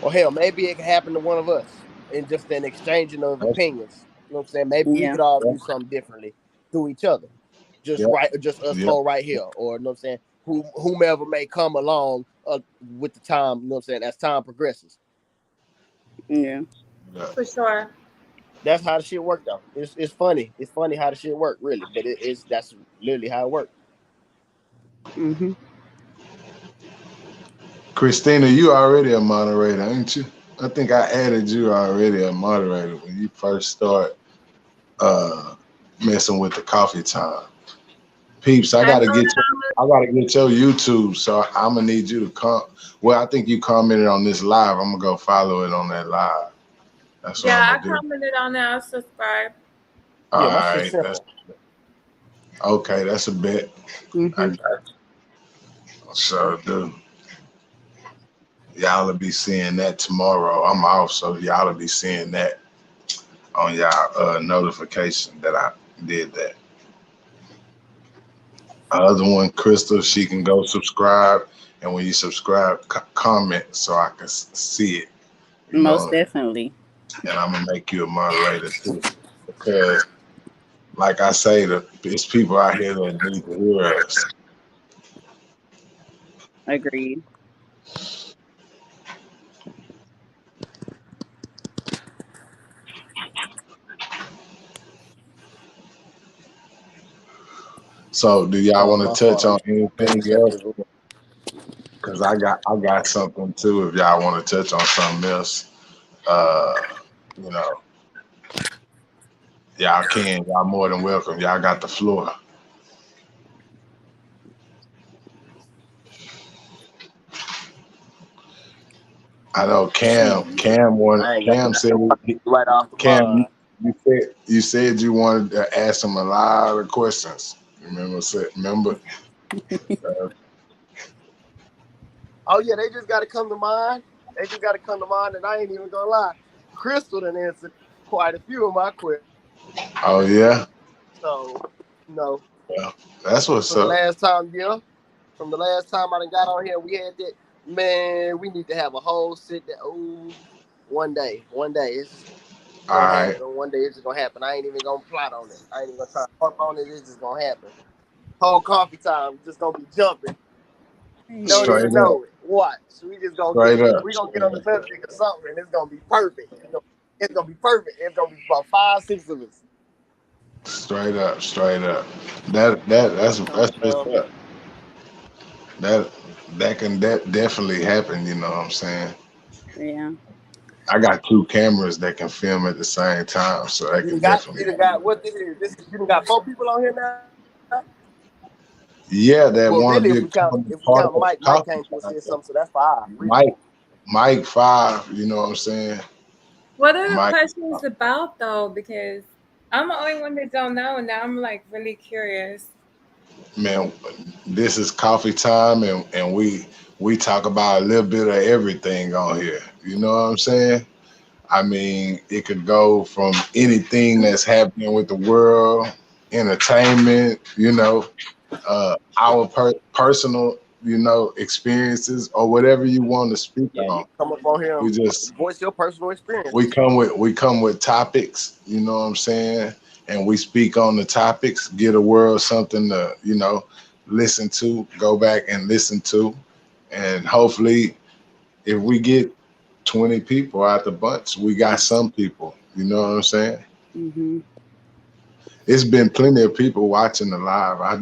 Or hell, maybe it could happen to one of us in just an exchanging of opinions. You know what I'm saying? Maybe we could all do something differently through each other. Just us four right here, or you know what I'm saying? Whomever may come along with the time, you know what I'm saying, as time progresses. Yeah. For sure. That's how the shit worked though. It's funny. It's funny how the shit worked, really. But that's literally how it worked. Christina, you already a moderator, ain't you? I think I added you already a moderator when you first start messing with the coffee time. Peeps, I gotta get your YouTube, so I'm gonna need you to come. Well, I think you commented on this live. I'm gonna go follow it on that live. That's what I'm gonna do. Commented on that. I'll subscribe. All right, okay. That's a bet. I got you. Sure do. Y'all will be seeing that tomorrow. I'm off, so y'all will be seeing that on y'all notification that I did that. Other one, Crystal, she can go subscribe, and when you subscribe, comment so I can see it. Most definitely. And I'm gonna make you a moderator too, because, like I say, there's people out here that need to hear us. Agreed. So, do y'all want to touch on anything else? Because I got something too. If y'all want to touch on something else, you know, y'all can. Y'all more than welcome. Y'all got the floor. I know Cam said right off the Cam, you said you wanted to ask him a lot of questions. Remember? Oh yeah, they just gotta come to mind. And I ain't even gonna lie. Crystal done answered quite a few of my questions. Oh yeah. So, no. Yeah, that's what's up. From the last time I done got on here, we had that. Man, we need to have a whole sit down. Oh, one day. It's all right. One day it's just gonna happen. I ain't even gonna plot on it. I ain't even gonna try to talk on it. It's just gonna happen. Whole coffee time just gonna be jumping. Don't even know it. Watch. We just gonna get on the subject or something, and it's gonna be perfect. It's gonna be perfect. It's gonna be about 5-6 of us. Straight up. That's what's up. That can definitely happen. You know what I'm saying? Yeah. I got 2 cameras that can film at the same time, so that can definitely. You got what this is? You got 4 people on here now. Yeah, that want to be. If we count Mike came to say something, so that's 5. Mike 5. You know what I'm saying? What are the questions about though? Because I'm the only one that don't know, and now I'm like really curious. Man, this is coffee time, and we talk about a little bit of everything on here. You know what I'm saying? I mean, it could go from anything that's happening with the world, entertainment, you know, our personal, you know, experiences, or whatever you want to speak on. Come up on here. We just voice your personal experience. We come with topics, you know what I'm saying? And we speak on the topics, get a world something to, you know, listen to, go back and listen to. And hopefully, if we get 20 people out the bunch, we got some people, you know what I'm saying? It's been plenty of people watching the live. I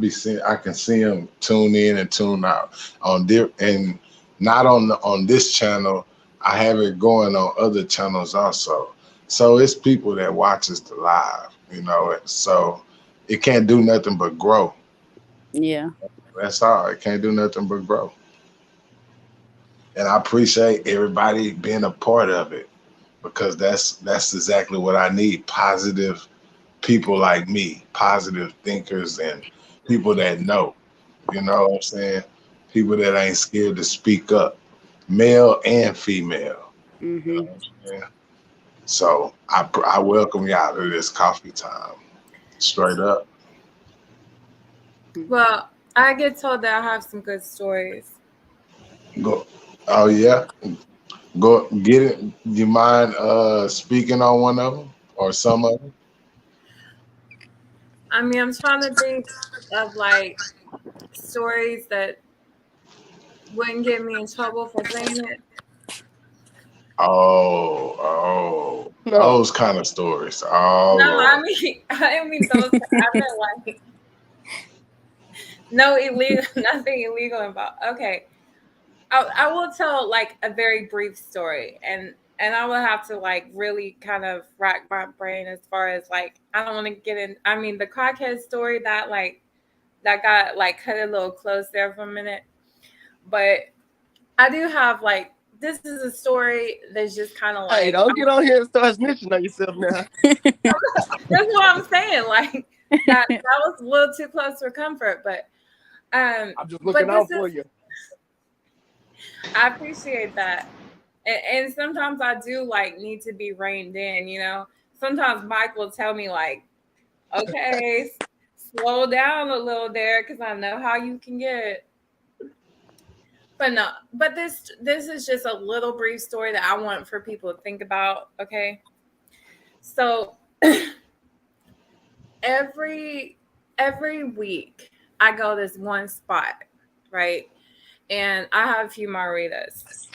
can see them tune in and tune out and not on this channel. I have it going on other channels also. So it's people that watches the live, you know. So it can't do nothing but grow. Yeah. That's all. It can't do nothing but grow. And I appreciate everybody being a part of it, because that's exactly what I need. Positive people like me, positive thinkers, and people that know, you know what I'm saying? People that ain't scared to speak up, male and female. You know what I'm saying? So I welcome y'all to this coffee time. Straight up. Well, I get told that I have some good stories. Go. Oh yeah. Go get it. Do you mind speaking on one of them or some of them? I mean, I'm trying to think of like stories that wouldn't get me in trouble for saying it. Oh, those kind of stories. Oh, No, Lord. I didn't mean those. I meant like no illegal, nothing illegal about. Okay, I will tell like a very brief story, and I will have to like really kind of rack my brain as far as like I don't want to get in. I mean, the crackhead story that got like cut a little close there for a minute, but I do have like this is a story that's just kind of like. Hey, don't get on here and start snitching on yourself now. That's what I'm saying. Like that was a little too close for comfort, but I'm just looking out for you. I appreciate that. And sometimes I do like need to be reined in, you know. Sometimes Mike will tell me like, okay, slow down a little there because I know how you can get. But no, but this is just a little brief story that I want for people to think about. Okay. So every week I go this one spot, right? And I have a few margaritas.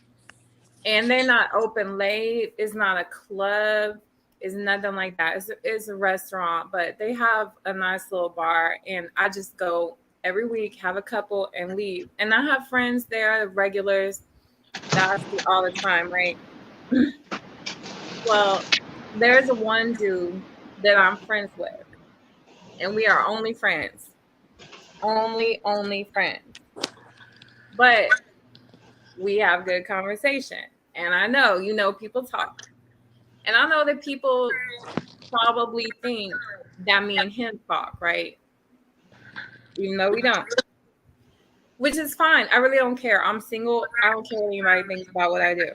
And they're not open late. It's not a club. It's nothing like that. It's a restaurant, but they have a nice little bar. And I just go every week, have a couple, and leave. And I have friends there, the regulars that I see all the time, right? Well, there's one dude that I'm friends with. And we are only friends. Only friends. But we have good conversation. And I know, people talk. And I know that people probably think that me and him talk, right? Even though we don't. Which is fine. I really don't care. I'm single. I don't care what anybody thinks about what I do.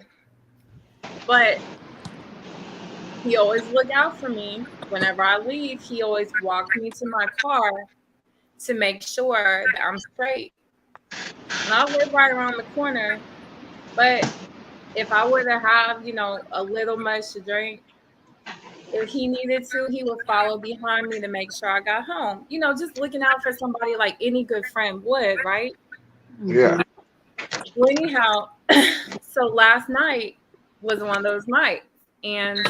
But he always look out for me. Whenever I leave, he always walks me to my car to make sure that I'm straight. And I live right around the corner. But if I were to have, a little much to drink, if he needed to, he would follow behind me to make sure I got home. Just looking out for somebody like any good friend would, right? Yeah. Well, anyhow, so last night was one of those nights. And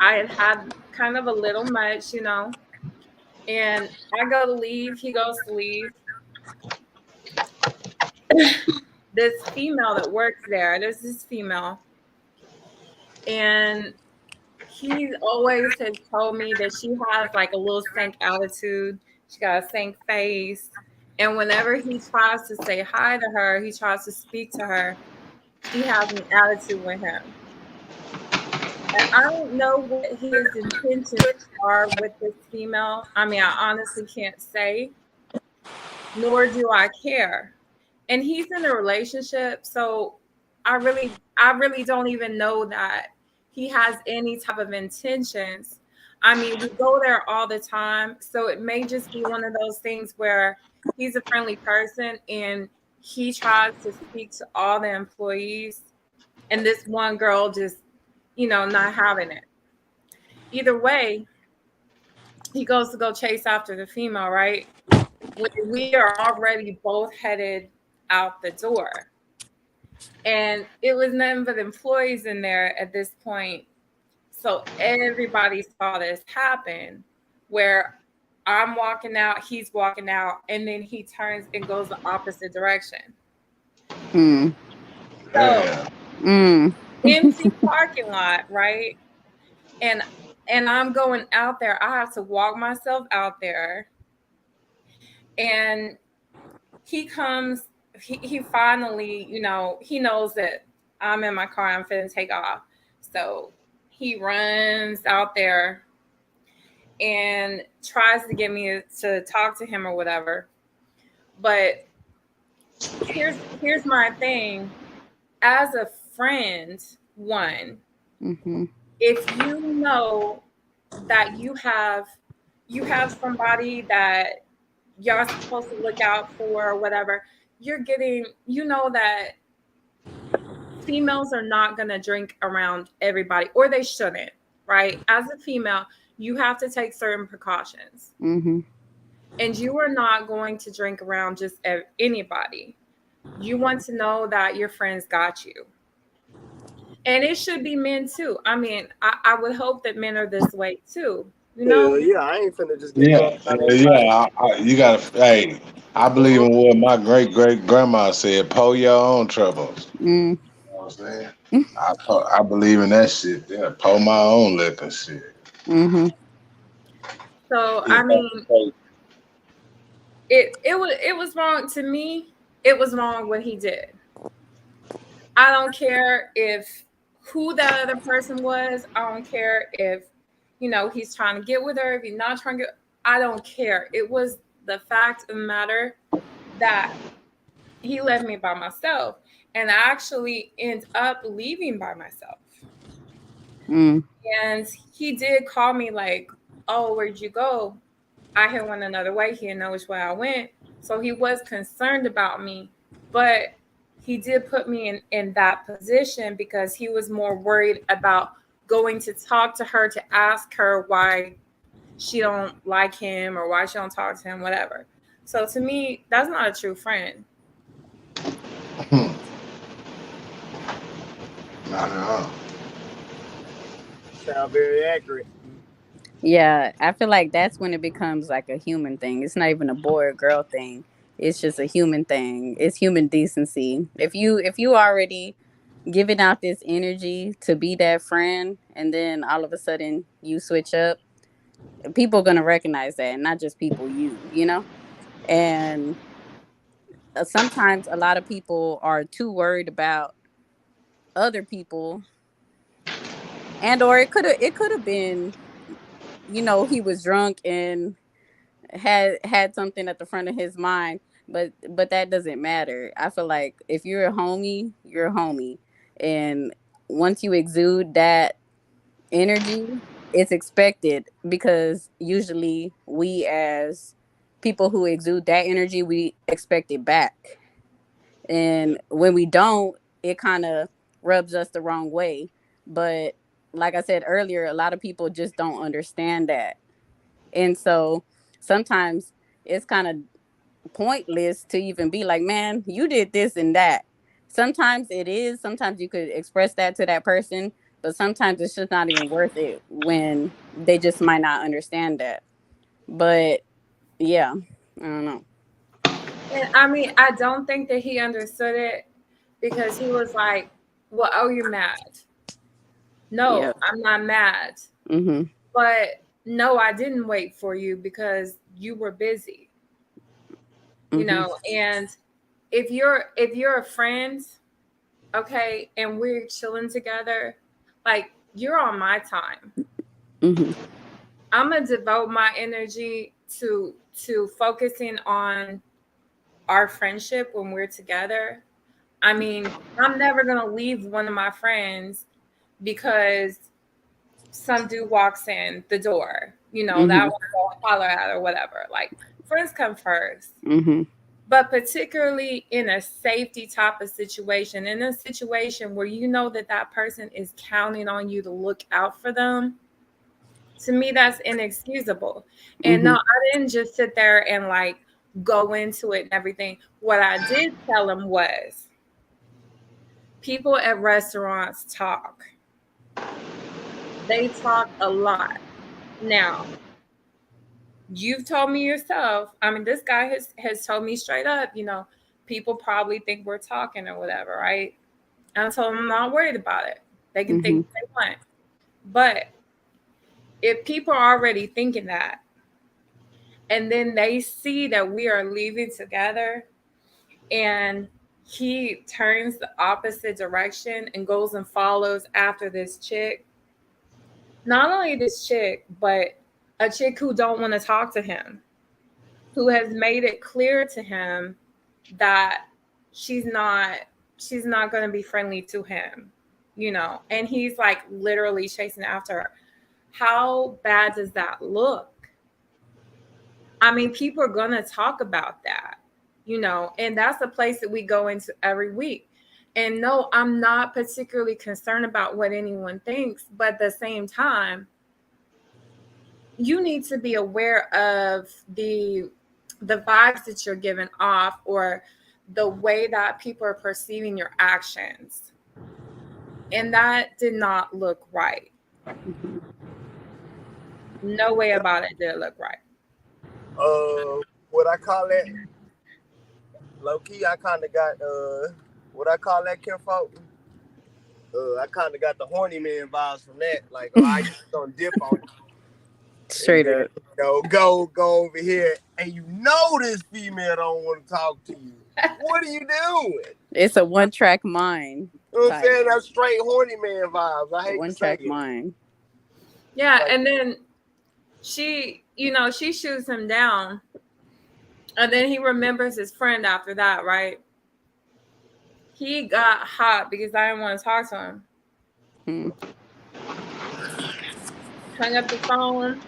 I had kind of a little much, and I go to leave. He goes to leave. This female that works there's this female, and he always has told me that she has like a little stank attitude. She got a stank face, and whenever he tries to say hi to her, he tries to speak to her, she has an attitude with him. And I don't know what his intentions are with this female. I mean, I honestly can't say, nor do I care. And he's in a relationship, so I really don't even know that he has any type of intentions. I mean, we go there all the time, so it may just be one of those things where he's a friendly person and he tries to speak to all the employees, and this one girl just, not having it. Either way, he goes to go chase after the female, right? When we are already both headed out the door. And it was nothing but employees in there at this point. So everybody saw this happen where I'm walking out, he's walking out, and then he turns and goes the opposite direction. So empty parking lot, right? And I'm going out there. I have to walk myself out there. And he comes, he finally, he knows that I'm in my car, I'm finna take off. So he runs out there and tries to get me to talk to him or whatever. But here's my thing. As a friend, one, if you know that you have somebody that y'all supposed to look out for or whatever, you're getting, you know that females are not going to drink around everybody, or they shouldn't, right? As a female, you have to take certain precautions. Mm-hmm. And you are not going to drink around just anybody. You want to know that your friends got you. And it should be men too. I mean, I would hope that men are this way too. You know? Yeah, I ain't finna just get You gotta. Hey, I believe in what my great grandma said: "Pull your own troubles." Mm. You know what I'm saying? I believe in that shit. Yeah, pull my own liquor shit. Mm-hmm. So I mean, it was wrong to me. It was wrong what he did. I don't care if who that other person was. I don't care if, you know, he's trying to get with her, if he's not trying to get, I don't care. It was the fact of the matter that he left me by myself, and I actually end up leaving by myself. Mm. And he did call me like, "Oh, where'd you go?" I had went another way. He didn't know which way I went. So he was concerned about me, but he did put me in that position because he was more worried about going to talk to her to ask her why she don't like him or why she don't talk to him, whatever. So to me, that's not a true friend. Not at all. Sound very accurate. Yeah, I feel like that's when it becomes like a human thing. It's not even a boy or girl thing. It's just a human thing. It's human decency. If you already giving out this energy to be that friend, and then all of a sudden you switch up, people are gonna recognize that, and not just people, you know. And sometimes a lot of people are too worried about other people, and or it could have been, you know, he was drunk and had something at the front of his mind, but that doesn't matter. I feel like if you're a homie, you're a homie, and once you exude that energy, it's expected, because usually we as people who exude that energy, we expect it back, and when we don't, it kind of rubs us the wrong way. But like I said earlier, a lot of people just don't understand that, and so sometimes it's kind of pointless to even be like, man, you did this and that. Sometimes it is. Sometimes you could express that to that person, but sometimes it's just not even worth it when they just might not understand that. But yeah, I don't know. And I mean, I don't think that he understood it because he was like, "Well, oh, you're mad." No, yep. I'm not mad. Mm-hmm. But no, I didn't wait for you because you were busy. Mm-hmm. You know, and if you're a friend, okay, and we're chilling together, like, you're on my time. Mm-hmm. I'm gonna devote my energy to focusing on our friendship when we're together. I mean, I'm never gonna leave one of my friends because some dude walks in the door, you know, mm-hmm. that I want to go holler at or whatever. Like, friends come first. Mm-hmm. But particularly in a safety type of situation, in a situation where you know that that person is counting on you to look out for them, to me, that's inexcusable. And mm-hmm. no, I didn't just sit there and like go into it and everything. What I did tell him was, people at restaurants talk. They talk a lot. Now, you've told me yourself, I mean, this guy has told me straight up, you know, people probably think we're talking or whatever, right? And I told him I'm not worried about it. They can mm-hmm. think what they want. But if people are already thinking that, and then they see that we are leaving together, and he turns the opposite direction and goes and follows after this chick, not only this chick, but a chick who don't want to talk to him, who has made it clear to him that she's not going to be friendly to him, you know, and he's like literally chasing after her. How bad does that look? I mean, people are going to talk about that, you know, and that's a place that we go into every week. And no, I'm not particularly concerned about what anyone thinks, but at the same time, you need to be aware of the vibes that you're giving off, or the way that people are perceiving your actions. And that did not look right. No way about it did it look right. What I call that? Low key, I kind of got what I call that, Kim folk? I kind of got the horny man vibes from that. Like, I used to dip on it. Straight up. Go over here, and you know this female don't want to talk to you. What are you doing? It's a one-track mind. You know what I'm saying? That's straight horny man vibes. I hate one-track mind. Yeah, like, and then she, you know, she shoots him down, and then he remembers his friend after that, right? He got hot because I didn't want to talk to him. Hung up the phone.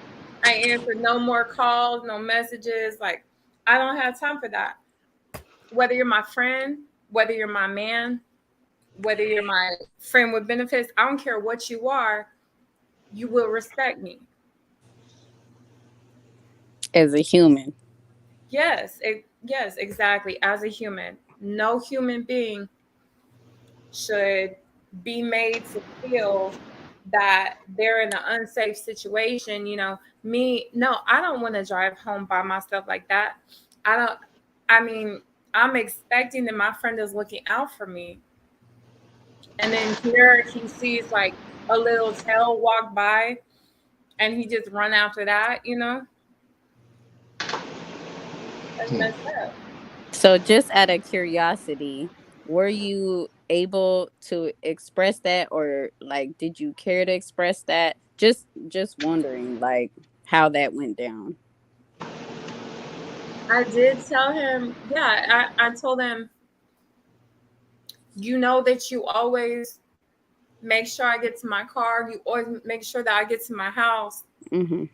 I answered no more calls, no messages. Like, I don't have time for that. Whether you're my friend, whether you're my man, whether you're my friend with benefits, I don't care what you are, you will respect me. As a human. Yes, yes, exactly. As a human. No human being should be made to feel that they're in an unsafe situation. You know, I don't want to drive home by myself like that. I'm expecting that my friend is looking out for me. And then here he sees like a little tail walk by and he just run after that, you know? That's messed up. So just out of curiosity, were you able to express that, or like did you care to express that? Just wondering like how that went down. I did tell him, yeah, I told him, you know that you always make sure I get to my car. You always make sure that I get to my house. Mm-hmm.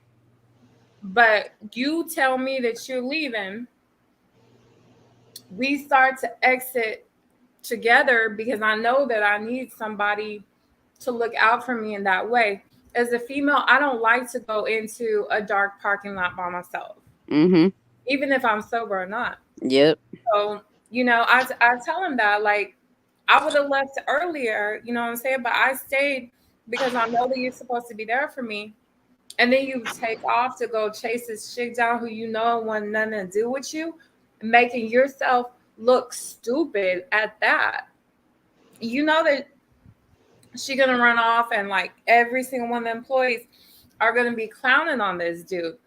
But you tell me that you're leaving. We start to exit together because I know that I need somebody to look out for me in that way. As a female, I don't like to go into a dark parking lot by myself. Mm-hmm. Even if I'm sober or not. Yep. So, you know, I tell him that, like, I would have left earlier, you know what I'm saying? But I stayed because I know that you're supposed to be there for me. And then you take off to go chase this chick down who you know want nothing to do with you, making yourself look stupid at that. You know that she's going to run off and like every single one of the employees are going to be clowning on this dude.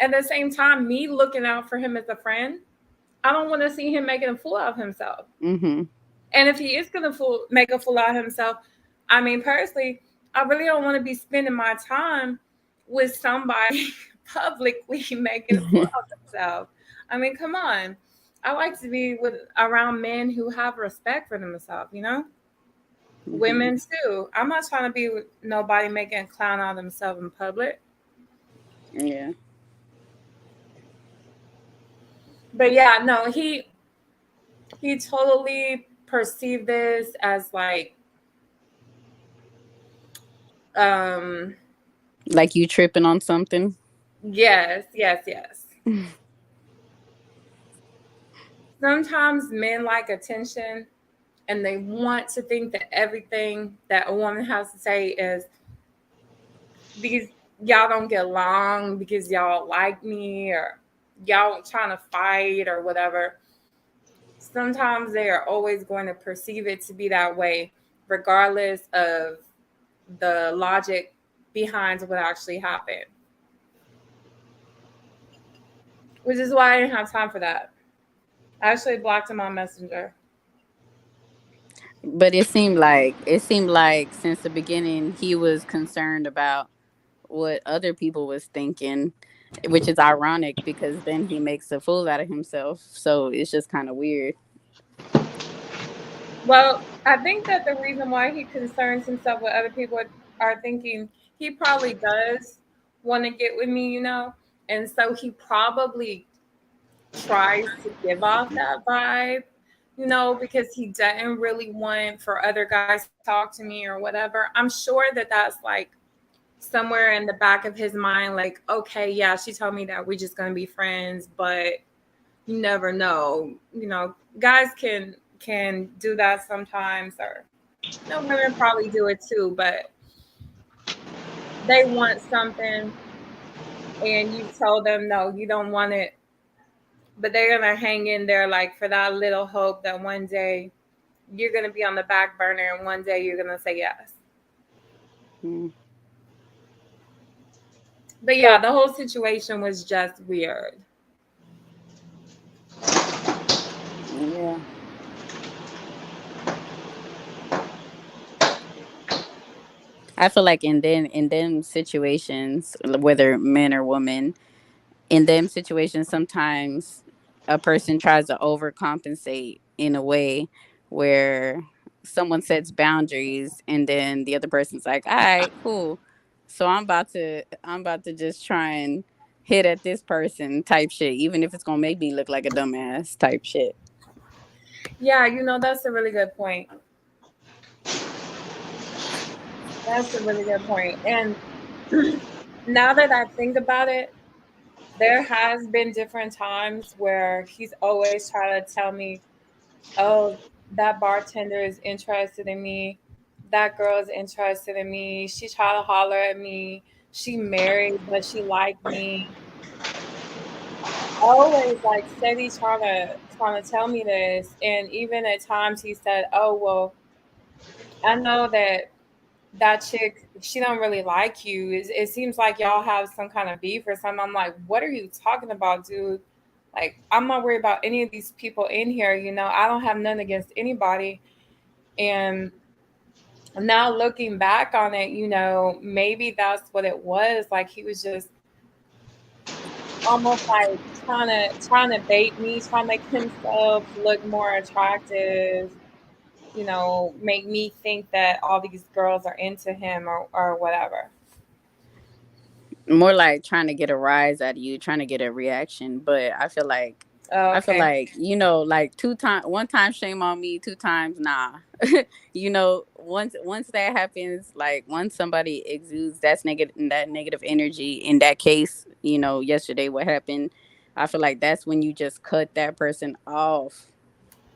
At the same time, me looking out for him as a friend, I don't want to see him making a fool out of himself. Mm-hmm. And if he is going to make a fool out of himself, I mean, personally, I really don't want to be spending my time with somebody publicly making a fool out of themselves. I mean, come on. I like to be around men who have respect for themselves, you know? Mm-hmm. Women too. I'm not trying to be with nobody making a clown out of themselves in public. Yeah. But yeah, no, he totally perceived this as like you tripping on something. Yes. Sometimes men like attention and they want to think that everything that a woman has to say is because y'all don't get along, because y'all like me, or y'all trying to fight or whatever. Sometimes they are always going to perceive it to be that way, regardless of the logic behind what actually happened. Which is why I didn't have time for that. I actually blocked him on Messenger. But it seemed like since the beginning he was concerned about what other people was thinking, which is ironic because then he makes a fool out of himself. So it's just kind of weird. Well, I think that the reason why he concerns himself with other people are thinking, he probably does want to get with me, you know, And so he probably tries to give off that vibe, you know, because he doesn't really want for other guys to talk to me or whatever. I'm sure that that's like somewhere in the back of his mind, like, okay, yeah, she told me that we're just gonna be friends, but you never know. You know, guys can do that sometimes, or no, women probably do it too, but they want something and you told them no, you don't want it. But they're gonna hang in there like for that little hope that one day you're gonna be on the back burner and one day you're gonna say yes. Mm. But yeah, the whole situation was just weird. Yeah. I feel like in them situations, whether men or women, in them situations, sometimes a person tries to overcompensate in a way where someone sets boundaries and then the other person's like, all right, cool. So I'm about to just try and hit at this person type shit, even if it's gonna make me look like a dumbass type shit. Yeah, you know, that's a really good point. That's a really good point. And now that I think about it, there has been different times where he's always trying to tell me, oh, that bartender is interested in me. That girl is interested in me. She tried to holler at me. She married, but she liked me. Always like steady trying to tell me this. And even at times he said, oh, well, I know that chick, she don't really like you. It seems like y'all have some kind of beef or something. I'm like, what are you talking about, dude? Like, I'm not worried about any of these people in here. You know, I don't have none against anybody. And now looking back on it, you know, maybe that's what it was. Like he was just almost like trying to bait me, trying to make himself look more attractive, you know, make me think that all these girls are into him or whatever. More like trying to get a rise out of you, trying to get a reaction. But I feel like Oh, okay. like one time shame on me, two times nah. Once that happens, like once somebody exudes that negative energy, in that case, yesterday what happened, I feel like that's when you just cut that person off.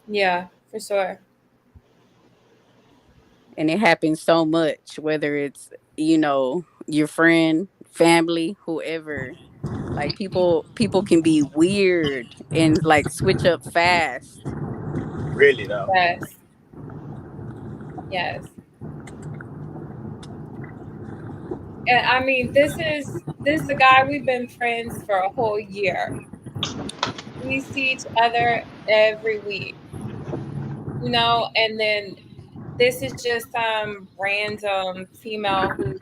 Yeah, for sure. And it happens so much, whether it's, your friend, family, whoever. Like people can be weird and like switch up fast. Really though. Yes. Yes. And I mean, this is a guy we've been friends for a whole year. We see each other every week, you know, and then this is just some random female who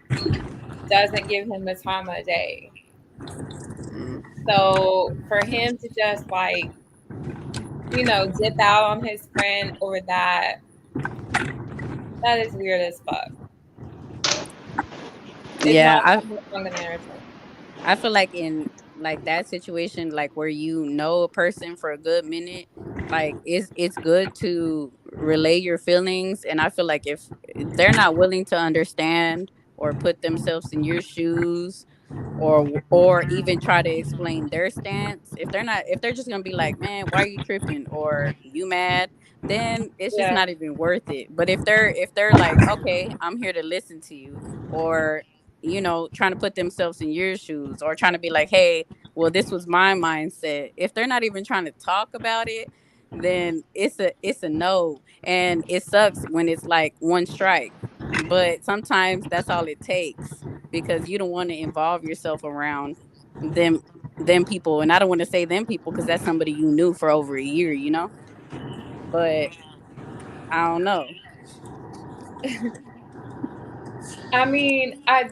doesn't give him the time of day. Mm. So for him to just like, you know, dip out on his friend over that, that is weird as fuck. It's Yeah, not I something I'm gonna entertain. I feel like in like that situation, like where you know a person for a good minute, like it's good to relay your feelings. And I feel like if they're not willing to understand or put themselves in your shoes, or even try to explain their stance, if they're just gonna be like, man, why are you tripping, or you mad, then it's just Yeah, not even worth it. But if they're like, okay, I'm here to listen to you, or trying to put themselves in your shoes, or trying to be like, hey, well, this was my mindset. If they're not even trying to talk about it, then it's a no. And it sucks when it's like one strike. But sometimes that's all it takes, because you don't want to involve yourself around them them people. And I don't want to say them people because that's somebody you knew for over a year. But I don't know. I mean, I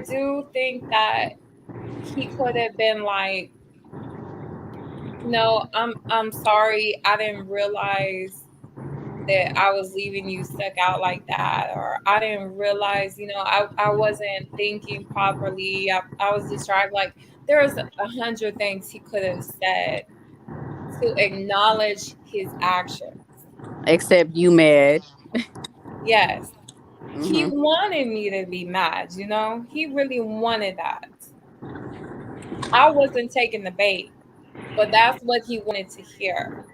do think that he could have been like, no, I'm sorry, I didn't realize that I was leaving you stuck out like that, or I didn't realize, you know, I wasn't thinking properly. I was distracted. Like there's 100 things he could have said to acknowledge his actions. Except you mad. Yes. He wanted me to be mad, you know? He really wanted that. I wasn't taking the bait, but that's what he wanted to hear.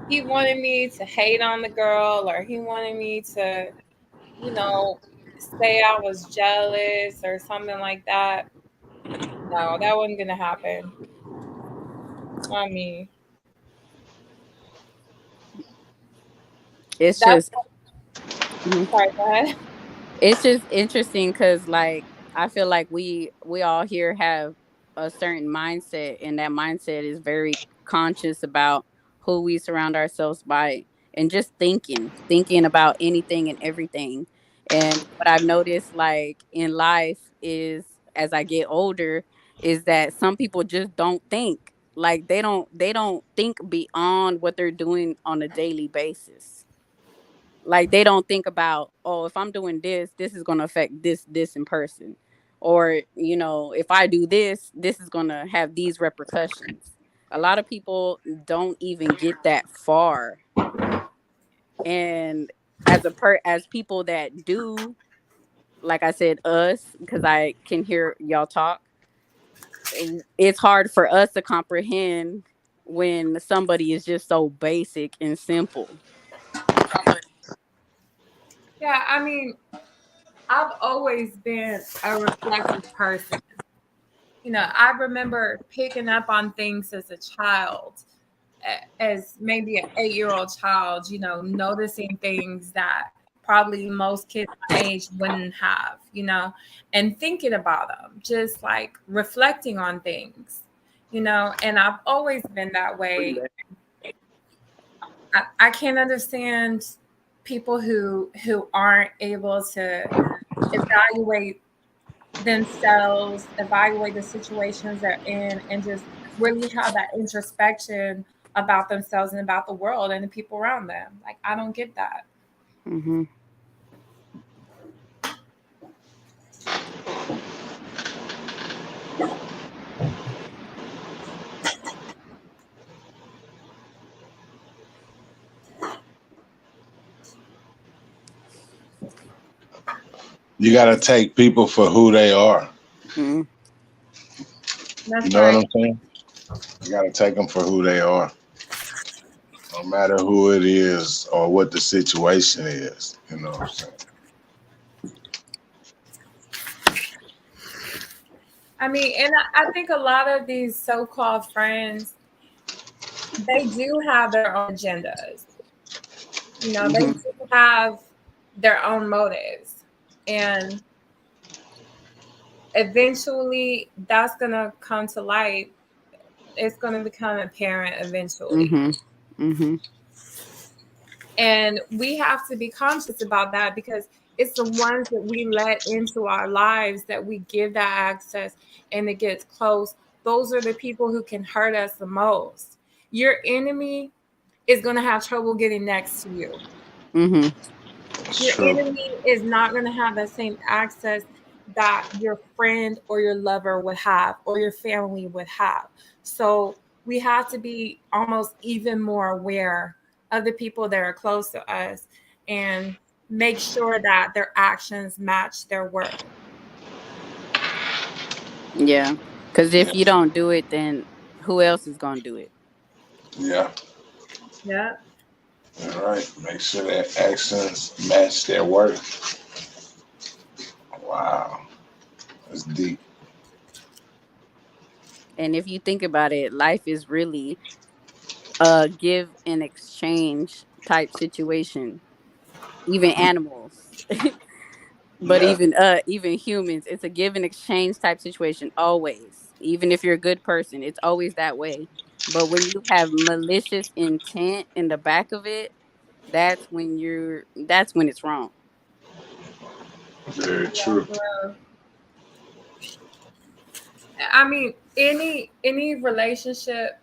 He wanted me to hate on the girl, or he wanted me to, you know, say I was jealous or something like that. No, that wasn't going to happen. I mean, It's that's just sorry, go ahead. it's just interesting because like I feel like we all here have a certain mindset, and that mindset is very conscious about who we surround ourselves by, and just thinking about anything and everything. And what I've noticed like in life is, as I get older, is that some people just don't think, like they don't think beyond what they're doing on a daily basis. Like they don't think about, oh, if I'm doing this is going to affect this in person, or if I do this is going to have these repercussions. A lot of people don't even get that far. And as people that do, like I said, us, because I can hear y'all talk, it's hard for us to comprehend when somebody is just so basic and simple. Yeah, I mean, I've always been a reflective person. I remember picking up on things as a child, as maybe an 8-year-old child, noticing things that probably most kids my age wouldn't have, and thinking about them, just like reflecting on things, and I've always been that way. I can't understand people who aren't able to evaluate themselves, evaluate the situations they're in, and just really have that introspection about themselves and about the world and the people around them. Like, I don't get that. Mm-hmm. You got to take people for who they are. Mm-hmm. That's you know right. what I'm saying? You got to take them for who they are. No matter who it is or what the situation is. You know what I'm saying? I mean, and I think a lot of these so-called friends, they do have their own agendas. They do have their own motives. And eventually that's going to come to light. It's going to become apparent eventually. And we have to be conscious about that, because it's the ones that we let into our lives, that we give that access, and it gets close. Those are the people who can hurt us the most. Your enemy is going to have trouble getting next to you. Your enemy is not going to have the same access that your friend or your lover would have, or your family would have. So we have to be almost even more aware of the people that are close to us, and make sure that their actions match their words. Yeah, because if you don't do it, then who else is gonna do it? Yeah. Yeah. All right. Make sure that actions match their worth. Wow. That's deep. And if you think about it, life is really a give and exchange type situation. Even animals, but Yeah. even humans, it's a give and exchange type situation always. Even if you're a good person, it's always that way. But when you have malicious intent in the back of it, that's when it's wrong. Very true. I mean, any relationship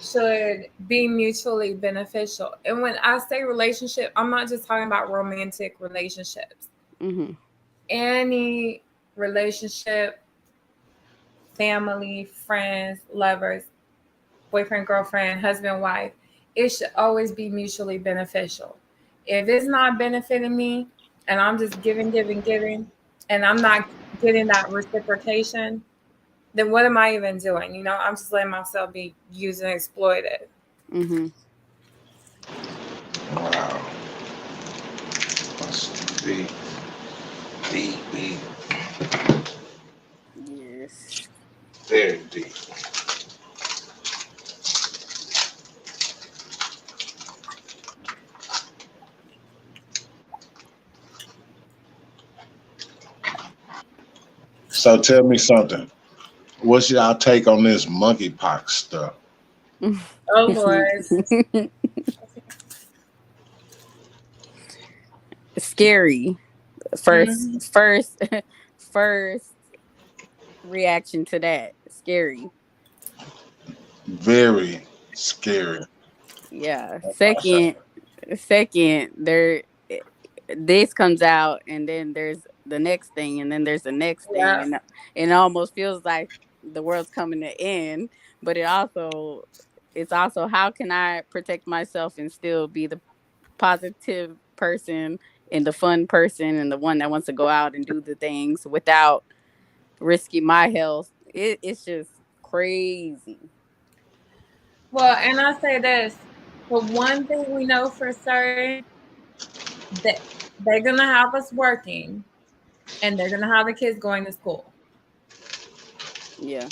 should be mutually beneficial. And when I say relationship, I'm not just talking about romantic relationships. Any relationship family, friends, lovers, boyfriend, girlfriend, husband, wife, it should always be mutually beneficial. If it's not benefiting me and I'm just giving, and I'm not getting that reciprocation, then what am I even doing? You know, I'm just letting myself be used and exploited. Mm-hmm. Wow. That's deep. Deep. Yes. Very deep. So tell me something. What's y'all take on this monkeypox stuff? Oh Lord. Scary. First reaction to that. Scary. Very scary. Yeah. Second, this comes out, and then there's the next thing, and then there's the next thing, Yeah. and it almost feels like the world's coming to end. But it's also how can I protect myself and still be the positive person and the fun person and the one that wants to go out and do the things without risking my health. It's just crazy. Well, and I say this, but one thing we know for certain, that they're gonna have us working and they're gonna have the kids going to school. Yeah.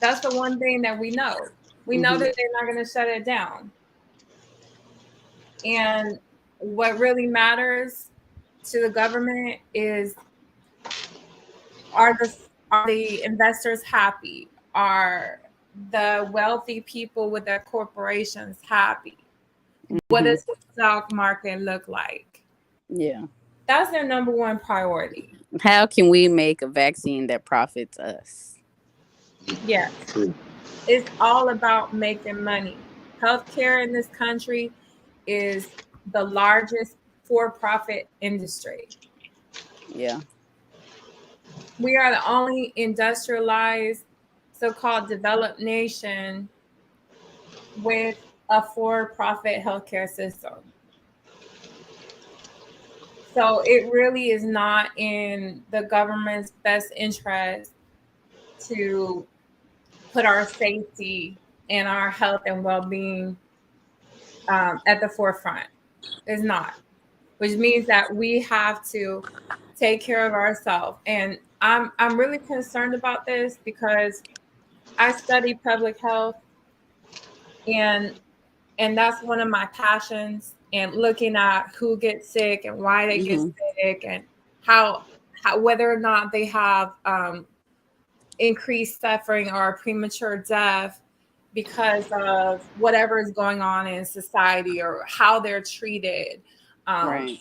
That's the one thing that we know. We know that they're not gonna shut it down. And what really matters to the government is, are the investors happy? Are the wealthy people with their corporations happy? What does the stock market look like? Yeah. That's their number one priority. How can we make a vaccine that profits us? Yeah. It's all about making money. Healthcare in this country is the largest for-profit industry. Yeah. We are the only industrialized, so-called developed nation with a for-profit healthcare system. So it really is not in the government's best interest to put our safety and our health and well-being at the forefront. It's not, which means that we have to take care of ourselves. And I'm really concerned about this because I study public health, and that's one of my passions. And looking at who gets sick and why they get sick, and how whether or not they have increased suffering or premature death because of whatever is going on in society or how they're treated, Right.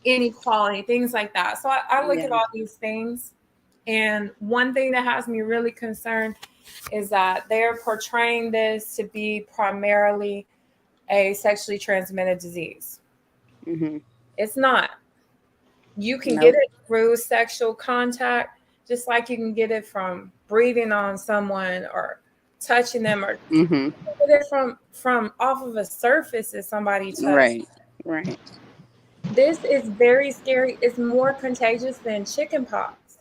inequality, things like that. So I look at all these things, and one thing that has me really concerned is that they're portraying this to be primarily a sexually transmitted disease. It's not. You can get it through sexual contact, just like you can get it from breathing on someone or touching them, or get it from off of a surface that somebody touched. Right. This is very scary. It's more contagious than chickenpox.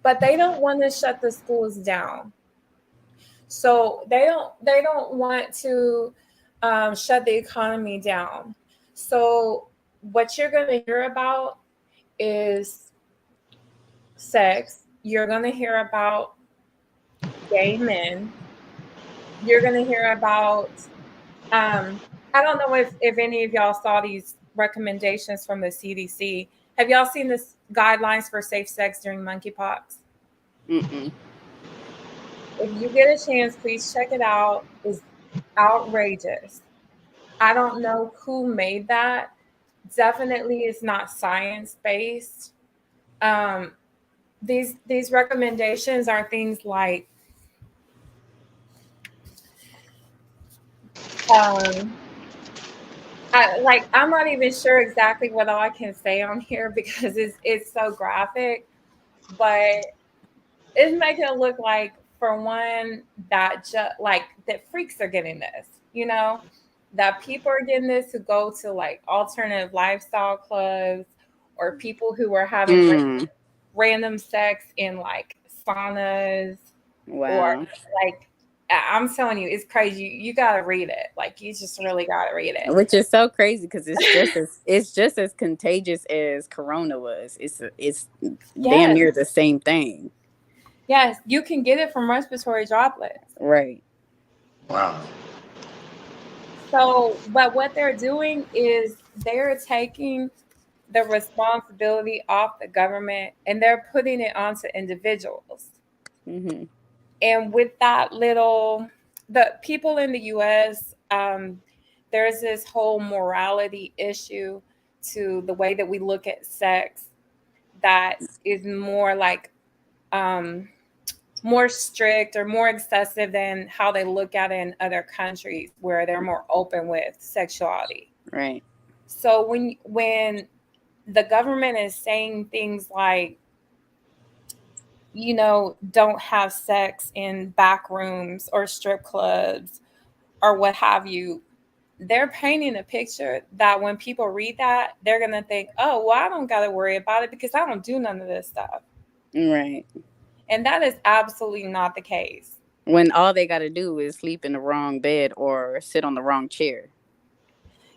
But they don't want to shut the schools down. So they don't want to shut the economy down. So what you're going to hear about is sex. You're going to hear about gay men. You're going to hear about, I don't know if any of y'all saw these recommendations from the CDC. Have y'all seen this guidelines for safe sex during monkeypox? If you get a chance, please check it out. It's outrageous. I don't know who made that. Definitely it's not science-based. These recommendations are things like I'm not even sure exactly what all I can say on here because it's so graphic, but it's making it look like, for one, that like that freaks are getting this, you know, that people are getting this who go to like alternative lifestyle clubs, or people who are having random sex in like saunas. Or Wow. like, I'm telling you, it's crazy. You gotta read it. Like, you just really gotta read it. Which is so crazy because it's just as contagious as Corona was. It's damn near the same thing. Yes, you can get it from respiratory droplets. Right. Wow. So, but what they're doing is they're taking the responsibility off the government and they're putting it onto individuals. Mm-hmm. And with that the people in the U.S., there's this whole morality issue to the way that we look at sex that is more like more strict or more excessive than how they look at it in other countries where they're more open with sexuality. Right. So when the government is saying things like, you know, don't have sex in back rooms or strip clubs or what have you, they're painting a picture that when people read that, they're going to think, oh, well, I don't got to worry about it because I don't do none of this stuff. Right. And that is absolutely not the case. When all they got to do is sleep in the wrong bed or sit on the wrong chair.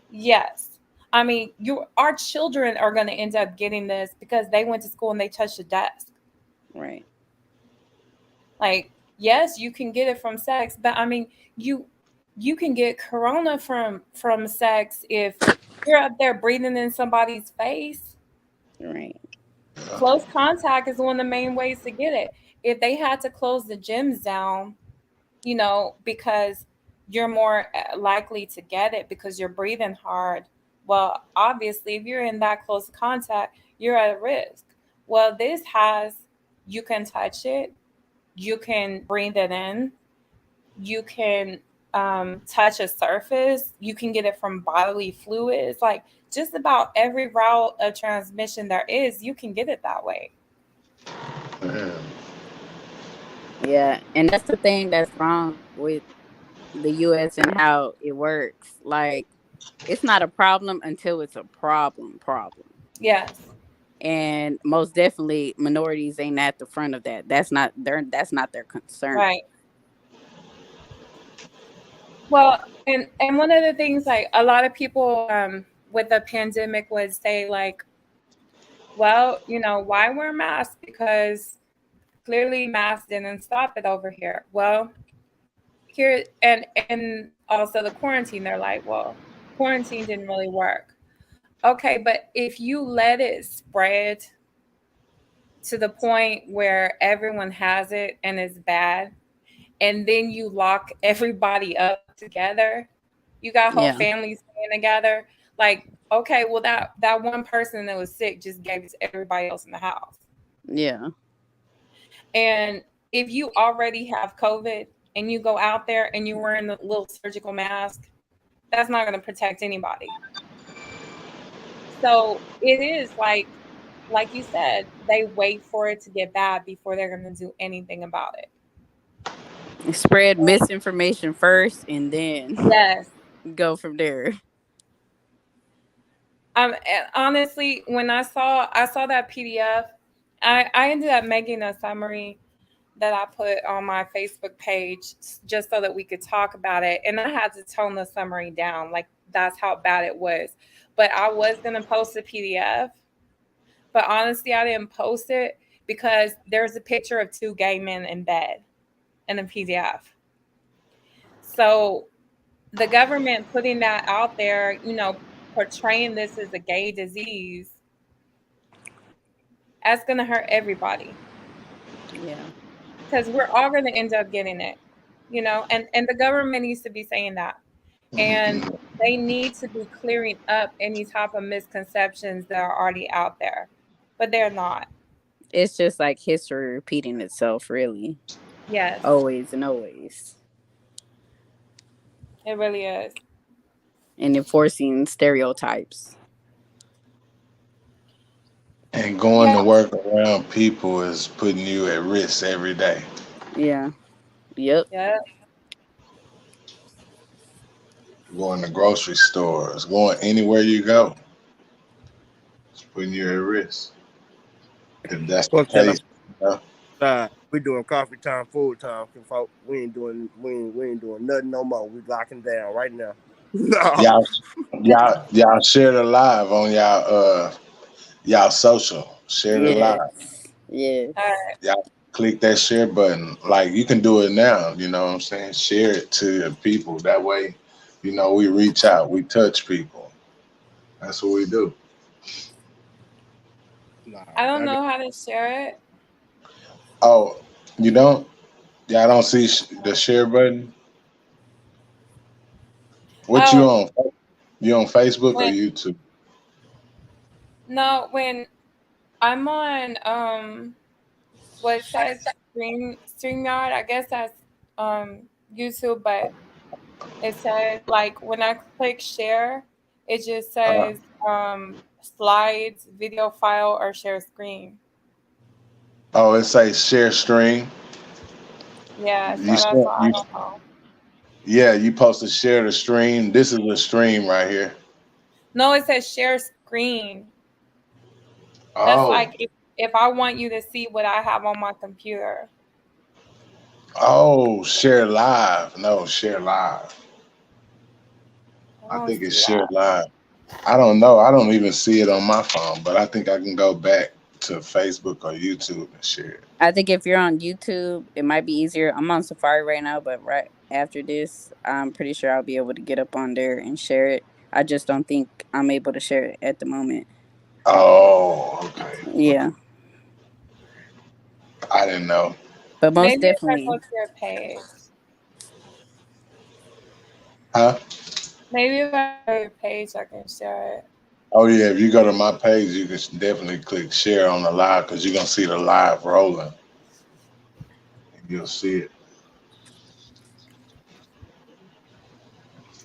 Yes. I mean, our children are going to end up getting this because they went to school and they touched a desk. Right. Like, yes, you can get it from sex, but I mean, you can get corona from sex if you're up there breathing in somebody's face. Right. Close contact is one of the main ways to get it. If they had to close the gyms down, you know, because you're more likely to get it because you're breathing hard. Well, obviously, if you're in that close contact, you're at risk. Well, you can touch it, you can breathe it in, you can touch a surface, you can get it from bodily fluids. Like, just about every route of transmission there is, you can get it that way. Yeah, and that's the thing that's wrong with the U.S. and how it works. Like, it's not a problem until it's a problem. Yes. And most definitely, minorities ain't at the front of that. That's not their concern. Right. Well, and one of the things, like, a lot of people with the pandemic would say, like, well, you know, why wear masks? Because clearly masks didn't stop it over here. Well, here and also the quarantine, they're like, well, quarantine didn't really work. Okay, but if you let it spread to the point where everyone has it and it's bad, and then you lock everybody up together, you got whole families staying together. Like, okay, well, that one person that was sick just gave it to everybody else in the house. Yeah. And if you already have COVID and you go out there and you're wearing the little surgical mask, that's not going to protect anybody. So it is like you said, they wait for it to get bad before they're going to do anything about it. Spread misinformation first and then go from there. Honestly, when I saw that PDF, I ended up making a summary that I put on my Facebook page just so that we could talk about it. And I had to tone the summary down. Like, that's how bad it was. But I was going to post a PDF. But honestly, I didn't post it because there's a picture of 2 gay men in bed in the PDF. So the government putting that out there, you know, portraying this as a gay disease, that's going to hurt everybody. Yeah. Because we're all going to end up getting it, you know, and the government needs to be saying that. And they need to be clearing up any type of misconceptions that are already out there, but they're not. It's just like history repeating itself, really. Yes. Always and always. It really is. And enforcing stereotypes. And going to work around people is putting you at risk every day. Yeah. Yep. Yeah. Going to grocery stores, going anywhere you go, it's putting you at risk. If that's the case, you know? We doing coffee time, full time, folks. We ain't doing nothing no more. We locking down right now. Y'all share the live on y'all social. Share the live. Yeah. Y'all click that share button. Like you can do it now, you know what I'm saying? Share it to your people. That way, you know, we reach out, we touch people. That's what we do. I don't know how to share it. Oh, you don't? Y'all don't see the share button? What you on? You on Facebook or YouTube? No, when I'm on what says StreamYard, I guess that's YouTube, but it says like when I click share, it just says slides, video file, or share screen. Oh, it says share stream. Yeah, so that's all I don't know. Yeah, you supposed to share the stream. This is the stream right here. No, it says share screen. Oh. That's like if I want you to see what I have on my computer. Oh, share live. No, share live. I think it's share live. I don't know. I don't even see it on my phone, but I think I can go back to Facebook or YouTube and share it. I think if you're on YouTube, it might be easier. I'm on Safari right now, but right after this, I'm pretty sure I'll be able to get up on there and share it. I just don't think I'm able to share it at the moment. Oh, okay. Yeah. I didn't know. But most definitely. Maybe if I go to your page. Huh? Maybe if I go to your page, I can share it. Oh, yeah. If you go to my page, you can definitely click share on the live because you're going to see the live rolling. You'll see it.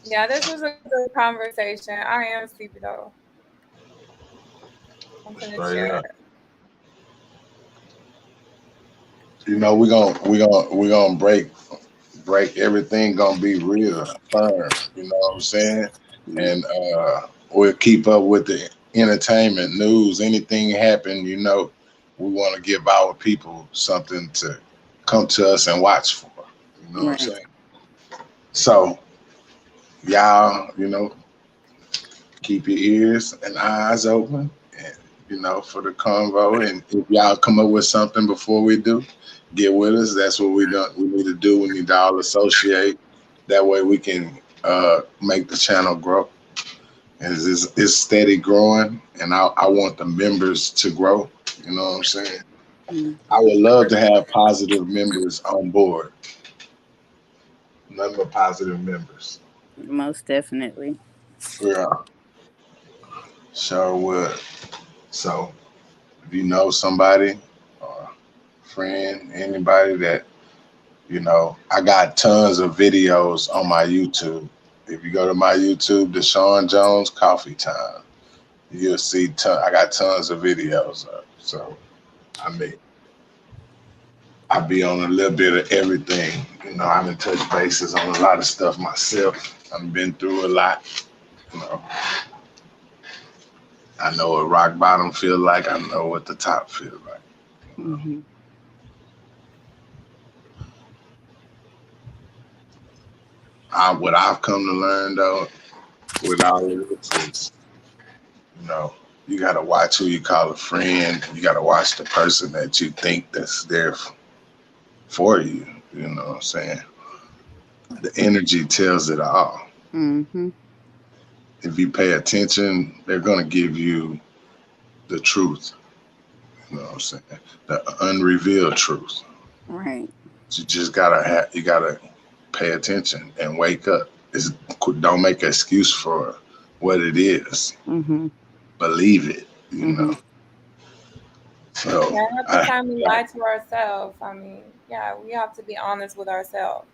Yeah, this was a good conversation. I am sleepy though. I'm gonna share it. You know, we're gonna break everything, gonna be real firm, you know what I'm saying? And we'll keep up with the entertainment news. Anything happen, you know, we want to give our people something to come to us and watch for. You know what I'm saying? So y'all, you know, keep your ears and eyes open, and you know, for the convo. And if y'all come up with something before we do, get with us. That's what we need to do. We need to all associate. That way we can make the channel grow. And it's steady growing, and I want the members to grow. You know what I'm saying? I would love to have positive members on board. Nothing but positive members. Most definitely. Yeah. Sure would. So if you know somebody or friend, anybody that, you know, I got tons of videos on my YouTube. If you go to my YouTube, Deshaun Jones Coffee Time, you'll see I got tons of videos up. So I mean, I be on a little bit of everything. You know, I've been touched bases on a lot of stuff myself. I've been through a lot. You know, I know what rock bottom feel like. I know what the top feel like. Mm-hmm. What I've come to learn though, with all of this is, you know, you gotta watch who you call a friend. You gotta watch the person that you think that's there for you. You know what I'm saying? The energy tells it all. Mm-hmm. If you pay attention, they're gonna give you the truth. You know what I'm saying? The unrevealed truth. Right. You just gotta pay attention and wake up. Don't make an excuse for what it is. Mm-hmm. Believe it, you know. So every time we lie to ourselves, I mean, yeah, we have to be honest with ourselves.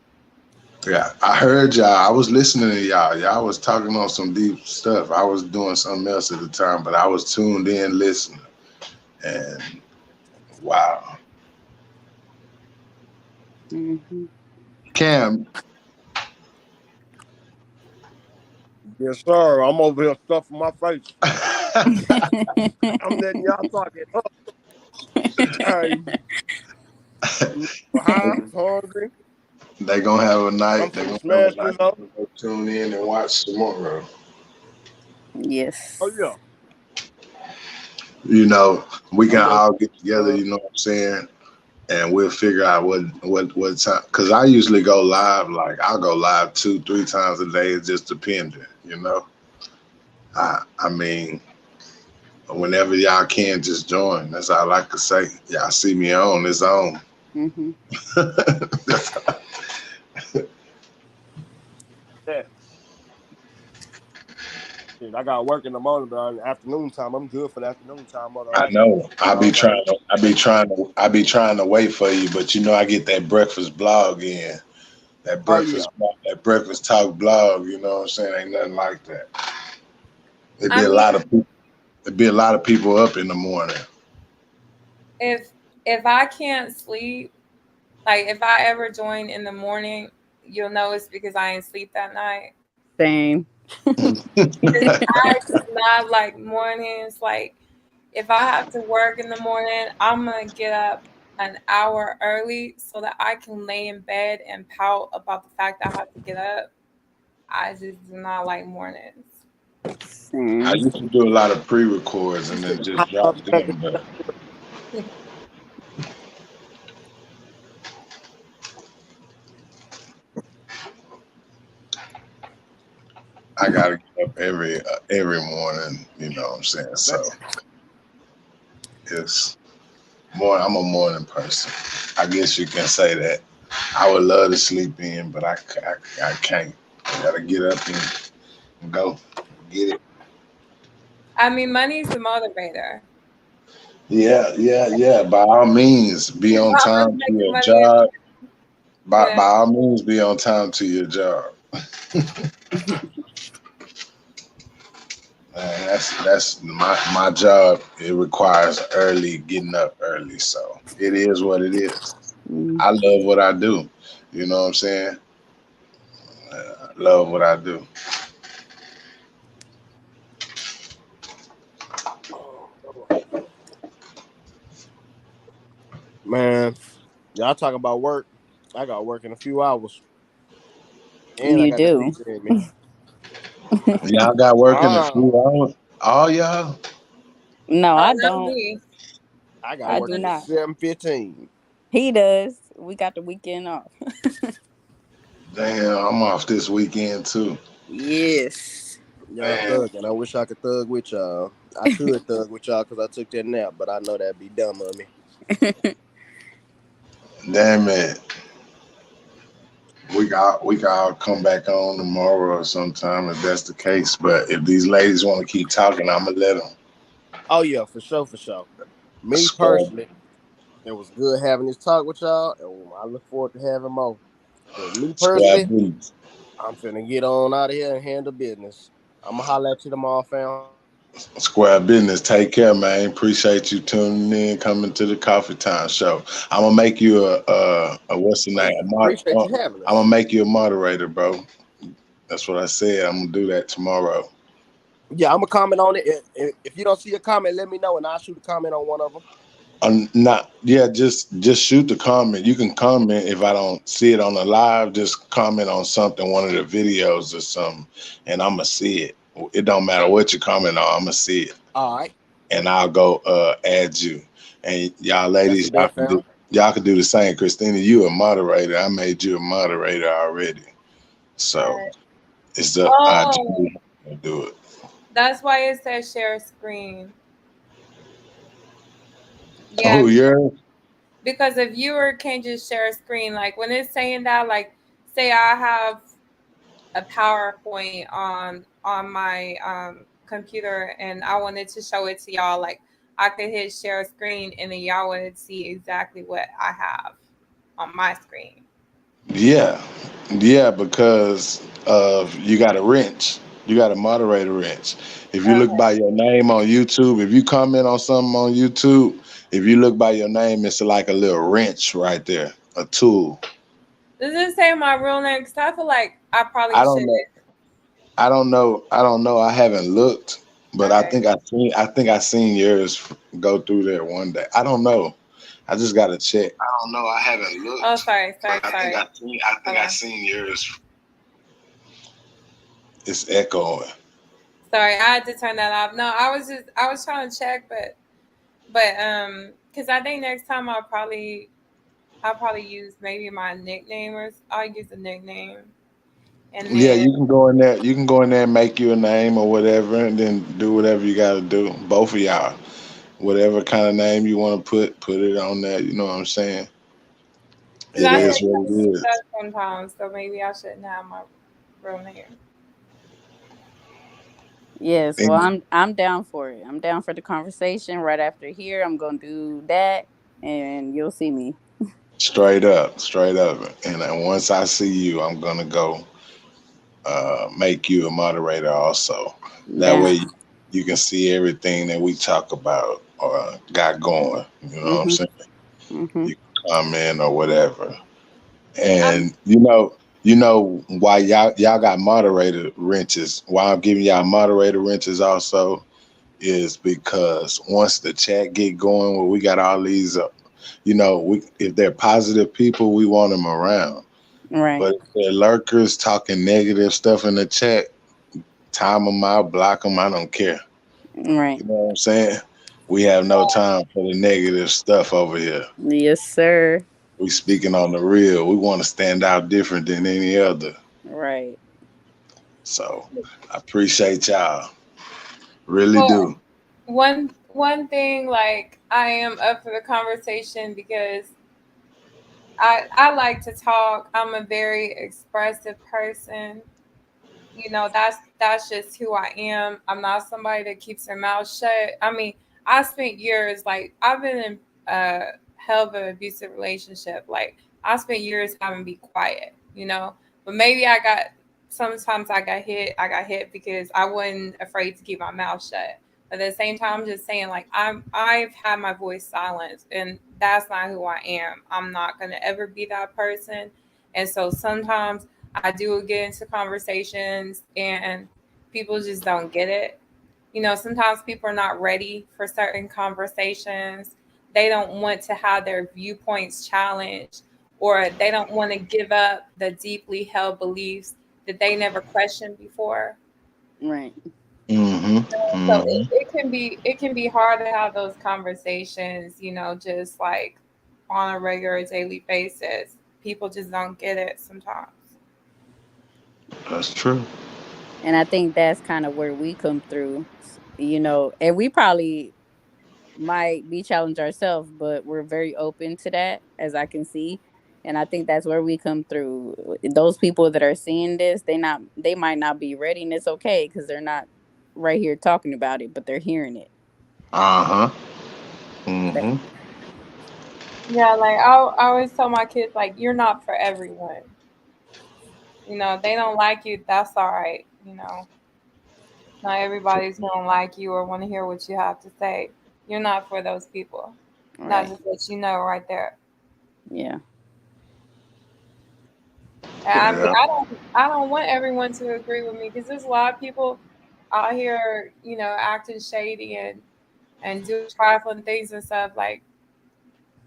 Yeah, I heard y'all. I was listening to y'all. Y'all was talking on some deep stuff. I was doing something else at the time, but I was tuned in listening. And wow. Mm-hmm. Cam. Yes, sir. I'm over here stuffing my face. I'm letting y'all talk it up. Hey. Hungry. They gonna have a night. They gonna smash have a night. Go tune in and watch tomorrow. Yes. Oh yeah. You know, we can all get together. You know what I'm saying? And we'll figure out what time. Cause I usually go live. Like I'll go live 2-3 times a day. It's just depending. You know. I mean, whenever y'all can, just join. That's all I can say. Y'all see me on. It's on. Mm-hmm. Yeah. I got work in the morning, but in the afternoon time, I'm good for the afternoon time. I know. I be trying to wait for you, but you know I get that breakfast blog in. That breakfast that breakfast talk blog, you know what I'm saying? Ain't nothing like that. It'd be a lot of people up in the morning. If I can't sleep, like if I ever join in the morning, you'll know it's because I ain't sleep that night. Same. I do not like mornings. Like if I have to work in the morning, I'm gonna get up an hour early so that I can lay in bed and pout about the fact that I have to get up. I just do not like mornings. I used to do a lot of pre-records and then just drop them. But I gotta get up every morning. You know what I'm saying? So it's more. I'm a morning person. I guess you can say that. I would love to sleep in, but I can't. I gotta get up and go get it. I mean, money's the motivator. Yeah. By all means, be on time to your job. By all means, be on time to your job. Man, that's my job. It requires getting up early, so it is what it is. I love what I do. You know what I'm saying? I love what I do. Man, y'all talking about work. I got work in a few hours. And you do. Y'all got work in a few hours? All y'all? No, I don't. I got work at 7:15. He does. We got the weekend off. Damn, I'm off this weekend too. Yes. Y'all thugging. I wish I could thug with y'all. I could thug with y'all because I took that nap, but I know that'd be dumb of me. Damn it. We got come back on tomorrow or sometime if that's the case. But if these ladies want to keep talking, I'm gonna let them. Oh yeah, for sure. Me personally, it was good having this talk with y'all, and I look forward to having more. But me personally, I'm finna get on out of here and handle business. I'm gonna holler at you tomorrow, fam. Square business. Take care, man. Appreciate you tuning in, coming to the Coffee Time Show. I'm gonna make you a what's the name? Appreciate you having us. I'm gonna make you a moderator, bro. That's what I said. I'm gonna do that tomorrow. Yeah, I'm gonna comment on it. If you don't see a comment, let me know, and I'll shoot a comment on one of them. Just shoot the comment. You can comment if I don't see it on the live. Just comment on something, one of the videos or something, and I'm gonna see it. It don't matter what you comment on, I'm gonna see it. All right. And I'll go add you. And y'all ladies, y'all can do the same. Christina, you a moderator. I made you a moderator already. So it's up to do it. That's why it says share screen. Yeah. Oh, yeah. Because a viewer can't just share a screen. Like when it's saying that, like say I have a PowerPoint on my computer and I wanted to show it to y'all, like I could hit share screen and then y'all would see exactly what I have on my screen. Yeah, because you got a wrench. You got a moderator wrench. If you look by your name on YouTube, if you comment on something on YouTube, if you look by your name, it's like a little wrench right there, a tool. Does it say my real name? Because I feel like I probably I don't should. know. I don't know. I haven't looked, but I think I seen yours go through there one day. I don't know. I just gotta check. I don't know. I haven't looked. Oh, sorry. I think I seen yours. It's echoing. Sorry, I had to turn that off. No, I was trying to check, but because I think next time I'll probably use maybe my nickname, or I'll use a nickname. And then, yeah, you can go in there. You can go in there and make you a name or whatever, and then do whatever you got to do. Both of y'all, whatever kind of name you want to put it on there. You know what I'm saying? It is what it is. Sometimes, so maybe I shouldn't have my real name. Yes, well, I'm down for it. I'm down for the conversation. Right after here, I'm gonna do that, and you'll see me. Straight up. And then once I see you, I'm gonna go make you a moderator also. That way you can see everything that we talk about or got going. You know what I'm saying? You can comment or whatever. And you know why y'all got moderator wrenches. Why I'm giving y'all moderator wrenches also is because once the chat get going, where we got all these, if they're positive people, we want them around. Right. But if they're lurkers talking negative stuff in the chat, time them out, block them. I don't care. Right. You know what I'm saying? We have no time for the negative stuff over here. Yes, sir. We speaking on the real. We want to stand out different than any other. Right. So I appreciate y'all. Really do. One thing, like, I am up for the conversation because I like to talk. I'm a very expressive person. You know, that's just who I am. I'm not somebody that keeps their mouth shut. I mean, I spent years, like, I've been in a hell of an abusive relationship. Like, I spent years having to be quiet, but maybe sometimes I got hit because I wasn't afraid to keep my mouth shut. But at the same time, I'm just saying, like, I've had my voice silenced, and that's not who I am. I'm not going to ever be that person. And so sometimes I do get into conversations and people just don't get it. Sometimes people are not ready for certain conversations. They don't want to have their viewpoints challenged, or they don't want to give up the deeply held beliefs that they never questioned before. Right. So it can be hard to have those conversations, just like on a regular daily basis. People just don't get it sometimes. That's true. And I think that's kind of where we come through, and we probably might be challenged ourselves, but we're very open to that, as I can see. And I think that's where we come through. Those people that are seeing this, they might not be ready, and it's okay because they're not right here talking about it, but they're hearing it. Yeah, like I always tell my kids, like, you're not for everyone. They don't like you, that's all right. Not everybody's gonna like you or want to hear what you have to say. You're not for those people. Right. Not just let right there. Yeah. And I don't want everyone to agree with me, because there's a lot of people out here, acting shady and doing trifling things and stuff. Like,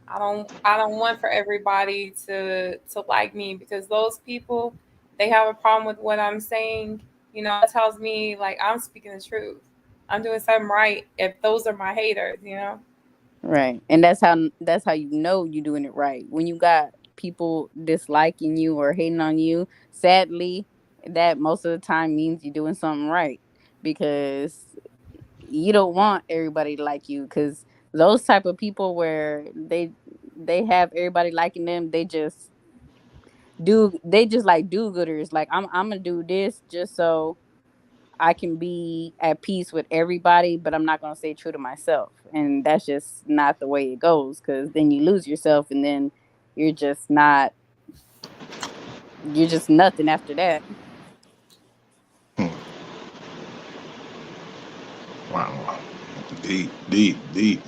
I don't want for everybody to like me, because those people, they have a problem with what I'm saying. It tells me, like, I'm speaking the truth. I'm doing something right if those are my haters, Right. And that's how you're doing it right. When you got people disliking you or hating on you, sadly, that most of the time means you're doing something right, because you don't want everybody to like you, because those type of people where they have everybody liking them, they just like do-gooders. Like, I'm gonna do this just so I can be at peace with everybody, but I'm not going to stay true to myself. And that's just not the way it goes, because then you lose yourself, and then you're just nothing after that. Deep.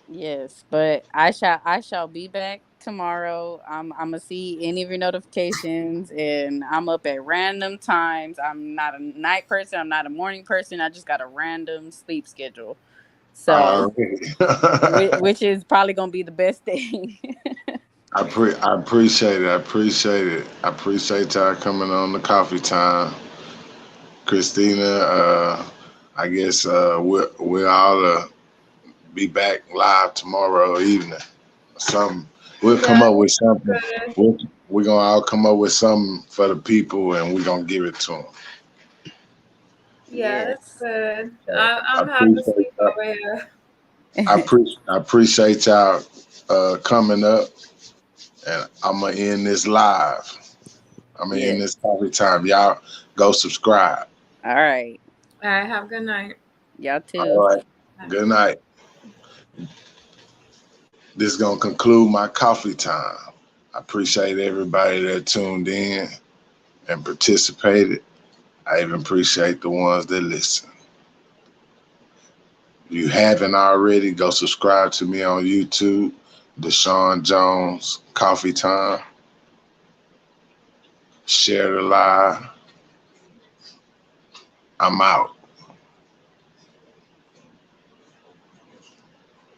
Yes, but I shall be back tomorrow. I'm gonna see any of your notifications, and I'm up at random times. I'm not a night person. I'm not a morning person. I just got a random sleep schedule. So, which is probably gonna be the best thing. I appreciate it. I appreciate y'all coming on the coffee time. Christina, I guess we'll all be back live tomorrow evening. We'll come up with something. We're gonna all come up with something for the people, and we're gonna give it to them. Yeah, that's good. I'm happy to sleep over here. I appreciate y'all coming up, and I'm gonna end this live. I'm gonna end this coffee time. Y'all go subscribe. All right. All right. Have a good night. Y'all too. All right. Good night. This is gonna conclude my coffee time. I appreciate everybody that tuned in and participated. I even appreciate the ones that listen. If you haven't already, go subscribe to me on YouTube, Deshaun Jones Coffee Time. Share the live. I'm out.